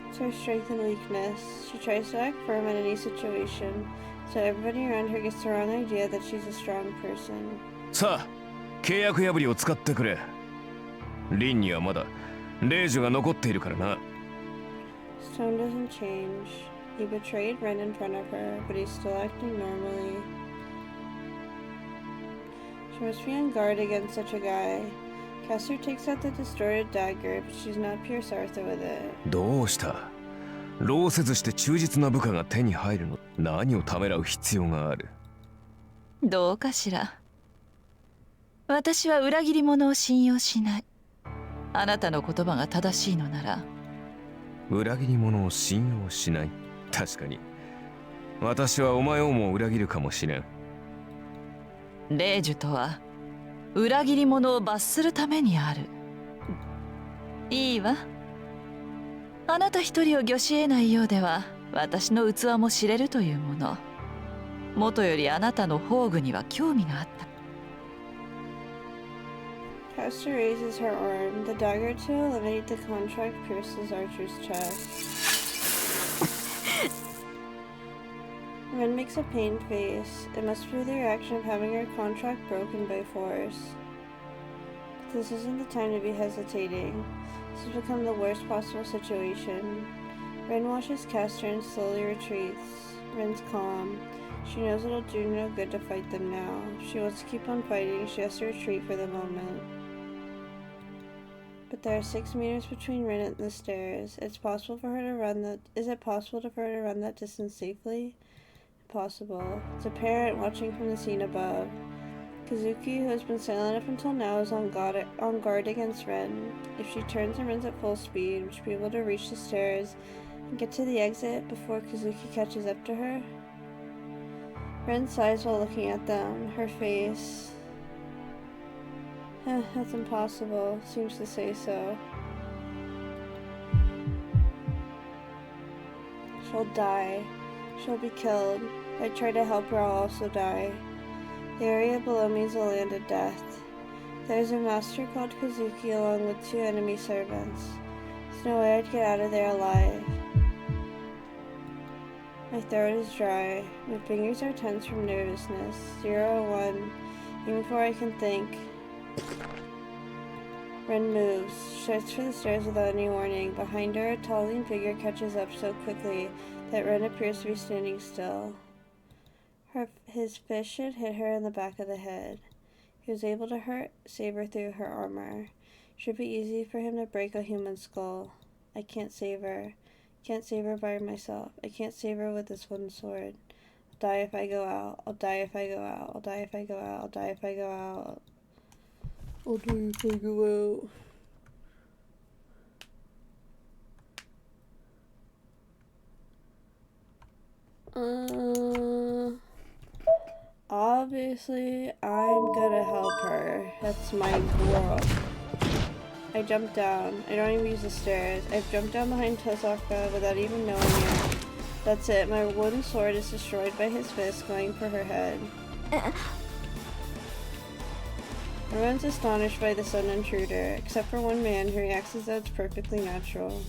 It's her strength and weakness. She tries to act firm in any situation, so everybody around her gets the wrong idea that she's a strong person. さあ、契約破りを使ってくれ。リンにはまだ霊樹が残っているからな。His tone doesn't change. He betrayed Ren in front of her, but he's still acting normally. She must be on guard against such a guy. Castor takes out the distorted dagger, but she's not Pierce Arthur with it. どうした？労せずして忠実な部下が手に入るの？何をためらう必要がある？どうかしら。私は裏切り者を信用しない。あなたの言葉が正しいのなら。裏切り者を信用しない。確かに。私はお前をも裏切るかもしれん。霊樹とは裏切り者を罰するためにある。いいわ。あなた一人を御し得ないようでは私の器も知れるというもの。元よりあなたの宝具には興味があった。Castor raises her arm. The dagger to eliminate the contract pierces Archer's chest. Ren makes a pained face. It must be the reaction of having her contract broken by force. But this isn't the time to be hesitating. This has become the worst possible situation. Ren watches Castor and slowly retreats. Ren's calm. She knows it'll do no good to fight them now. If she wants to keep on fighting, she has to retreat for the moment. But there are 6 meters between Ren and the stairs. Is it possible for her to run that distance safely? Impossible. It's a parent watching from the scene above. Kazuki, who has been silent up until now, is on guard against Ren. If she turns and runs at full speed, would she be able to reach the stairs and get to the exit before Kazuki catches up to her? Ren sighs while looking at them. Her face... that's impossible. Seems to say so. She'll die. She'll be killed. If I try to help her, I'll also die. The area below me is a land of death. There's a master called Kazuki along with 2 enemy servants. There's no way I'd get out of there alive. My throat is dry. My fingers are tense from nervousness. 0 or 1. Even before I can think. Ren moves, starts for the stairs without any warning. Behind her, a tall lean figure catches up so quickly that Ren appears to be standing still. His fist should hit her in the back of the head. He was able to save her through her armor. Should be easy for him to break a human skull. I can't save her. Can't save her by myself. I can't save her with this one sword. I'll die if I go out. I'll die if I go out. I'll die if I go out. I'll die if I go out. I'll die if I go out. Obviously, I'm gonna help her. That's my goal. I jump down. I don't even use the stairs. I've jumped down behind Tosaka without even knowing it. That's it. My wooden sword is destroyed by his fist going for her head. Everyone's astonished by the sudden intruder, except for one man who reacts as though it's perfectly natural.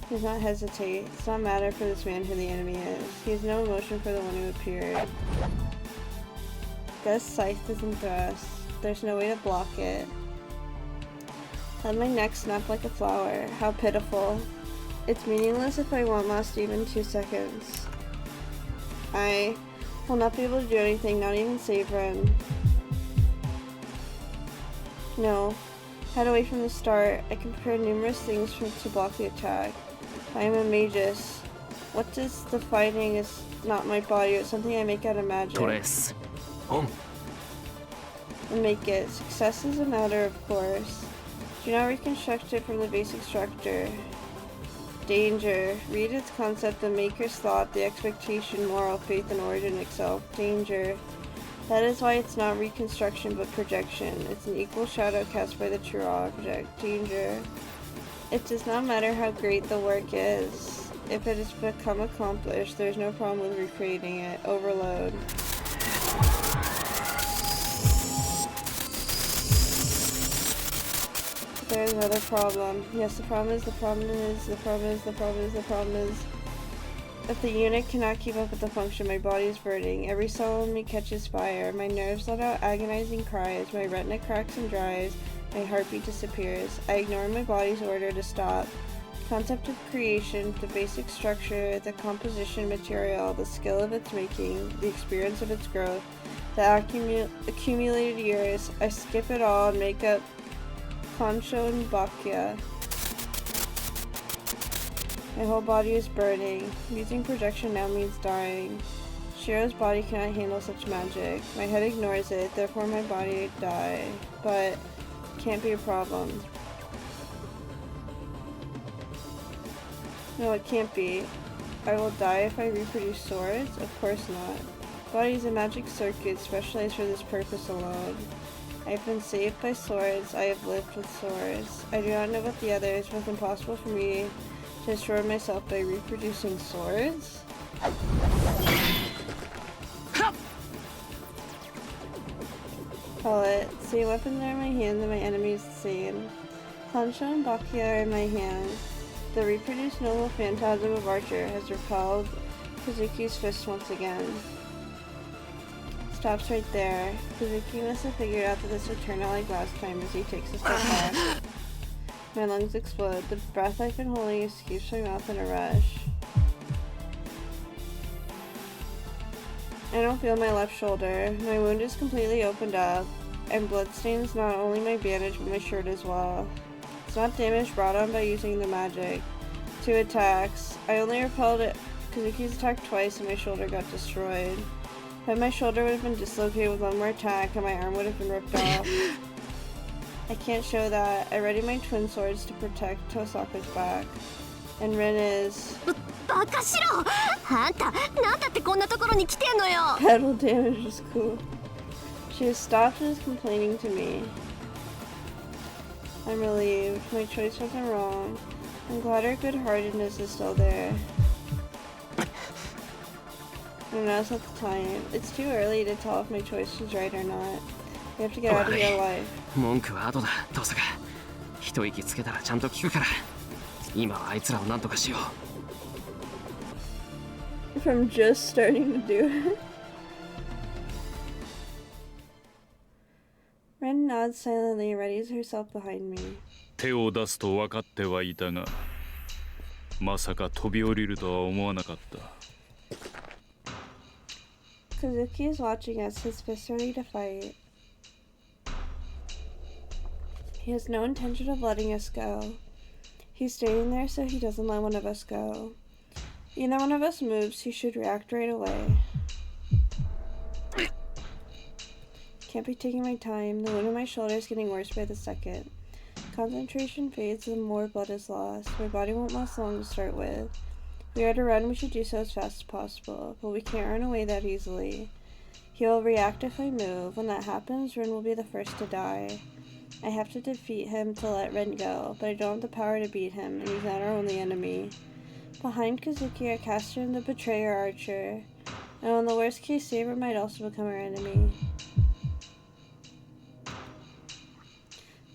He does not hesitate. It does not matter for this man who the enemy is. He has no emotion for the one who appeared. Gus scythe isn't thrust. There's no way to block it. Let my neck snap like a flower. How pitiful. It's meaningless if I won't last even 2 seconds. I will not be able to do anything, not even save Ren. No. Head away from the start. I can prepare numerous things to block the attack. I am a magus. What does the fighting is not my body, it's something I make out of magic. トレースオン。 And make it. Success is a matter of course. Do not reconstruct it from the basic structure. Danger. Read its concept, the maker's thought, the expectation, moral, faith, and origin itself. Danger. That is why it's not reconstruction but projection. It's an equal shadow cast by the true object. Danger. It does not matter how great the work is. If it has become accomplished, there's no problem with recreating it. Overload. There's another problem. Yes, the problem is if the unit cannot keep up with the function, my body is burning. Every cell in me catches fire. My nerves let out agonizing cries. My retina cracks and dries. My heartbeat disappears. I ignore my body's order to stop. Concept of creation, the basic structure, the composition material, the skill of its making, the experience of its growth, the accumulated years. I skip it all and make up Kansho and Bakya. My whole body is burning. Using projection now means dying. Shiro's body cannot handle such magic. My head ignores it, therefore my body die. But it can't be a problem. No, it can't be. I will die if I reproduce swords? Of course not. Body is a magic circuit specialized for this purpose alone. I have been saved by swords. I have lived with swords. I do not know about the others, but it's impossible for me to destroy myself by reproducing swords. Call it. Same weapons are in my hands and my enemy is the same. Kansho and Bakya are in my hands. The reproduced noble phantasm of Archer has repelled Kazuki's fist once again. Stops right there. Kazuki must have figured out that this would turn out like last time as he takes a step back. My lungs explode. The breath I've been holding escapes my mouth in a rush. I don't feel my left shoulder. My wound is completely opened up, and blood stains not only my bandage but my shirt as well. It's not damage brought on by using the magic. 2 attacks. I only repelled Kazuki's attack twice and my shoulder got destroyed. But my shoulder would have been dislocated with 1 more attack and my arm would have been ripped off. I can't show that. I ready my twin swords to protect Tosaka's back. And Rin is... バカしろあんたなんだってこんなところに来てんのよ Battle damage is cool. She has stopped and is complaining to me. I'm relieved. My choice wasn't wrong. I'm glad her good-heartedness is still there. And now's not the time. It's too early to tell if my choice was right or not. We have to get out of your life. 文句は後だトサカ。一息つけたらちゃんと聞くから。今はあいつらを何とかしよう。 From just starting to do it. Ren nods silently and readies herself behind me. 手を出すと分かってはいたが、まさか飛び降りるとは思わなかった。 Kazuki is watching us, his fists ready to fight. He has no intention of letting us go. He's staying there so he doesn't let one of us go. Either one of us moves, he should react right away. Can't be taking my time. The wound in my shoulder is getting worse by the second. Concentration fades the more blood is lost. My body won't last long to start with. If we are to run, we should do so as fast as possible, but we can't run away that easily. He will react if I move. When that happens, Rin will be the first to die. I have to defeat him to let Rin go, but I don't have the power to beat him, and he's not our only enemy. Behind Kazuki are Caster and the Betrayer Archer. And in the worst case, Saber might also become our enemy.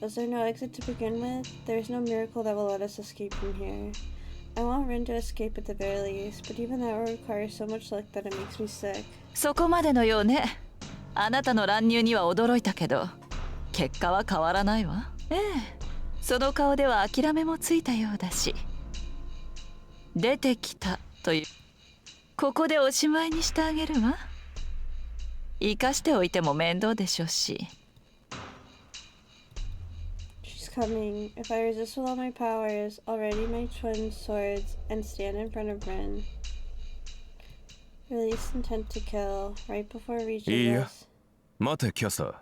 Was there no exit to begin with? There is no miracle that will let us escape from here. I want Rin to escape at the very least, but even that will require so much luck that it makes me sick. そこまでのようね。あなたの乱入には驚いたけど、結果は変わらないわ。ええ、その顔では諦めもついたようだし。出てきたという、ここでおしまいにしてあげるわ。生かしておいても面倒でしょうし。She's coming. If I resist with all my powers, I'll ready my twin swords and stand in front of Rin. Release intent to kill right before reaching Yeah. this. 待てキャスター。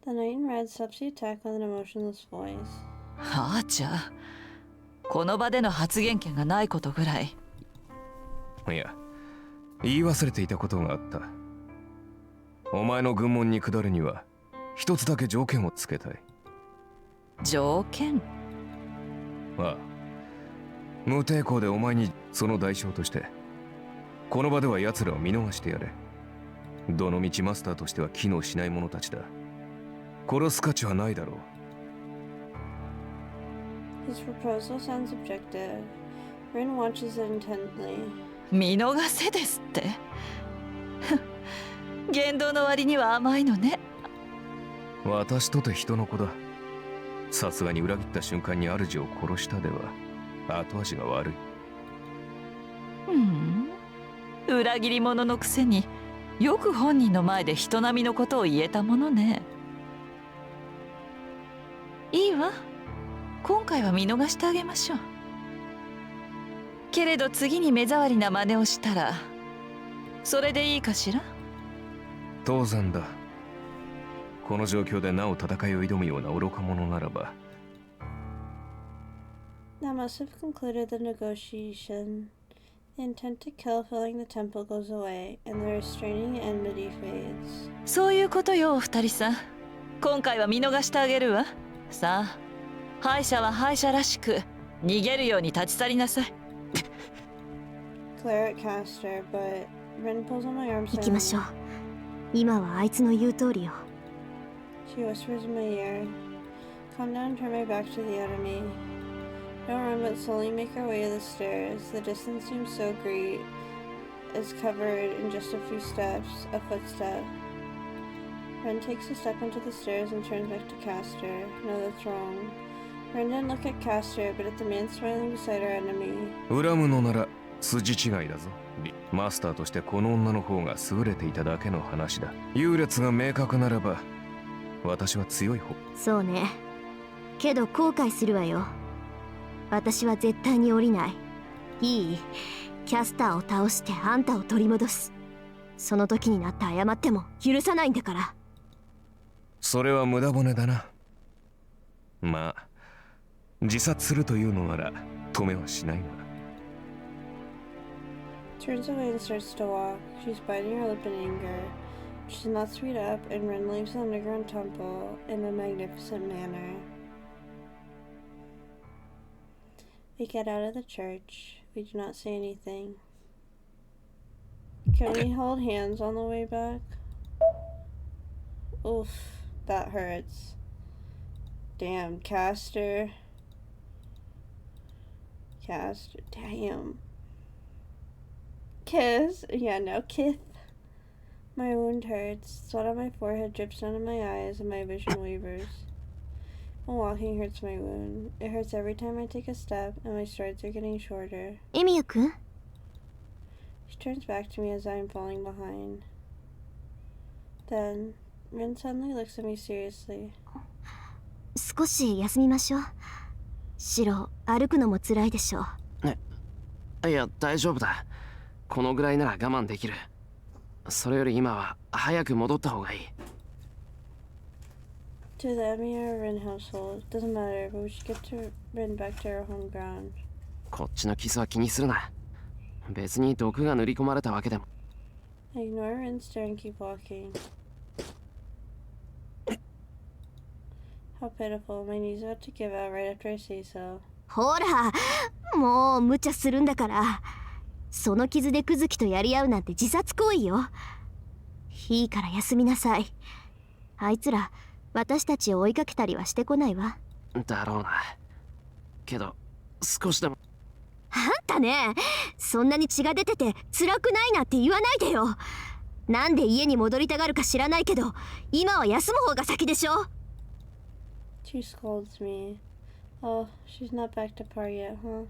The knight in red stops the attack with an emotionless voice. はあちゃこの場での発言権がないことぐらい。いや、言い忘れていたことがあった。お前の軍門に下るには一つだけ条件をつけたい。条件？ああ、無抵抗でお前にその代償としてこの場では奴らを見逃してやれ。どのみちマスターとしては機能しない者たちだ。殺す価値はないだろう。 His proposal sounds objective. Rin watches it intently. 見逃せですって言動の割には甘いのね。私とて人の子だ。さすがに裏切った瞬間に主を殺したでは後味が悪い。裏切り者のくせによく本人の前で人並みのことを言えたものね。いいわ、今回は見逃してあげましょう。けれど次に目障りな真似をしたらそれでいいかしら。当然だ。この状況でなお戦いを挑むような愚か者ならば。 That must have concluded the negotiation. The intent to kill filling the temple goes away, and the restraining enmity fades. そういうことよ、お二人さん。今回は見逃してあげるわ。さあ、敗者は敗者らしく逃げるように立ち去りなさい。Glare at Caster, but Rin pulls on my arm 行きましょう。 silently. 今はあいつの言う通りよ。 She whispers in my ear. Calm down and turn my back to the enemy. Don't run, but slowly make our way to the stairs. The distance seems so great, as covered in just a few steps, a footstep. Ren takes a step onto the stairs and turns back to Caster. No, that's wrong. Ren didn't look at Caster, but at the man smiling beside our enemy. 恨むのなら筋違いだぞ。マスターとしてこの女の方が優れていただけの話だ。優劣が明確ならば私は強い方。そうね。けど後悔するわよ。私は絶対に降りない。いい？キャスターを倒してあんたを取り戻す。その時になって謝っても許さないんだから。それは無駄骨だな。まあ自殺するというのなら止めはしないな。 Turns away and starts to walk. She's biting her lip in anger. She does not speed up, and Ren leaves the underground temple in a magnificent manner. We get out of the church. We do not say anything. Can we hold hands on the way back? Oof, that hurts. Damn, Caster. Caster, damn. Kiss? Yeah, no, Kith. My wound hurts. Sweat on my forehead drips down to my eyes, and my vision wavers. When walking hurts my wound. It hurts every time I take a step, and my strides are getting shorter. エミヤ君？ She turns back to me as I am falling behind. Then, Rin suddenly looks at me seriously. 少し休みましょう。白、歩くのも辛いでしょう。いや、大丈夫だ。このぐらいなら我慢できる。それより今は早く戻った方がいい。To the Emir Rin household. Doesn't matter, but we should get to Rin back to our home ground. こっちの傷は気にするな。別に毒が塗り込まれたわけでも。I ignore Rin's stare and keep walking. How pitiful. My knee's about to give out right after I say so. ほら、もう無茶するんだから。その傷でクズキとやり合うなんて自殺行為よ。いいから休みなさい。あいつら私たちを追いかけたりはしてこないわ。だろうな。けど少しでも。あんたね、そんなに血が出てて辛くないなんて言わないでよ。なんで家に戻りたがるか知らないけど、今は休む方が先でしょ。She scolds me. Oh, she's not back to par yet, huh?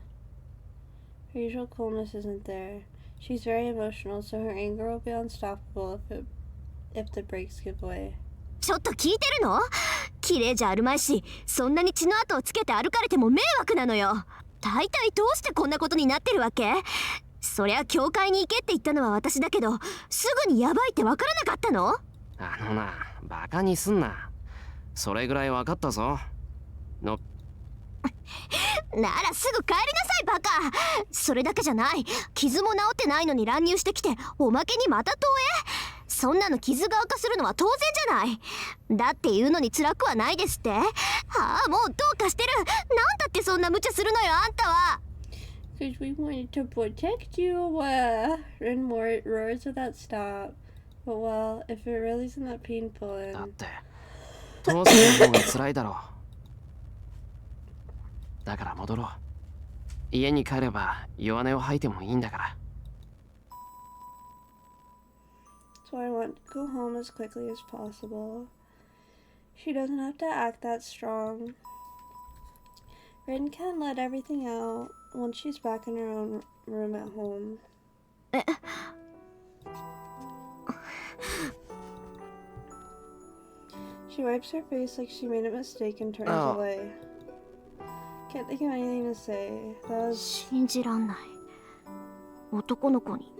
Her usual coolness isn't there. She's very emotional, so her anger will be unstoppable if the brakes give way. ちょっと聞いてるの？綺麗じゃあるまいし、そんなに血の跡をつけて歩かれても迷惑なのよ。大体どうしてこんなことになってるわけ？そりゃ教会に行けって言ったのは私だけど、すぐにヤバいってわからなかったの？あのな、バカにすんな。それぐらい分かったぞ。のならすぐ帰りなさいバカ。それだけじゃない、傷も治ってないのに乱入してきて、おまけにまた投影。そんなの傷が悪化するのは当然じゃない。だって言うのに辛くはないですって。ああ、もうどうかしてる。なんだってそんな無茶するのよ、あんたは。 Because we wanted to protect you. And more roars of that stop. But well, if it really isn't that painful だっ and て父さんの方が辛いだろう。だから戻ろう。家に帰れば弱音を吐いてもいいんだから。so I want to go home as quickly as possible. She doesn't have to act that strong. Rin can let everything out once she's back in her own room at home. She wipes her face like she made a mistake and turns away. Can't think of anything to say. That was 信じらんない。男の子に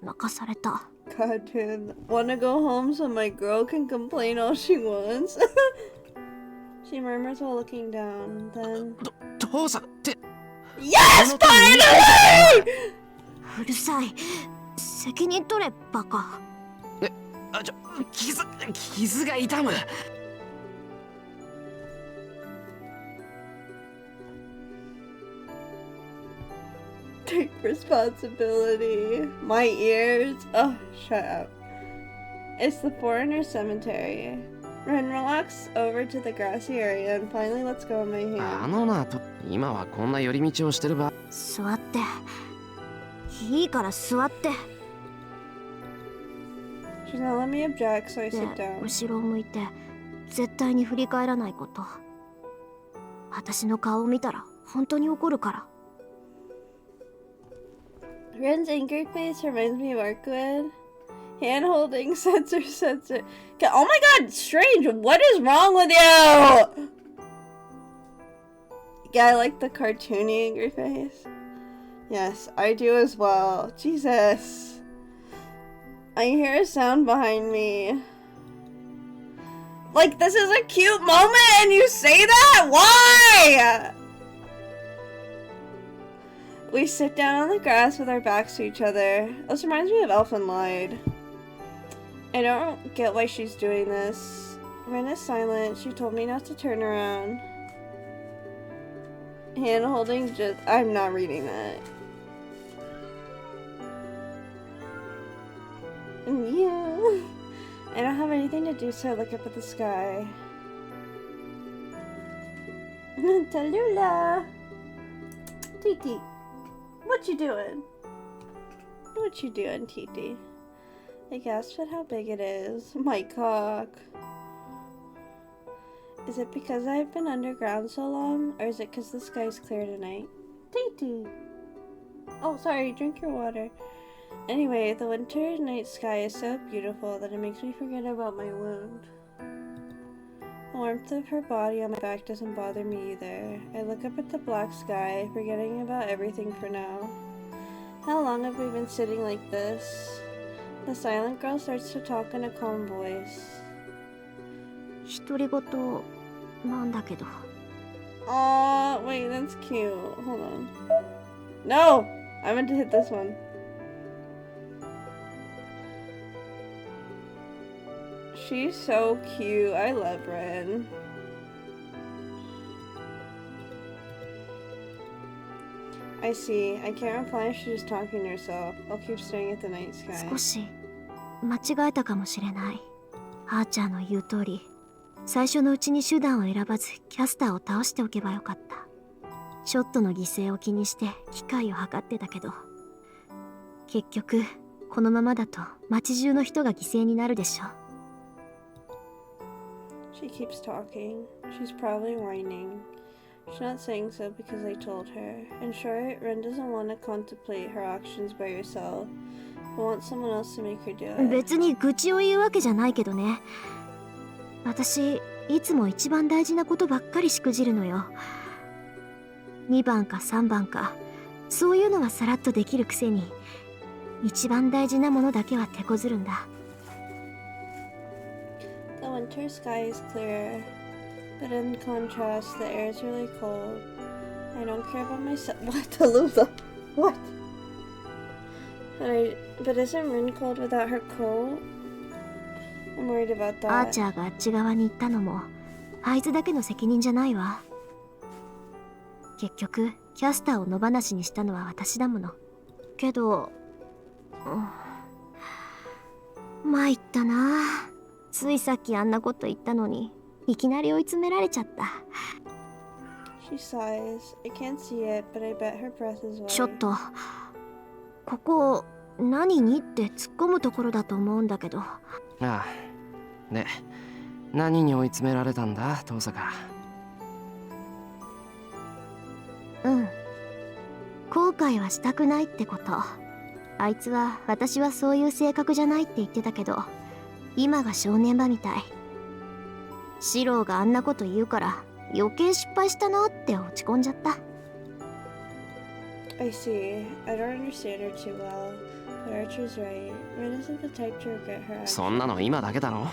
泣かされた。 God, dude. Wanna go home so my girl can complain all she wants? She murmurs while looking down. Then 父さんって Yes, finally! うるさい。責任取れバカ。傷が痛む。Take responsibility. My ears. Oh, shut up. It's the foreigner cemetery. Ren walks over to the grassy area and finally lets go of my あ hand. のなと、今はこんな寄り道をしてる場合。座って。いいから座って。 She's not let me object, so I で sit down. 後ろを向いて絶対に振り返らないこと。私の顔を見たら本当に怒るから。 Ren's angry face reminds me of Arkwood. Hand holding, sensor. Oh my god, Strange, what is wrong with you? Yeah, I like the cartoony angry face. Yes, I do as well. Jesus. I hear a sound behind me. Like, this is a cute moment and you say that? Why? We sit down on the grass with our backs to each other. This reminds me of Elfen Lied. I don't get why she's doing this. Ren is silent. She told me not to turn around. Hand holding just... I'm not reading that. Yeah. I don't have anything to do, so I look up at the sky. Tallulah! Titi, what you doing? What you doing, Titi? I gasped at how big it is. My cock. Is it because I've been underground so long, or is it because the sky's clear tonight? Titi! Oh, sorry, drink your water. Anyway, the winter night sky is so beautiful that it makes me forget about my wound. The warmth of her body on my back doesn't bother me either. I look up at the black sky, forgetting about everything for now. How long have we been sitting like this? The silent girl starts to talk in a calm voice. 独り言なんだけど。 Aw, wait, that's cute. Hold on. No! I meant to hit this one. She's so cute. I love Ren. I see. I can't reply if she's just talking to herself. I'll keep staring at the night sky. 少し間違えたかもしれない。ハーチャーの言う通り、最初のうちに手段を選ばずキャスターを倒しておけばよかった。ショットの犠牲を気にして機会を計ってたけど、結局このままだと街中の人が犠牲になるでしょう。 She keeps talking. She's probably whining. She's not saying so because I told her. In short, Ren doesn't want to contemplate her actions by herself, but wants someone else to make her do it. 別に愚痴を言うわけじゃないけどね。私いつも一番大事なことばっかりしくじるのよ。2番か3番かそういうのはさらっとできるくせに、一番大事なものだけは手こずるんだ。 The winter sky is clear, but in contrast, the air is really cold. I don't care about myself. What? Tallulah? What? But isn't Rin cold without her coat? I'm worried about アー that. チャーがあっち側に行ったのもあいつだけの責任じゃないわ。結局キャスターを野放しにしたのは私だもの。けど、参ったな。ついさっきあんなこと言ったのにいきなり追い詰められちゃった。 She sighs. I can't see it, but I bet her breath is white. ちょっとここ何にって突っ込むところだと思うんだけど。ああ。で、何に追い詰められたんだ、遠坂。後悔はしたくないってこと。あいつは私はそういう性格じゃないって言ってたけど、今が正念場みたい。シローがあんなこと言うから余計失敗したなって落ち込んじゃった。 I see. I don't understand her too well, but Archer's right. Rin isn't the type to regret her actions. そんなの今だけだろ。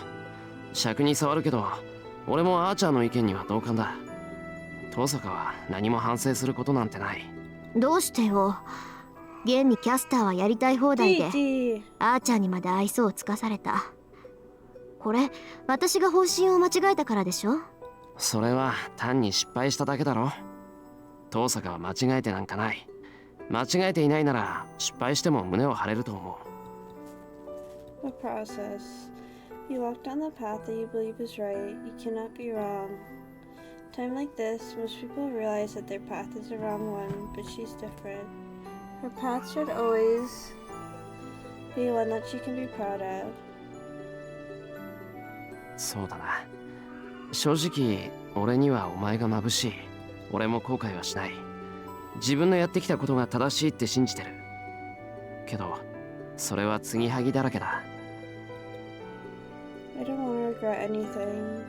尺に触るけど、俺もアーチャーの意見には同感だ。遠坂は何も反省することなんてない。どうしてよ。現にキャスターはやりたい放題で DD. アーチャーにまで愛想をつかされた。これ私が方針を間違えたからでしょ。それは単に失敗しただけだろ。遠坂は間違えてなんかない。間違えていないなら失敗しても胸を張れると思う。 The process. You walk down the path that you believe is right. You cannot be wrong. Time like this, most people realize that their path is the wrong one, but she's different. Her path should always be one that she can be proud of. そうだな。正直俺にはお前が眩しい。俺も後悔はしない。自分のやってきたことが正しいって信じてる。けどそれは継ぎはぎだらけだ。 I don't want to regret anything.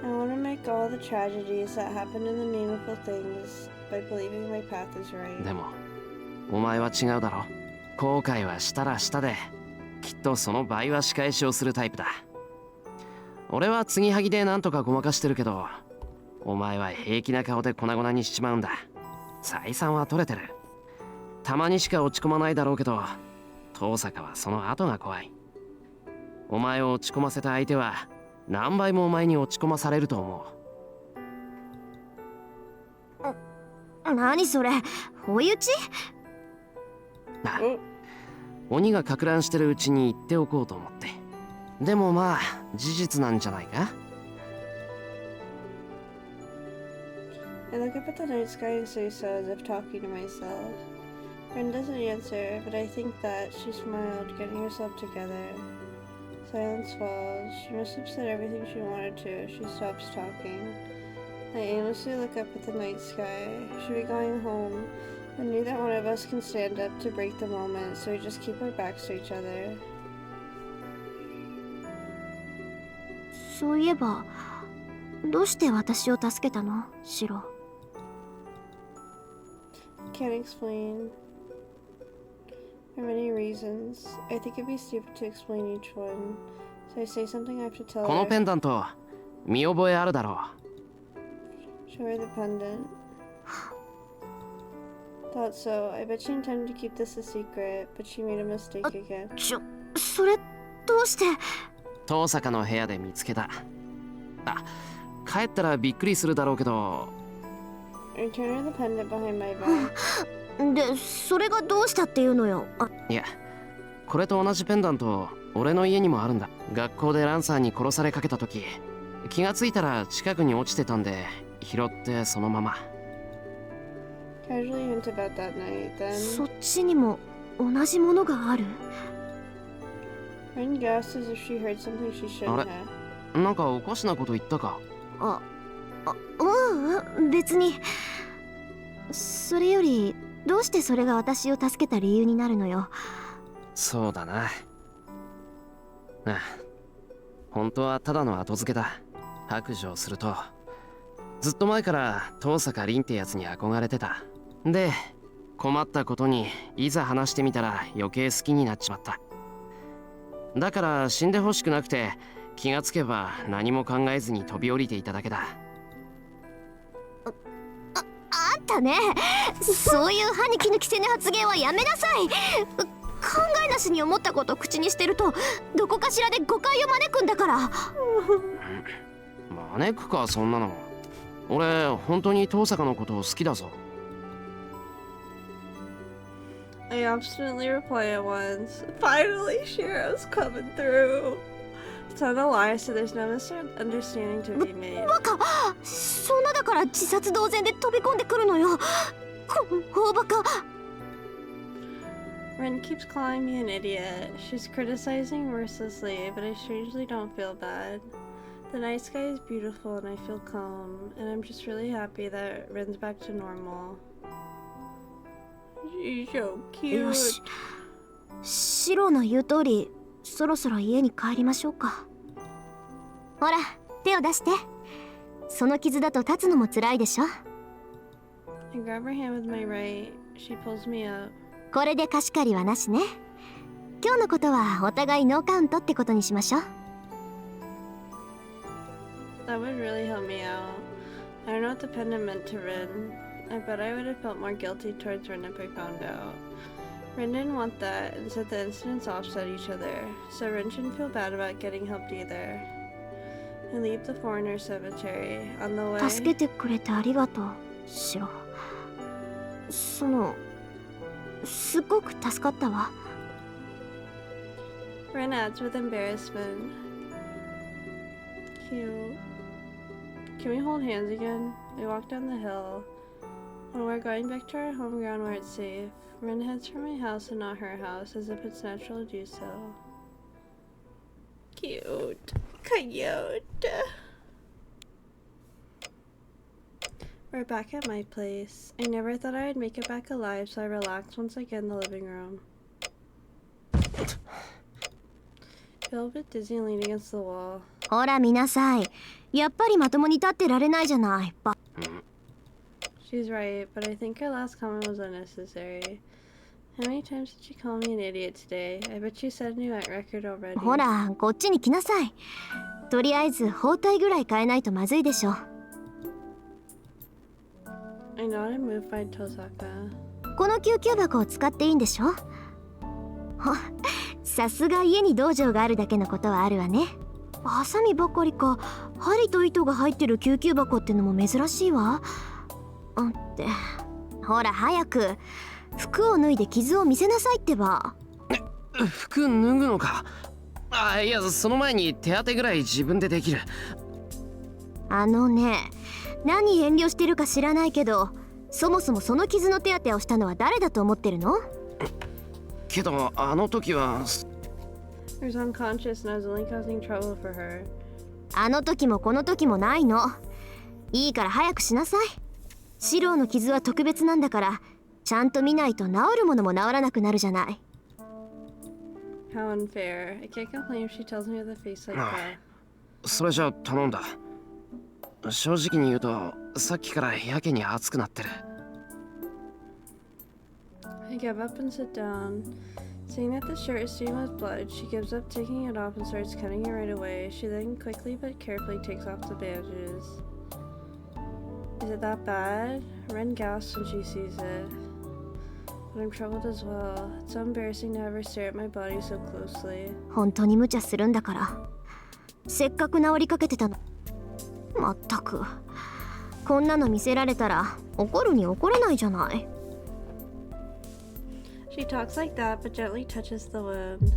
I want to make all the tragedies that happen in the meaningful things by believing my path is right. でもお前は違うだろ。後悔はしたらしたで、きっとその倍は仕返しをするタイプだ。俺は継ぎはぎでなんとかごまかしてるけど、お前は平気な顔で粉々にしちまうんだ。採算は取れてる。たまにしか落ち込まないだろうけど、遠坂はその後が怖い。お前を落ち込ませた相手は何倍もお前に落ち込まされると思う。何それ、追い打ち？鬼がか乱してるうちに言っておこうと思って。でもまあ事実なんじゃないか。 I look up at the night sky and say so as if talking to myself. Rin doesn't answer, but I think that she smiled, getting herself together. Silence falls. She must have said everything she wanted to. She stops talking. I aimlessly look up at the night sky. Should be going home, but neither one of us can stand up to break the moment, so we just keep our backs to each other. そういえばどうして私を助けたの、シロ？ Can't explain. For many reasons. I think it'd be stupid to explain each one. So I say something I have to tell このペ her. ンダント見覚えあるだろ Show her the pendant. Thought so. I bet she intended to keep this a secret, but she made a mistake again. それどうして？う。遠坂の部屋で見つけた。あ、帰ったらびっくりするだろうけど、 I turned her the pendant behind my back. でそれがどうしたっていうのよ。いや、これと同じペンダント俺の家にもあるんだ。学校でランサーに殺されかけた時、気がついたら近くに落ちてたんで拾ってそのまま。 Casually hint about that night, then そっちにも同じものがある？ Rin gasped as if she heard something she shouldn't have. なんかおかしなこと言ったか。別に。それよりどうしてそれが私を助けた理由になるのよ。そうだな。ああ、本当はただの後付けだ。白状すると、ずっと前から遠坂凛ってやつに憧れてた。で、困ったことにいざ話してみたら余計好きになっちまった。だから死んでほしくなくて、気がつけば何も考えずに飛び降りていただけだ。あんたね、そういう歯に衣着せぬ発言はやめなさい。考えなしに思ったことを口にしてるとどこかしらで誤解を招くんだから。招くか、そんなの。俺本当に遠坂のことを好きだぞ。I obstinately reply at once. Finally, Shiro's coming through. It's not a lie, so there's no misunderstanding to be made. バカ、そんなだから自殺同然で飛び込んでくるのよ。この大バカ。Ren keeps calling me an idiot. She's criticizing mercilessly, but I strangely don't feel bad. The night sky is beautiful and I feel calm, and I'm just really happy that Ren's back to normal. She's so よ cute. し、シロの言う通り、そろそろ家に帰りましょうか。ほら、手を出して。その傷だと立つのも辛いでしょ。I grab her hand with my right. She pulls me up. これで貸し借りはなしね。今日のことはお互いノーカウントってことにしましょう。That would really help me out. I don't know what dependent meant to Rin. I bet I would have felt more guilty towards Rin if I found out. Rin didn't want that and said the incidents offset each other, so Rin shouldn't feel bad about getting helped either. I leave the foreigner cemetery. On the way, 助けてくれてありがとう、シロ。すっごく助かったわ。Rin adds with embarrassment. Cute. Can we hold hands again? We walk down the hill. When we're going back to our home ground where it's safe, Rin heads for my house and not her house, as if it's natural to do so. Cute. Cute. We're back at my place. I never thought I would make it back alive, so I relaxed once I get in the living room. Feel a bit dizzy and lean against the wall. ほら見なさい。やっぱりまともに立ってられないじゃない。She's right, but I think her last comment was unnecessary. How many times did she call me an idiot today? I bet she set a new record already. ほら、こっちに来なさい。とりあえず包帯ぐらい変えないとまずいでしょ。I nodded and moved by Tosaka. この救急箱を使っていいんでしょ。さすが家に道場があるだけのことはあるわね。ハサミばっかりか、針と糸が入ってる救急箱ってのも珍しいわ。ってほら早く服を脱いで傷を見せなさいってば。服脱ぐのか。いや、その前に手当てぐらい自分でできる。あのね、何遠慮してるか知らないけど、そもそもその傷の手当てをしたのは誰だと思ってるの？けどあの時は。I was unconscious and I was only causing trouble for her. あの時もこの時もないの。いいから早くしなさい。シローの傷は特別なんだから、ちゃんと見ないと治るものも治らなくなるじゃない。How unfair. I can't complain if she tells me with a face like that. それじゃあ頼んだ。正直に言うとさっきからやけに熱くなってる。I give up and sit down. Seeing that the shirt is stained with blood, she gives up taking it off and starts cutting it right away. She then quickly but carefully takes off the bandages. Is it that bad? Ren gasps when she sees it. But I'm troubled as well. It's so embarrassing to have her stare at my body so closely. 本当に無茶するんだから。せっかく治りかけてたの。まったく。こんなの見せられたら怒るに怒れないじゃない。She talks like that, but gently touches the wound.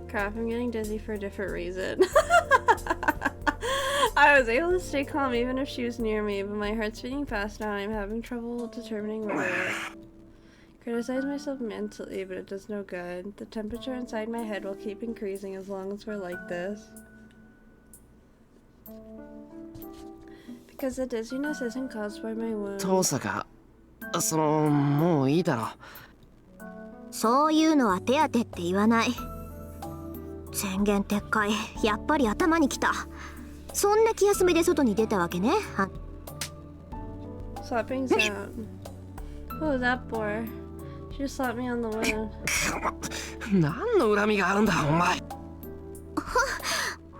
Crap, I'm getting dizzy for a different reason. I was able to stay calm even if she was near me, but my heart's beating fast now and I'm having trouble determining whether criticize myself mentally, but it does no good. The temperature inside my head will keep increasing as long as we're like this. Because the dizziness isn't caused by my wound. 遠坂、もういいだろ。そういうのは手当てって言わない。宣言撤回、やっぱり頭にきた。そんな気休めで外に出たわけね。Slapping sound. What was that for? She just slapped me on the wound. 何の恨みがあるんだお前。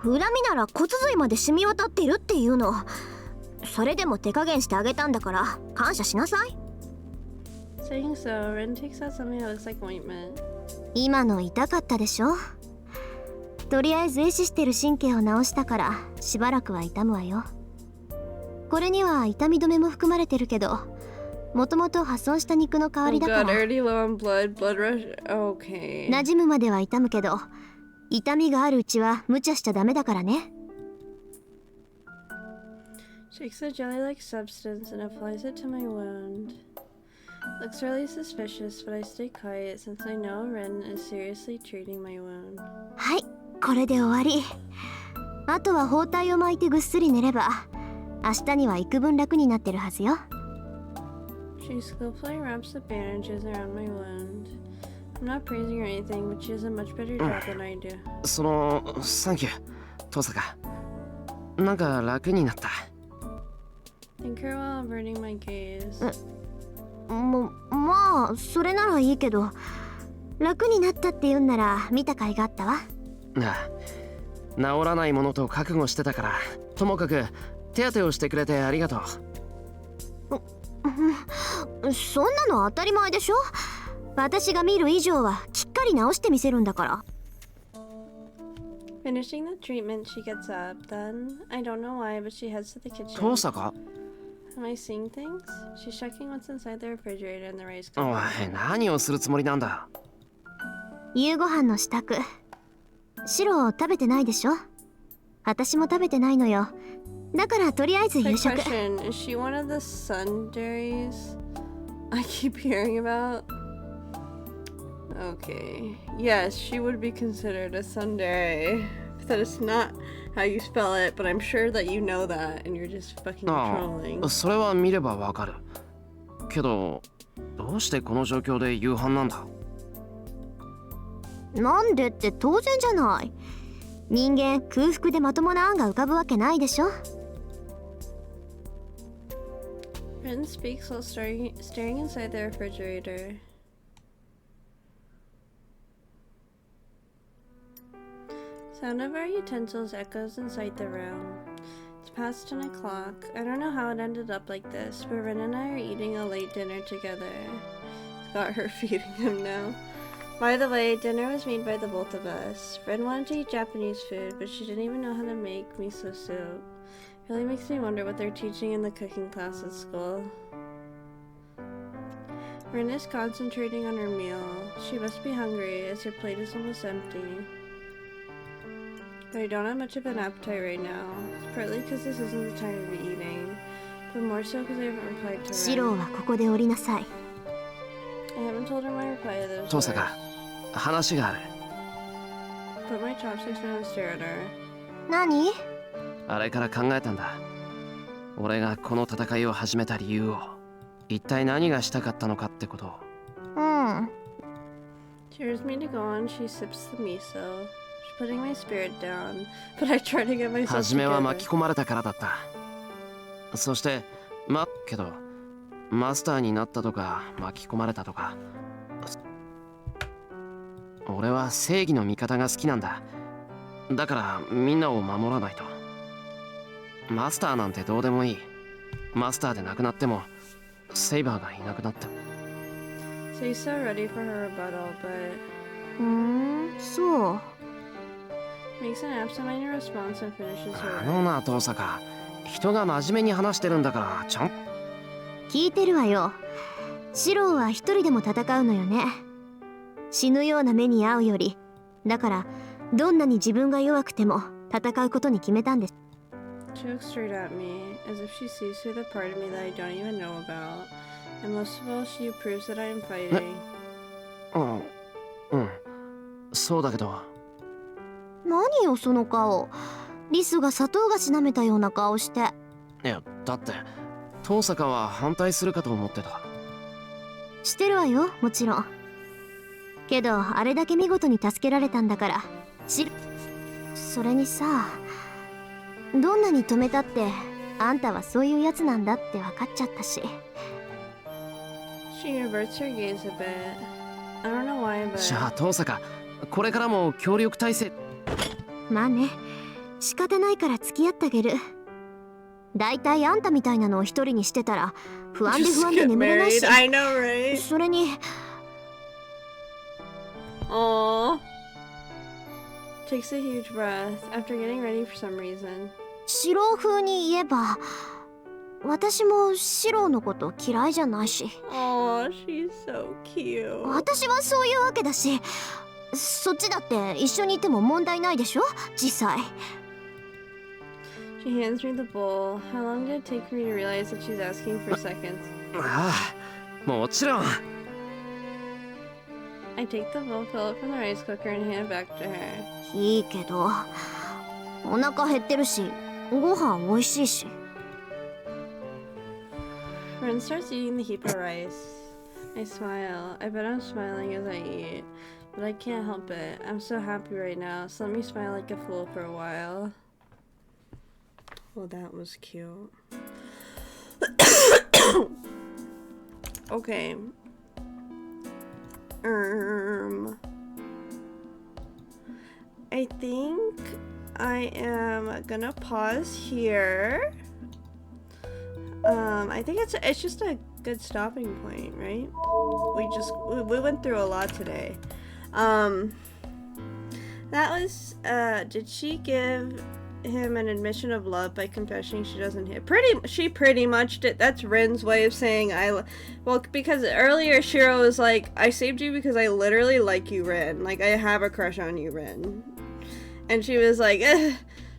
恨みなら骨髄まで染み渡っているっていうの。それでも手加減してあげたんだから感謝しなさい。 Saying so, Ren takes out something that looks like ointment. 今の痛かったでしょ。とりあえず壊死してる神経を治したからしばらくは痛むわよ。これには痛み止めも含まれてるけど、もともと破損した肉の代わり Oh だか god, ら already low on blood. Blood rush. Okay. 馴染むまでは痛むけど、痛みがあるうちは無茶しちゃダメだからね。 Shakes the jelly-like substance and applies it to my wound. Looks really suspicious, but I stay quiet since I know Ren is seriously treating my wound. はい、これで終わり。あとは包帯を巻いてぐっすり寝れば、明日には幾分楽になってるはずよ。 She skillfully wraps the bandages around my wound. I'm not praising her or anything, but she does a much better job than I do. そのサンキュートサカ。なんか楽になった。 Think her while averting my gaze. まあそれならいいけど、楽になったって言うんなら見た甲斐があったわ。ああ、治らないものと覚悟してたから、ともかく手当てをしてくれてありがとう。そんなの当たり前でしょ。私が見る以上はきっかり治してみせるんだから。 Finishing the treatment, she gets up. Then, I don't know why, but she heads to the kitchen. トサカ？ Am I seeing things? She's checking what's inside the refrigerator and the rice お cooker. い、何をするつもりなんだ。夕ご飯の支度。シロ食べてないでしょ。私も食べてないのよ。だからとりあえず夕 Quick 食。 question, is she one of the sundays I keep hearing about? Okay. Yes, she would be considered a tsundere. That is not how you spell it, but I'm sure that you know that and you're just fucking あ trolling. あ、それは見ればわかる。けど、どうしてこの状況で夕飯なんだ？なんでって当然じゃない。人間空腹でまともな案が浮かぶわけないでしょ。 Ren speaks while staring inside the refrigerator. Sound of our utensils echoes inside the room. It's past 10 o'clock. I don't know how it ended up like this, but Ren and I are eating a late dinner together. It's got her feeding him now. By the way, dinner was made by the both of us. Ren wanted to eat Japanese food, but she didn't even know how to make miso soup. Really makes me wonder what they're teaching in the cooking class at school. Ren is concentrating on her meal. She must be hungry as her plate is almost empty. But I don't have much of an appetite right now. It's partly because this isn't the time to be eating, but more so because I haven't replied to シロ Ren. はここで降りなさい。 I haven't told her my reply to those トサ words. カ、話がある。 Put my chopsticks down and stare at her. 何？あれから考えたんだ。俺がこの戦いを始めた理由を。一体何がしたかったのかってことを。うん。 She urges me to go on. She sips the miso. She's putting my spirit down, but I try to get myself 初めは together. 巻き込まれたからだった。そしてけどマスターになったとか巻き込まれたとか、俺は正義の味方が好きなんだ。だからみんなを守らないと。マスターなんてどうでもいい。マスターでなくなってもセイバーがいなくなった。 So he's so ready for her rebuttal, but そう。 makes an absent-minded response and finishes あ her. のなトサカ、人が真面目に話してるんだからちゃん。聞いてるわよ。シロは一人でも戦うのよね。死ぬような目に遭うより。だからどんなに自分が弱くても戦うことに決めたんです。 She looks straight at me, as if she sees through the part of me that I don't even know about. And most of all, she proves that I am fighting. そうだけど。何よその顔。リスが砂糖菓子舐めたような顔して。いやだってトサカは反対するかと思ってた。してるわよ、もちろん。けどあれだけ見事に助けられたんだからそれにさ、どんなに止めたってあんたはそういうやつなんだって分かっちゃったし。 She inverts her gaze a bit. I don't know why, but じゃあ遠坂、これからも協力体制。まあね、仕方ないから付き合ってあげる。だいたいあんたみたいなのを一人にしてたら不安で just 不安で get 眠れないし。 married. I know, right? それに Aww. Takes a huge breath after getting ready for some reason. シロ風に言えば、私もシロのこと嫌いじゃないし。 Aww, she's so cute. 私はそういうわけだし、そっちだって一緒にいても問題ないでしょ、実際。 She hands me the bowl. How long did it take for me to realize that she's asking for seconds? ああ、もちろん。 I take the bowl, fill it from the rice cooker, and hand it back to her. いいけど、お腹減ってるし、ご飯美味しいし。 Ren starts eating the heap of rice. I smile. I bet I'm smiling as I eat. But I can't help it. I'm so happy right now, so let me smile like a fool for a while. Well, that was cute. Okay. I think I am gonna pause here. I think it's just a good stopping point, right? We went through a lot today. That was did she give him an admission of love by confessing she doesn't hit? She pretty much did. That's Rin's way of saying well, because earlier Shiro was like, I saved you because I literally like you, Rin. Like, I have a crush on you, Rin. And she was like,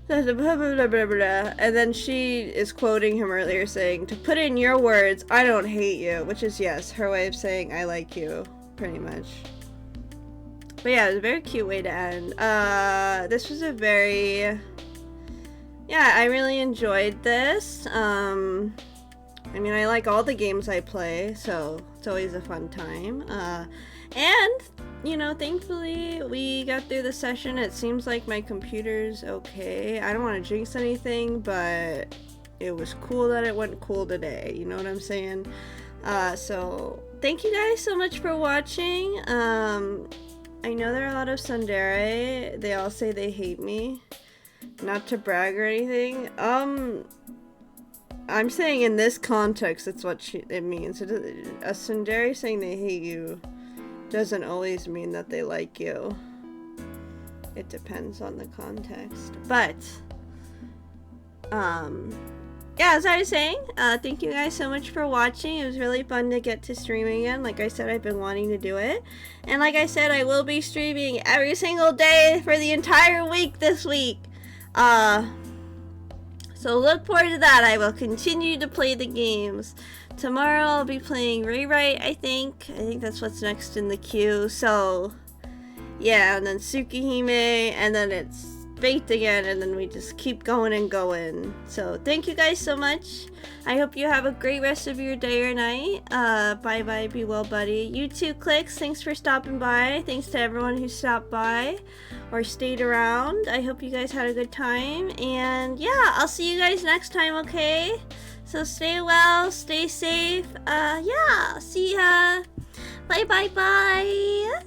blah, blah, blah, blah, blah, blah. And then she is quoting him earlier saying, to put in your words, I don't hate you, which is, yes, her way of saying I like you, pretty much. But yeah, it was a very cute way to end. This was a very, yeah, I really enjoyed this. I mean, I like all the games I play, so it's always a fun time. And, you know, thankfully we got through the session. It seems like my computer's okay. I don't want to jinx anything, but it was cool that it went cool today. You know what I'm saying? So thank you guys so much for watching. I know there are a lot of tsundere. They all say they hate me. Not to brag or anything. I'm saying in this context, it's what it means. A tsundere saying they hate you doesn't always mean that they like you. It depends on the context. But, yeah, as I was saying, thank you guys so much for watching. It was really fun to get to stream again. Like I said, I've been wanting to do it. And like I said, I will be streaming every single day for the entire week this week. So look forward to that. I will continue to play the games. Tomorrow I'll be playing Rewrite, I think. I think that's what's next in the queue. So, yeah, and then Tsukihime, and then it's Fate again, and then we just keep going and going. So, thank you guys so much. I hope you have a great rest of your day or night. Bye-bye, be well, buddy. You too, Clicks. Thanks for stopping by. Thanks to everyone who stopped by or stayed around. I hope you guys had a good time. And, yeah, I'll see you guys next time, okay? So stay well, stay safe. Yeah, see ya. Bye, bye, bye.